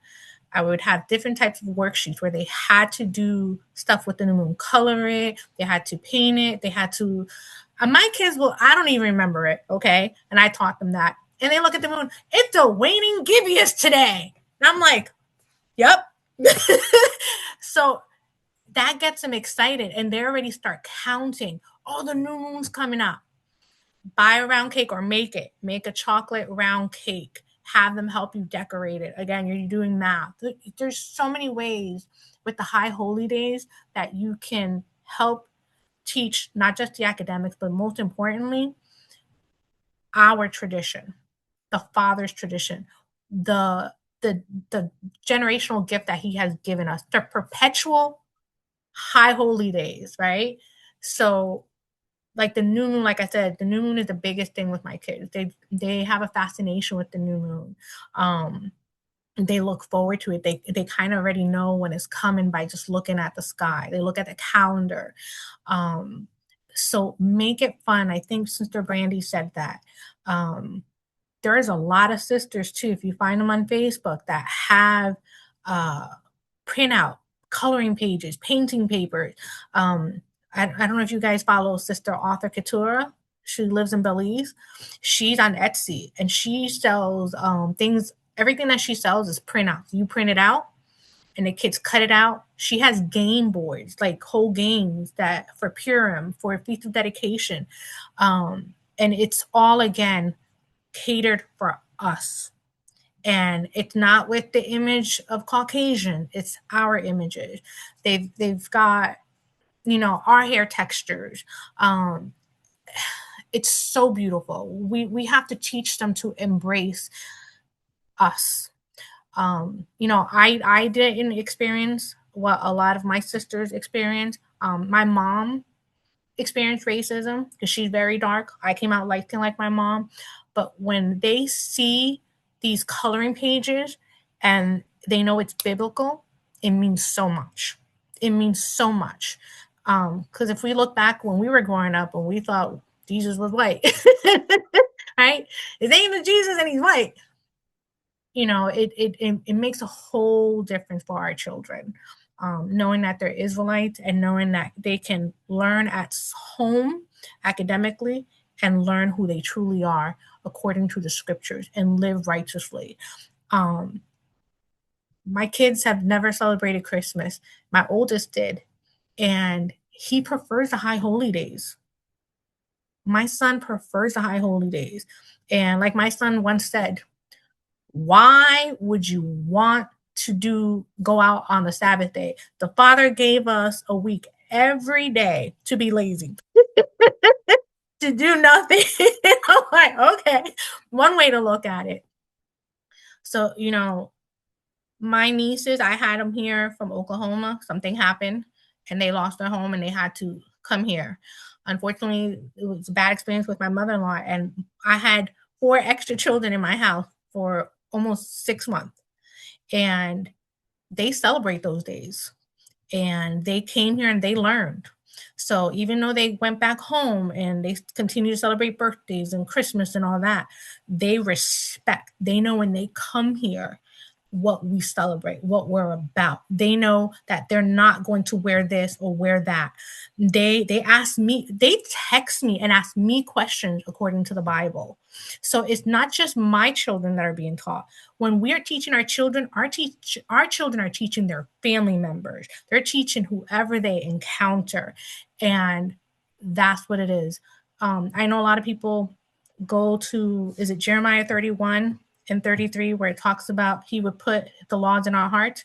I would have different types of worksheets where they had to do stuff with the new moon, color it, they had to paint it, they had to. My kids I don't even remember it, okay? And I taught them that. And they look at the moon, it's a waning gibbous today. And I'm like, yep. So that gets them excited and they already start counting. Oh, the new moon's coming up. Buy a round cake or make it. Make a chocolate round cake. Have them help you decorate it. Again, you're doing math. There's so many ways with the high holy days that you can help teach not just the academics, but most importantly, our tradition, the Father's tradition, the generational gift that he has given us, the perpetual high holy days, right? So like the new moon, like I said, the new moon is the biggest thing with my kids. They have a fascination with the new moon. They look forward to it. They kind of already know when it's coming by just looking at the sky. They look at the calendar. So make it fun. I think Sister Brandi said that. There is a lot of sisters too, if you find them on Facebook, that have printout coloring pages, painting papers. I don't know if you guys follow Sister Arthur Keturah. She lives in Belize. She's on Etsy and she sells things. Everything that she sells is printouts. You print it out and the kids cut it out. She has game boards, like whole games that for Purim, for Feast of Dedication. And it's all, again, catered for us. And it's not with the image of Caucasian. It's our images. They've got, our hair textures. It's so beautiful. We have to teach them to embrace us. I didn't experience what a lot of my sisters experienced. My mom experienced racism because she's very dark. I came out light skin like my mom. But when they see these coloring pages and they know it's biblical, it means so much. It means so much. Because if we look back when we were growing up and we thought Jesus was white, right? His name is Jesus and he's white. It makes a whole difference for our children. Knowing that they're Israelites and knowing that they can learn at home academically and learn who they truly are according to the scriptures and live righteously. My kids have never celebrated Christmas. My oldest did, and he prefers the high holy days. My son prefers the high holy days. And like my son once said, why would you want to go out on the Sabbath day? The Father gave us a week every day to be lazy, to do nothing. I'm like, okay, one way to look at it. So, my nieces, I had them here from Oklahoma. Something happened and they lost their home and they had to come here. Unfortunately, it was a bad experience with my mother-in-law, and I had 4 extra children in my house for almost 6 months. And they celebrate those days. And they came here and they learned. So even though they went back home and they continue to celebrate birthdays and Christmas and all that, they respect. They know when they come here, what we celebrate, what we're about. They know that they're not going to wear this or wear that. They ask me, they text me and ask me questions according to the Bible. So it's not just my children that are being taught. When we are teaching our children, our children are teaching their family members. They're teaching whoever they encounter. And that's what it is. I know a lot of people go to, is it Jeremiah 31 and 33, where it talks about he would put the laws in our heart.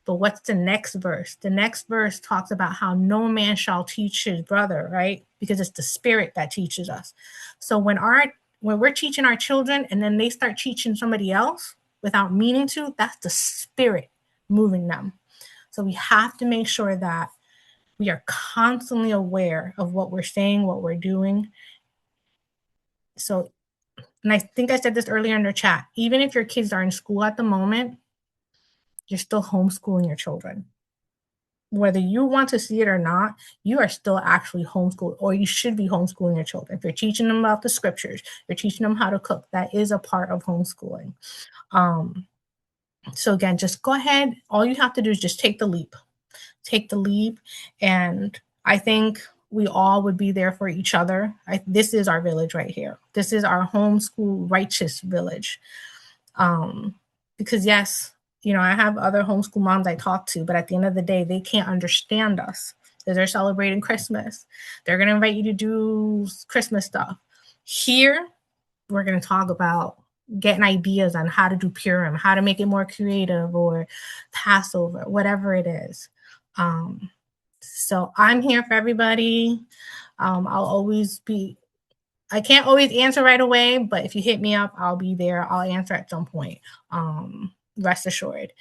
But what's the next verse? The next verse talks about how no man shall teach his brother, right? Because it's the Spirit that teaches us. So when we're teaching our children and then they start teaching somebody else without meaning to, that's the Spirit moving them. So we have to make sure that we are constantly aware of what we're saying, what we're doing. So, and I think I said this earlier in the chat, even if your kids are in school at the moment, you're still homeschooling your children. Whether you want to see it or not, you are still actually homeschooled, or you should be homeschooling your children. If you're teaching them about the scriptures, you're teaching them how to cook, that is a part of homeschooling. So again, just go ahead. All you have to do is just take the leap. Take the leap. And I think we all would be there for each other. This is our village right here. This is our homeschool righteous village. Because yes, I have other homeschool moms I talk to, but at the end of the day, they can't understand us because they're celebrating Christmas. They're going to invite you to do Christmas stuff. Here, we're going to talk about getting ideas on how to do Purim, how to make it more creative, or Passover, whatever it is. So I'm here for everybody. I can't always answer right away, but if you hit me up, I'll be there. I'll answer at some point. Rest assured.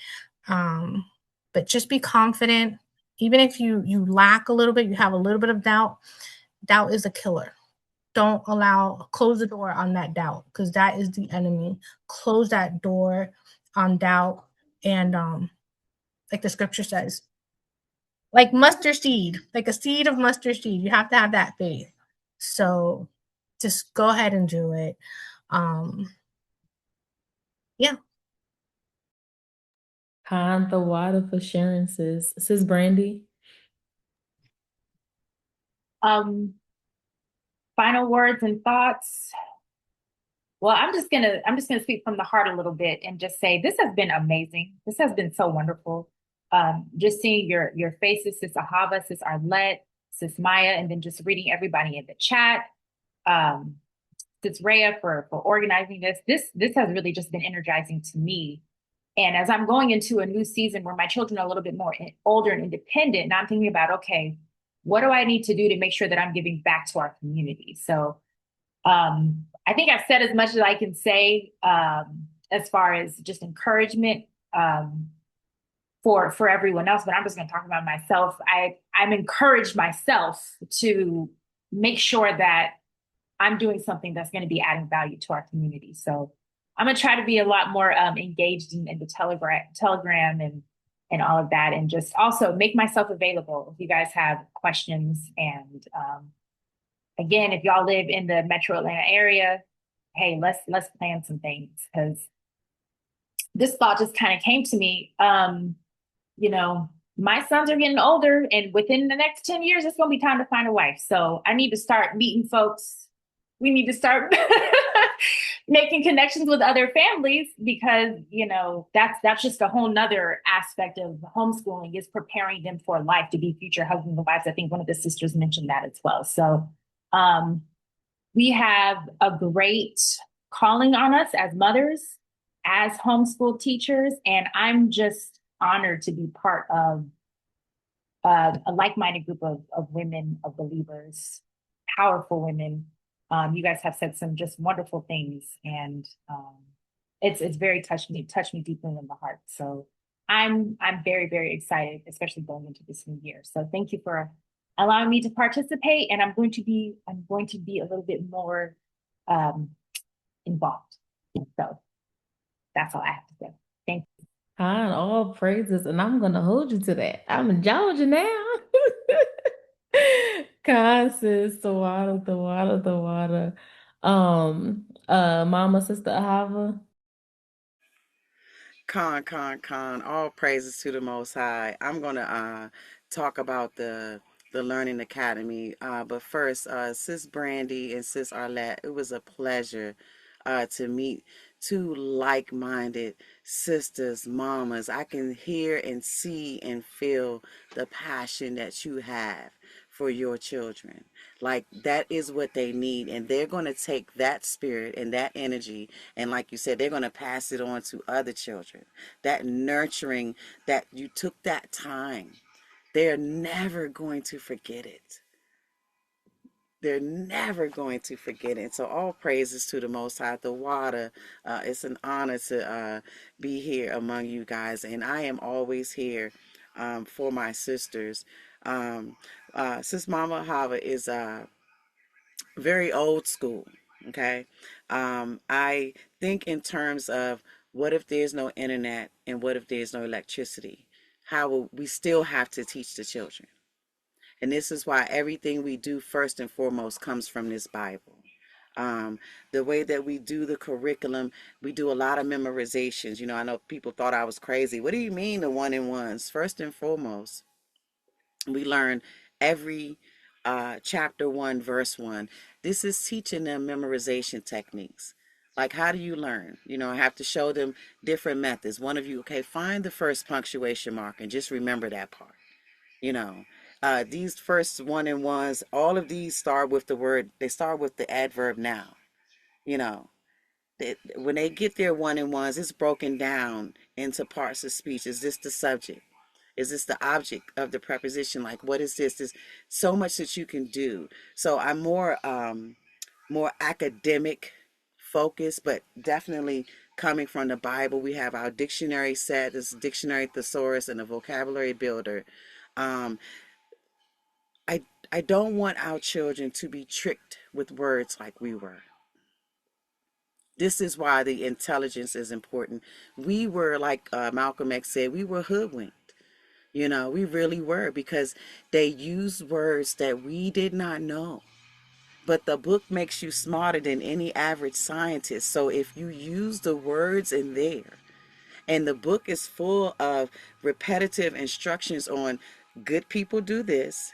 But just be confident. Even if you lack a little bit, you have a little bit of doubt. Doubt is a killer. Don't close the door on that doubt, because that is the enemy. Close that door on doubt. And like the scripture says, like mustard seed, like a seed of mustard seed, you have to have that faith. So just go ahead and do it. Yeah. Kind the water for sharing, sis. Sis Brandi. Final words and thoughts. Well, I'm just gonna speak from the heart a little bit and just say this has been amazing. This has been so wonderful. Just seeing your faces, Sis Ahava, Sis Arlete, Sis Mayah, and then just reading everybody in the chat. Sis Rhea for organizing this. This has really just been energizing to me. And as I'm going into a new season where my children are a little bit more older and independent, and I'm thinking about, okay, what do I need to do to make sure that I'm giving back to our community? So I think I've said as much as I can say as far as just encouragement for everyone else, but I'm just going to talk about myself. I'm encouraged myself to make sure that I'm doing something that's going to be adding value to our community. So I'm going to try to be a lot more engaged in the Telegram and all of that, and just also make myself available if you guys have questions. And again, if y'all live in the Metro Atlanta area, hey, let's plan some things, because this thought just kind of came to me. My sons are getting older, and within the next 10 years, it's going to be time to find a wife. So I need to start meeting folks. We need to start making connections with other families, because, that's just a whole nother aspect of homeschooling, is preparing them for life to be future husbands and wives. I think one of the sisters mentioned that as well. So we have a great calling on us as mothers, as homeschool teachers, and I'm just honored to be part of a like-minded group of women, of believers, powerful women. You guys have said some just wonderful things, and it's very touched me deeply in the heart. So I'm very, very excited, especially going into this new year. So thank you for allowing me to participate, and I'm going to be a little bit more involved. So that's all I have to say. Thank you. All praises, and I'm gonna hold you to that. I'm in Georgia now. God, sis, the water. Mama, Sister Ahava. Con. All praises to the Most High. I'm gonna talk about the Learning Academy. But first, Sis Brandi and Sis Arlete, it was a pleasure to meet two like-minded sisters, mamas. I can hear and see and feel the passion that you have for your children. Like that is what they need, and they're going to take that spirit and that energy, and like you said, they're going to pass it on to other children. That nurturing, that you took that time, they're never going to forget it. They're never going to forget it. So all praises to the Most High. The water, it's an honor to be here among you guys, and I am always here for my sisters. Um, Sis Mama Hava is very old school. Okay, I think in terms of what if there's no internet and what if there's no electricity? How will we still have to teach the children? And this is why everything we do first and foremost comes from this Bible. The way that we do the curriculum, we do a lot of memorizations. You know, I know people thought I was crazy. What do you mean the one and ones? First and foremost, we learn every chapter 1, verse 1. This is teaching them memorization techniques. Like, how do you learn? You know, I have to show them different methods. One of you, okay, find the first punctuation mark and just remember that part. You know, these first one and ones, all of these start with the word, they start with the adverb now. You know, when they get their one and ones, it's broken down into parts of speech. Is this the subject? Is this the object of the preposition? Like, what is this? There's so much that you can do. So I'm more academic focused, but definitely coming from the Bible. We have our dictionary set, this dictionary thesaurus and a vocabulary builder. Um, I don't want our children to be tricked with words like we were. This is why the intelligence is important. We were, like Malcolm X said, we were hoodwinked. You know, we really were, because they used words that we did not know. But the book makes you smarter than any average scientist. So if you use the words in there, and the book is full of repetitive instructions on good people do this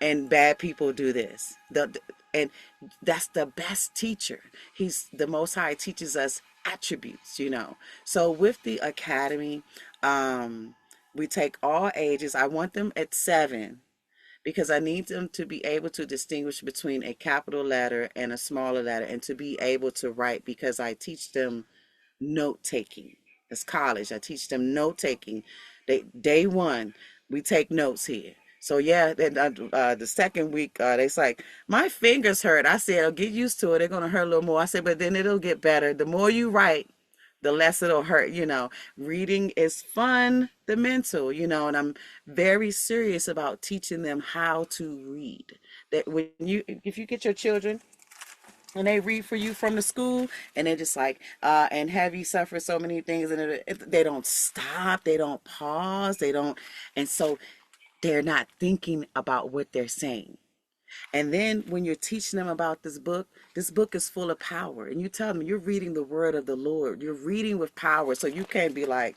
and bad people do this. And that's the best teacher. He's the Most High teaches us attributes, you know. So with the academy, we take all ages. I want them at 7 because I need them to be able to distinguish between a capital letter and a smaller letter, and to be able to write, because I teach them note taking. It's college. I teach them note taking. Day one, we take notes here. So yeah, then the second week, they's like, my fingers hurt. I said, oh, get used to it. They're gonna hurt a little more. I said, but then it'll get better. The more you write, the less it'll hurt. You know, reading is fun, the mental. You know, and I'm very serious about teaching them how to read. That if you get your children and they read for you from the school, and they're just like, and have you suffered so many things, and they don't stop, they don't pause, they don't, and so they're not thinking about what they're saying. And then when you're teaching them about this book is full of power, and you tell them you're reading the word of the Lord, you're reading with power, so you can't be like,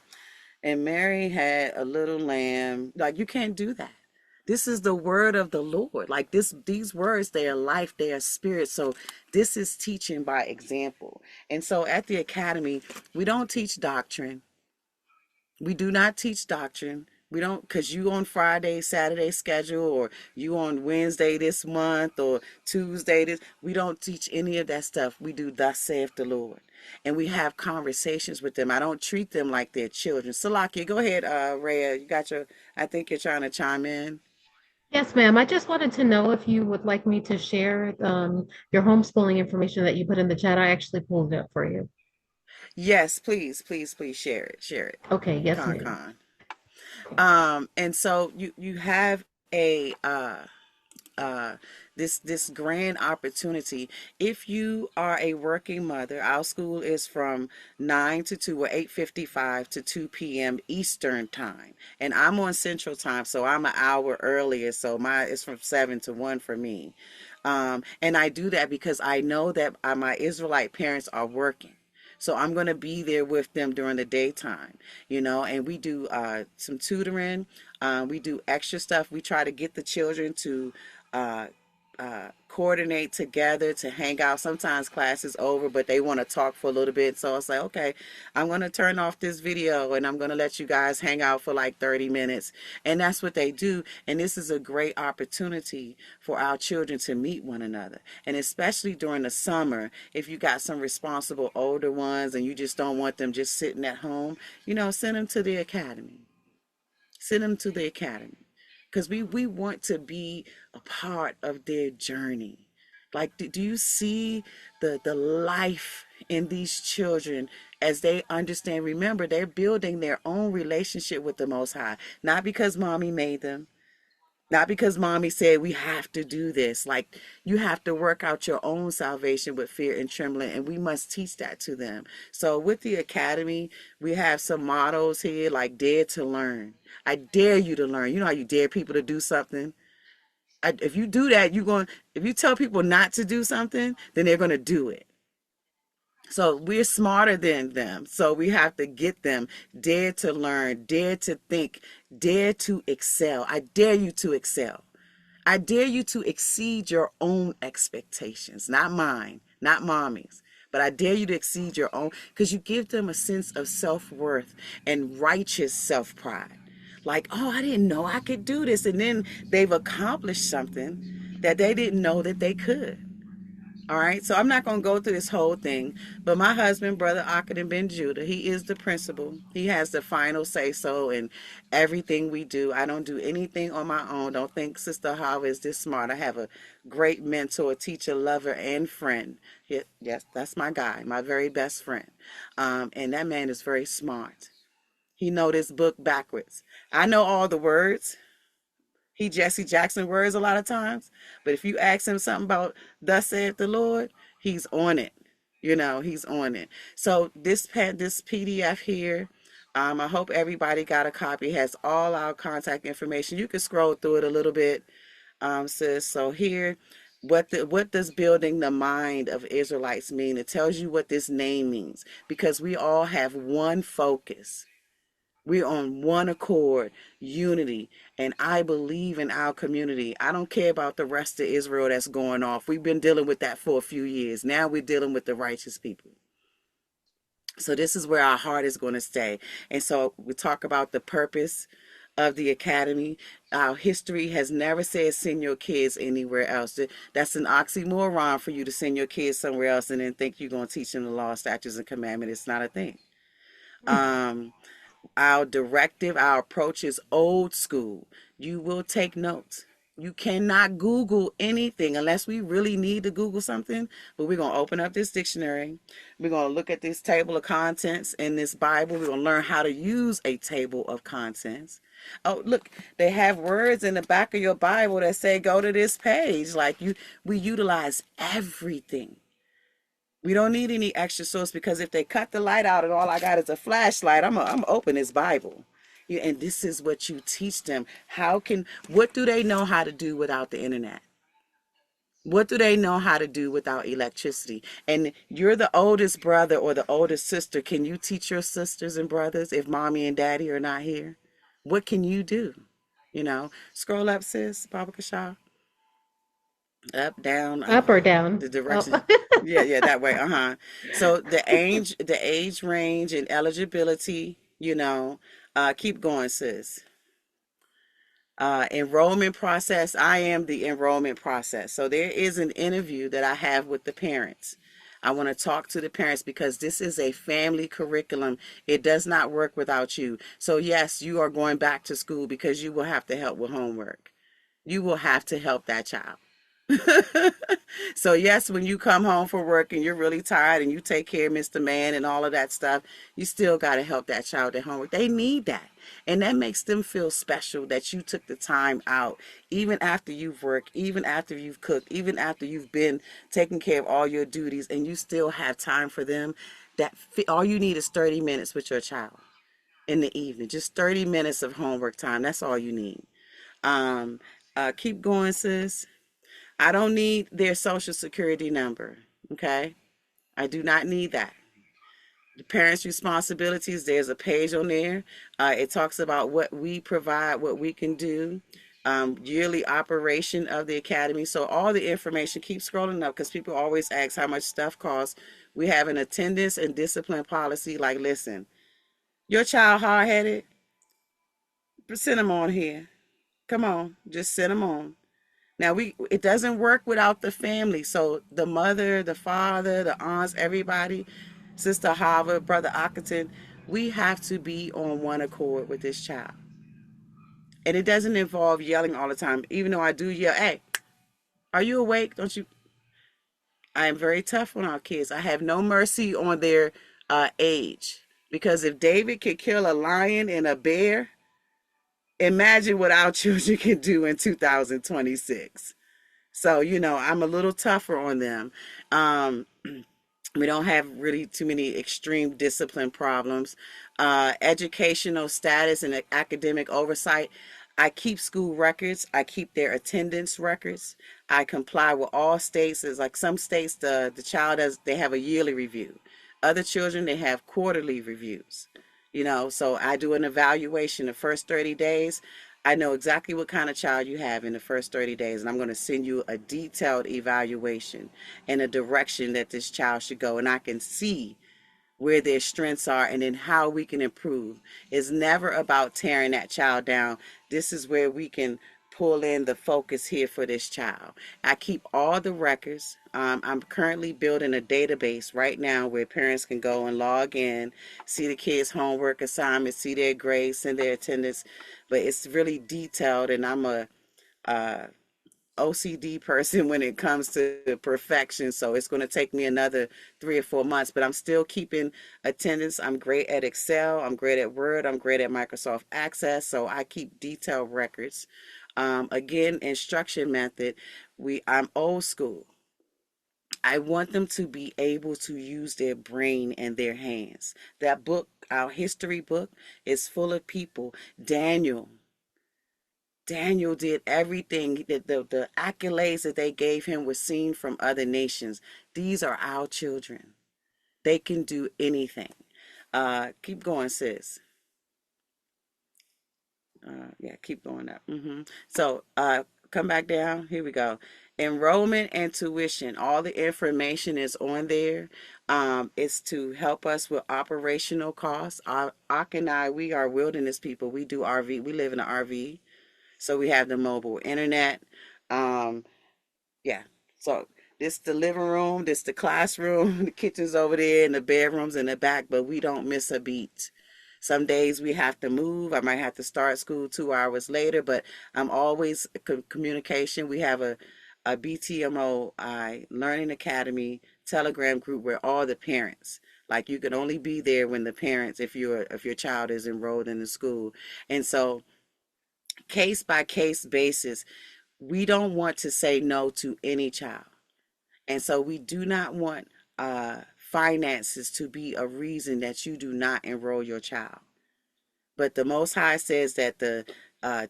and Mary had a little lamb. Like, you can't do that. This is the word of the Lord. Like these words, they are life, they are spirit. So this is teaching by example. And so at the academy, we don't teach doctrine. We do not teach doctrine. We don't, because you on Friday, Saturday schedule, or you on Wednesday this month, or Tuesday this. We don't teach any of that stuff. We do thus saith the Lord. And we have conversations with them. I don't treat them like they're children. Salakia, go ahead, Rhea. You got I think you're trying to chime in. Yes, ma'am. I just wanted to know if you would like me to share your homeschooling information that you put in the chat. I actually pulled it up for you. Yes, please share it. Share it. Okay, yes, Con ma'am. con. And so you have a uh this grand opportunity. If you are a working mother, our school is from 9 to 2, or 8:55 to 2 p.m. Eastern time, and I'm on Central time, so I'm an hour earlier, so it's from 7 to 1 for me. And I do that because I know that my Israelite parents are working. So I'm going to be there with them during the daytime, and we do some tutoring. We do extra stuff. We try to get the children to uh, coordinate together to hang out. Sometimes class is over, but they want to talk for a little bit. So it's like, okay, I'm going to turn off this video and I'm going to let you guys hang out for like 30 minutes. And that's what they do. And this is a great opportunity for our children to meet one another. And especially during the summer, if you got some responsible older ones and you just don't want them just sitting at home, send them to the academy. Send them to the academy. Because we want to be a part of their journey. Like, do you see the life in these children as they understand? Remember, they're building their own relationship with the Most High. Not because mommy made them. Not because mommy said we have to do this. Like, you have to work out your own salvation with fear and trembling, and we must teach that to them. So with the academy, we have some mottos here like dare to learn. I dare you to learn. You know how you dare people to do something? If you do that, if you tell people not to do something, then they're going to do it. So we're smarter than them. So we have to get them dare to learn, dare to think, dare to excel. I dare you to excel. I dare you to exceed your own expectations, not mine, not mommy's. But I dare you to exceed your own, because you give them a sense of self-worth and righteous self-pride. Like, oh, I didn't know I could do this. And then they've accomplished something that they didn't know that they could. All right, so I'm not going to go through this whole thing, but my husband, Brother Akadin Ben Judah, he is the principal. He has the final say-so in everything we do. I don't do anything on my own. Don't think Sister Ahava is this smart. I have a great mentor, teacher, lover, and friend. Yes, that's my guy, my very best friend. And that man is very smart. He know this book backwards. I know all the words. He Jesse Jackson words a lot of times, but if you ask him something about thus saith the Lord, he's on it. He's on it. So this PDF here, I hope everybody got a copy. It has all our contact information. You can scroll through it a little bit, sis. So here, what does building the mind of Israelites mean? It tells you what this name means, because we all have one focus. We're on one accord, unity, and I believe in our community. I don't care about the rest of Israel that's going off. We've been dealing with that for a few years. Now we're dealing with the righteous people. So this is where our heart is going to stay. And so we talk about the purpose of the academy. Our history has never said send your kids anywhere else. That's an oxymoron for you to send your kids somewhere else and then think you're going to teach them the law, statutes, and commandments. It's not a thing. Our directive, our approach is old school. You will take notes. You cannot Google anything unless we really need to Google something. But we're going to open up this dictionary. We're going to look at this table of contents in this Bible. We're going to learn how to use a table of contents. Oh, look, they have words in the back of your Bible that say go to this page. We utilize everything. We don't need any extra source, because if they cut the light out and all I got is a flashlight, I'm open this Bible. And this is what you teach them. What do they know how to do without the internet? What do they know how to do without electricity? And you're the oldest brother or the oldest sister. Can you teach your sisters and brothers if mommy and daddy are not here? What can you do? Scroll up, sis, Baba Kasha. Up, down, Up or down? the direction. Oh. Yeah, that way. So the age range and eligibility, keep going, sis. Enrollment process. I am the enrollment process. So there is an interview that I have with the parents. I want to talk to the parents because this is a family curriculum. It does not work without you. So yes, you are going back to school because you will have to help with homework. You will have to help that child. So yes, when you come home from work and you're really tired and you take care of Mr. Man and all of that stuff, you still got to help that child at homework. They need that. And that makes them feel special that you took the time out, even after you've worked, even after you've cooked, even after you've been taking care of all your duties, and you still have time for them. All you need is 30 minutes with your child in the evening. Just 30 minutes of homework time. That's all you need. Keep going, sis. I don't need their social security number, okay? I do not need that. The parents' responsibilities, there's a page on there. It talks about what we provide, what we can do, yearly operation of the academy. So all the information, keep scrolling up because people always ask how much stuff costs. We have an attendance and discipline policy. Like, listen, your child hard-headed, send them on here. Come on, just send them on. Now it doesn't work without the family. So the mother, the father, the aunts, everybody, Sister Ahava, Brother Akaton, we have to be on one accord with this child. And it doesn't involve yelling all the time. Even though I do yell, hey, are you awake? Don't you? I am very tough on our kids. I have no mercy on their age. Because if David could kill a lion and a bear, imagine what our children can do in 2026. So, I'm a little tougher on them. We don't have really too many extreme discipline problems. Educational status and academic oversight. I keep school records. I keep their attendance records. I comply with all states. It's like some states, the child they have a yearly review. Other children, they have quarterly reviews. So I do an evaluation the first 30 days. I know exactly what kind of child you have in the first 30 days, and I'm going to send you a detailed evaluation and a direction that this child should go, and I can see where their strengths are and then how we can improve. It's never about tearing that child down. This is where we can pull in the focus here for this child. I keep all the records. I'm currently building a database right now where parents can go and log in, see the kids' homework assignments, see their grades, send their attendance. But it's really detailed, and I'm a OCD person when it comes to perfection. So it's going to take me another 3 or 4 months, but I'm still keeping attendance. I'm great at Excel. I'm great at Word. I'm great at Microsoft Access. So I keep detailed records. Again, instruction method. I'm old school. I want them to be able to use their brain and their hands. That book, our history book, is full of people. Daniel did everything. The accolades that they gave him were seen from other nations. These are our children. They can do anything. Keep going, sis. Yeah, keep going up. So come back down. Here we go. Enrollment and tuition. All the information is on there. It's to help us with operational costs. Ak and I, we are wilderness people. We do RV. We live in an RV. So we have the mobile internet. Yeah. So this the living room, this the classroom, the kitchen's over there, and the bedrooms in the back, but we don't miss a beat. Some days we have to move. I might have to start school 2 hours later, but I'm always communication. We have a BTMOI Learning Academy Telegram group where all the parents, like, you can only be there when the parents, if your child is enrolled in the school. And so case by case basis, we don't want to say no to any child. And so we do not want finances to be a reason that you do not enroll your child. But the Most High says that the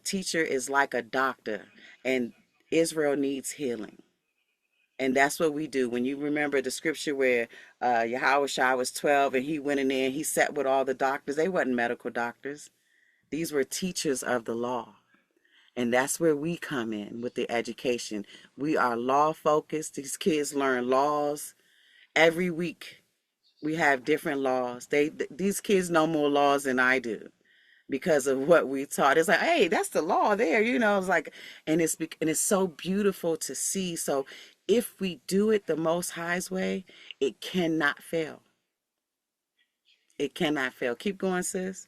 teacher is like a doctor, and Israel needs healing. And that's what we do. When you remember the scripture where Yahushua was 12 and he went in there and he sat with all the doctors, they weren't medical doctors. These were teachers of the law. And that's where we come in with the education. We are law focused. These kids learn laws every week. We have different laws. These kids know more laws than I do because of what we taught. It's like, hey, that's the law there, It's like, and it's so beautiful to see. So if we do it the Most High's way, it cannot fail. It cannot fail. Keep going, sis.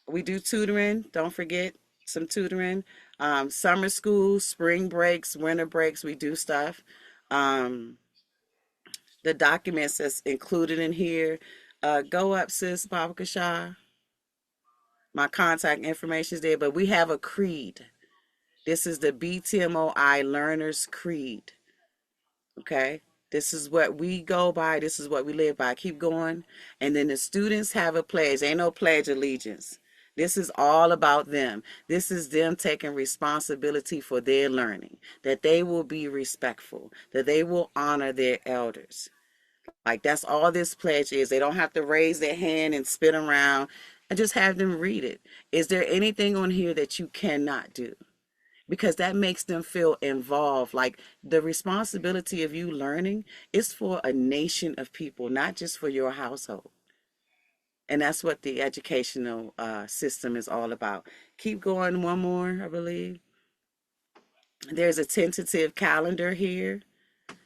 We do tutoring. Don't forget some tutoring. Summer school, spring breaks, winter breaks, we do stuff. The documents that's included in here. Go up, sis, Baba Kasha. My contact information is there, but we have a creed. This is the BTMOI Learners Creed. Okay? This is what we go by. This is what we live by. Keep going. And then the students have a pledge. Ain't no pledge allegiance. This is all about them. This is them taking responsibility for their learning, that they will be respectful, that they will honor their elders. Like that's all this pledge is. They don't have to raise their hand and spin around, and just have them read it. Is there anything on here that you cannot do? Because that makes them feel involved. Like the responsibility of you learning is for a nation of people, not just for your household. And that's what the educational system is all about. Keep going, one more, I believe. There's a tentative calendar here.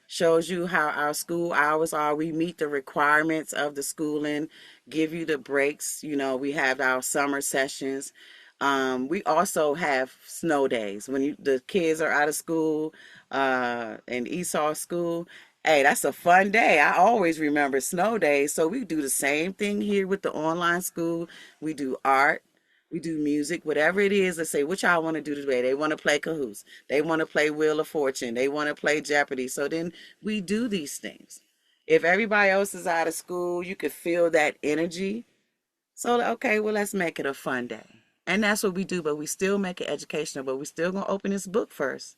Shows you how our school hours are. We meet the requirements of the schooling, give you the breaks. You know, we have our summer sessions. We also have snow days when the kids are out of school and Esau school. Hey, that's a fun day. I always remember snow days. So we do the same thing here with the online school. We do art. We do music, whatever it is. They say, what y'all want to do today? They want to play Cahoots. They want to play Wheel of Fortune. They want to play Jeopardy. So then we do these things. If everybody else is out of school, you could feel that energy. So, okay, well, let's make it a fun day. And that's what we do, but we still make it educational, but we still going to open this book first.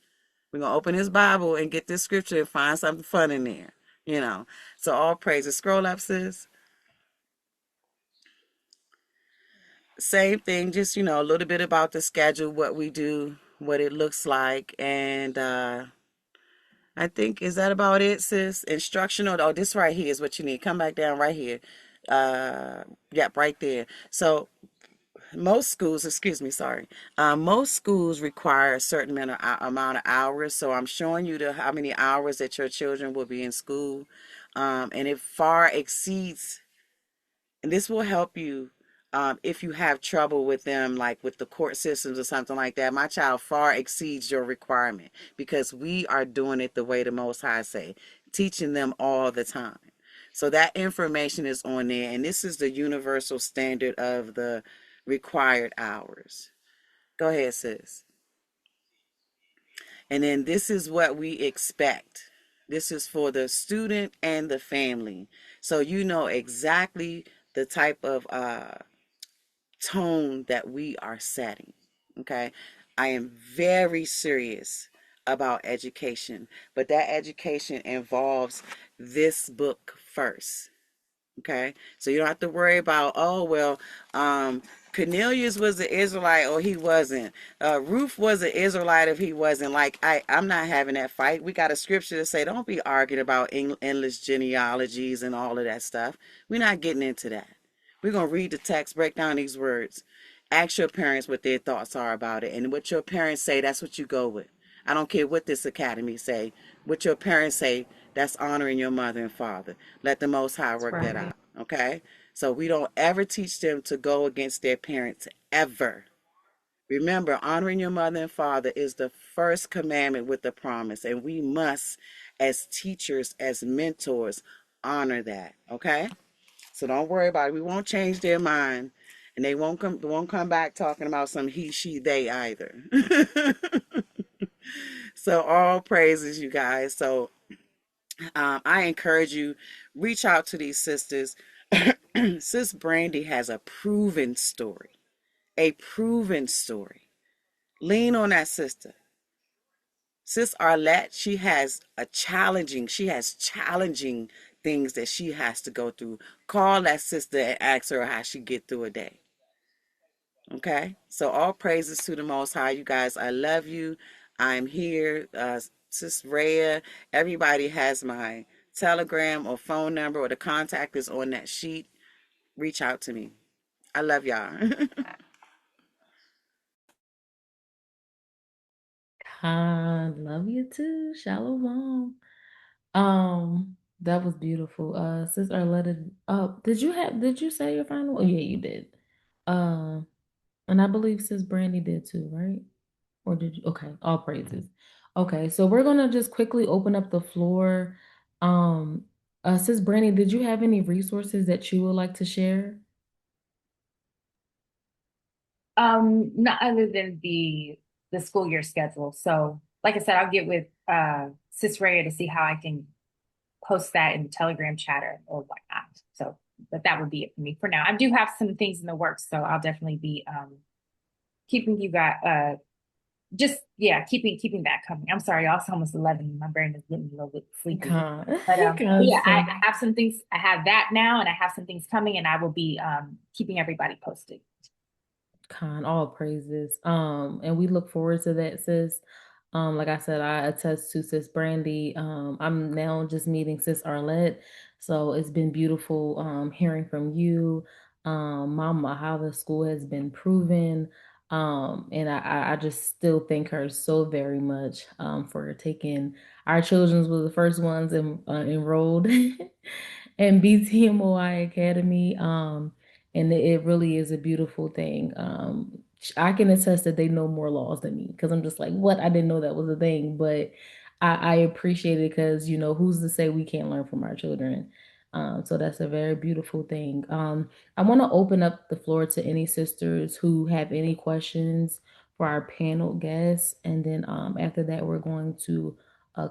We're going to open this Bible and get this scripture and find something fun in there, you know. So all praises. Scroll up, sis. Same thing, just, you know, a little bit about the schedule, what we do, what it looks like. And I think, is that about it, sis? Instructional. Oh, this right here is what you need. Come back down right here. Yep, right there. So most schools, excuse me, sorry. Most schools require a certain amount of hours. So I'm showing you how many hours that your children will be in school. And it far exceeds, and this will help you if you have trouble with them, like with the court systems or something like that. My child far exceeds your requirement because we are doing it the way the Most High say, teaching them all the time. So that information is on there, and this is the universal standard of the required hours. Go ahead, sis. And then this is what we expect. This is for the student and the family. So you know exactly the type of tone that we are setting. Okay. I am very serious about education, but that education involves this book first. Okay, so you don't have to worry about, oh well, Cornelius was an Israelite or he wasn't. Ruth was an Israelite if he wasn't. Like I'm not having that fight. We got a scripture to say don't be arguing about endless genealogies and all of that stuff. We're not getting into that. We're gonna read the text, break down these words, ask your parents what their thoughts are about it, and what your parents say, that's what you go with. I don't care what this academy say. What your parents say, that's honoring your mother and father. Let the Most High work that out. Okay? So we don't ever teach them to go against their parents, ever. Remember, honoring your mother and father is the first commandment with the promise. And we must, as teachers, as mentors, honor that. Okay? So don't worry about it. We won't change their mind. And they won't come back talking about some he, she, they either. So all praises, you guys. So I encourage you, reach out to these sisters. Sis Brandi has a proven story. A proven story. Lean on that sister. Sis Arlete, she has challenging things that she has to go through. Call that sister and ask her how she get through a day. Okay? So all praises to the Most High. You guys, I love you. I'm here. Sis Rhea, everybody has my Telegram or phone number, or the contact is on that sheet. Reach out to me. I love y'all. I love you too. Shalom. That was beautiful. Sis Arletta, did you say your final? Oh yeah, you did. Uh, and I believe Sis Brandi did too, right? Or did you? Okay, all praises. Okay, so we're gonna just quickly open up the floor. Um, Sis Brandi, did you have any resources that you would like to share? Not other than the school year schedule. So, like I said, I'll get with Sis Raya to see how I can post that in the Telegram chatter or whatnot. So, but that would be it for me for now. I do have some things in the works, so I'll definitely be keeping you guys just yeah, keeping that coming. I'm sorry, y'all, it's almost 11. My brain is getting a little bit sleepy. Con. But yeah, Con. I have some things. I have that now, and I have some things coming, and I will be keeping everybody posted. Con, all praises. And we look forward to that, sis. Like I said, I attest to Sis Brandi. I'm now just meeting Sis Arlete. So it's been beautiful hearing from you. Mama, how the school has been proven. And I just still thank her so very much for taking our children's were the first ones enrolled in BTMOI Academy. And it really is a beautiful thing. I can attest that they know more laws than me because I'm just like, what? I didn't know that was a thing, but I appreciate it because who's to say we can't learn from our children? So that's a very beautiful thing. I want to open up the floor to any sisters who have any questions for our panel guests, and then after that, we're going to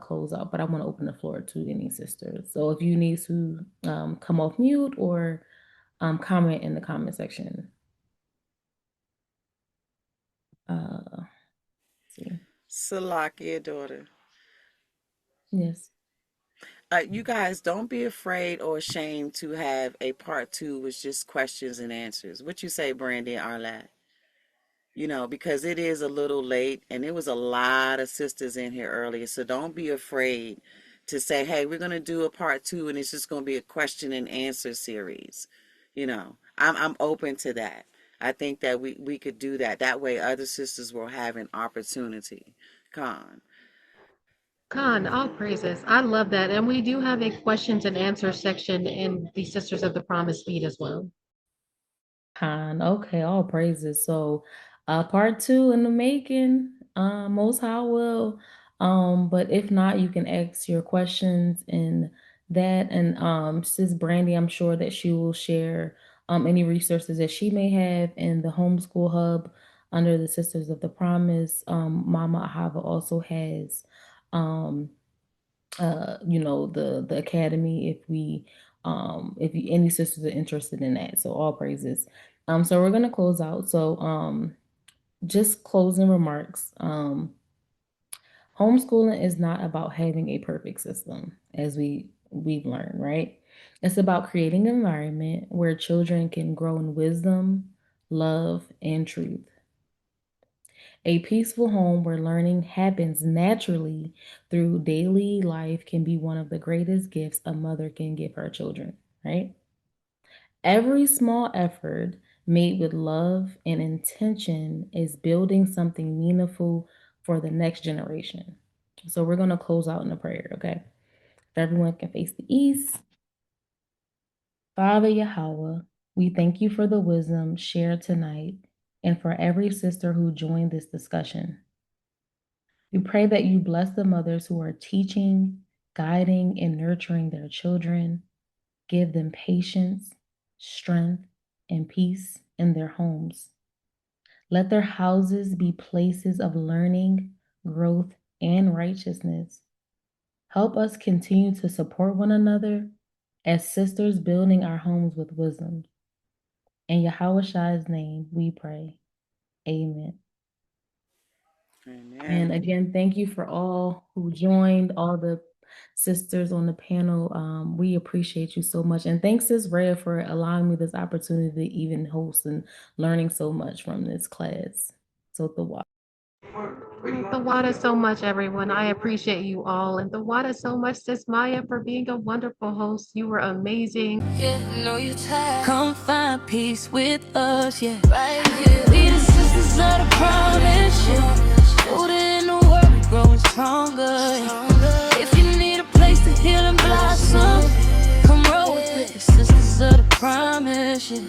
close out. But I want to open the floor to any sisters. So if you need to come off mute or comment in the comment section. Let's see. Salakia, daughter. Yes. You guys don't be afraid or ashamed to have a part 2 with just questions and answers. What you say, Brandi and Arlette? Because it is a little late and there was a lot of sisters in here earlier. So don't be afraid to say, hey, we're going to do a part 2 and it's just going to be a question and answer series. I'm open to that. I think that we could do that. That way other sisters will have an opportunity. Con, all praises. I love that. And we do have a questions and answers section in the Sisters of the Promise feed as well. Okay, all praises. So part 2 in the making. Most High will. But if not, you can ask your questions in that. And Sis Brandi, I'm sure that she will share any resources that she may have in the homeschool hub under the Sisters of the Promise. Mama Ahava also has the academy if any sisters are interested in that. So all praises. So we're gonna close out. So just closing remarks. Homeschooling is not about having a perfect system, as we've learned, right? It's about creating an environment where children can grow in wisdom, love, and truth. A peaceful home where learning happens naturally through daily life can be one of the greatest gifts a mother can give her children, right? Every small effort made with love and intention is building something meaningful for the next generation. So we're going to close out in a prayer, okay? If everyone can face the east. Father Yahweh, we thank you for the wisdom shared tonight and for every sister who joined this discussion. We pray that you bless the mothers who are teaching, guiding, and nurturing their children. Give them patience, strength, and peace in their homes. Let their houses be places of learning, growth, and righteousness. Help us continue to support one another as sisters building our homes with wisdom. In Yahweh name we pray. Amen. amen. And again, thank you for all who joined, all the sisters on the panel. We appreciate you so much. And thanks, Sis Rhea, for allowing me this opportunity to even host and learning so much from this class. So the The so much, everyone. I appreciate you all. And the so much, Sis Mayah, for being a wonderful host. You were amazing. Yeah, I know you're tired. Come find peace with us, yeah. Right here. We the sisters of the promise, yeah. Rooted in the word, we growing stronger, yeah. If you need a place to heal and blossom, come roll with the sisters of the promise, yeah.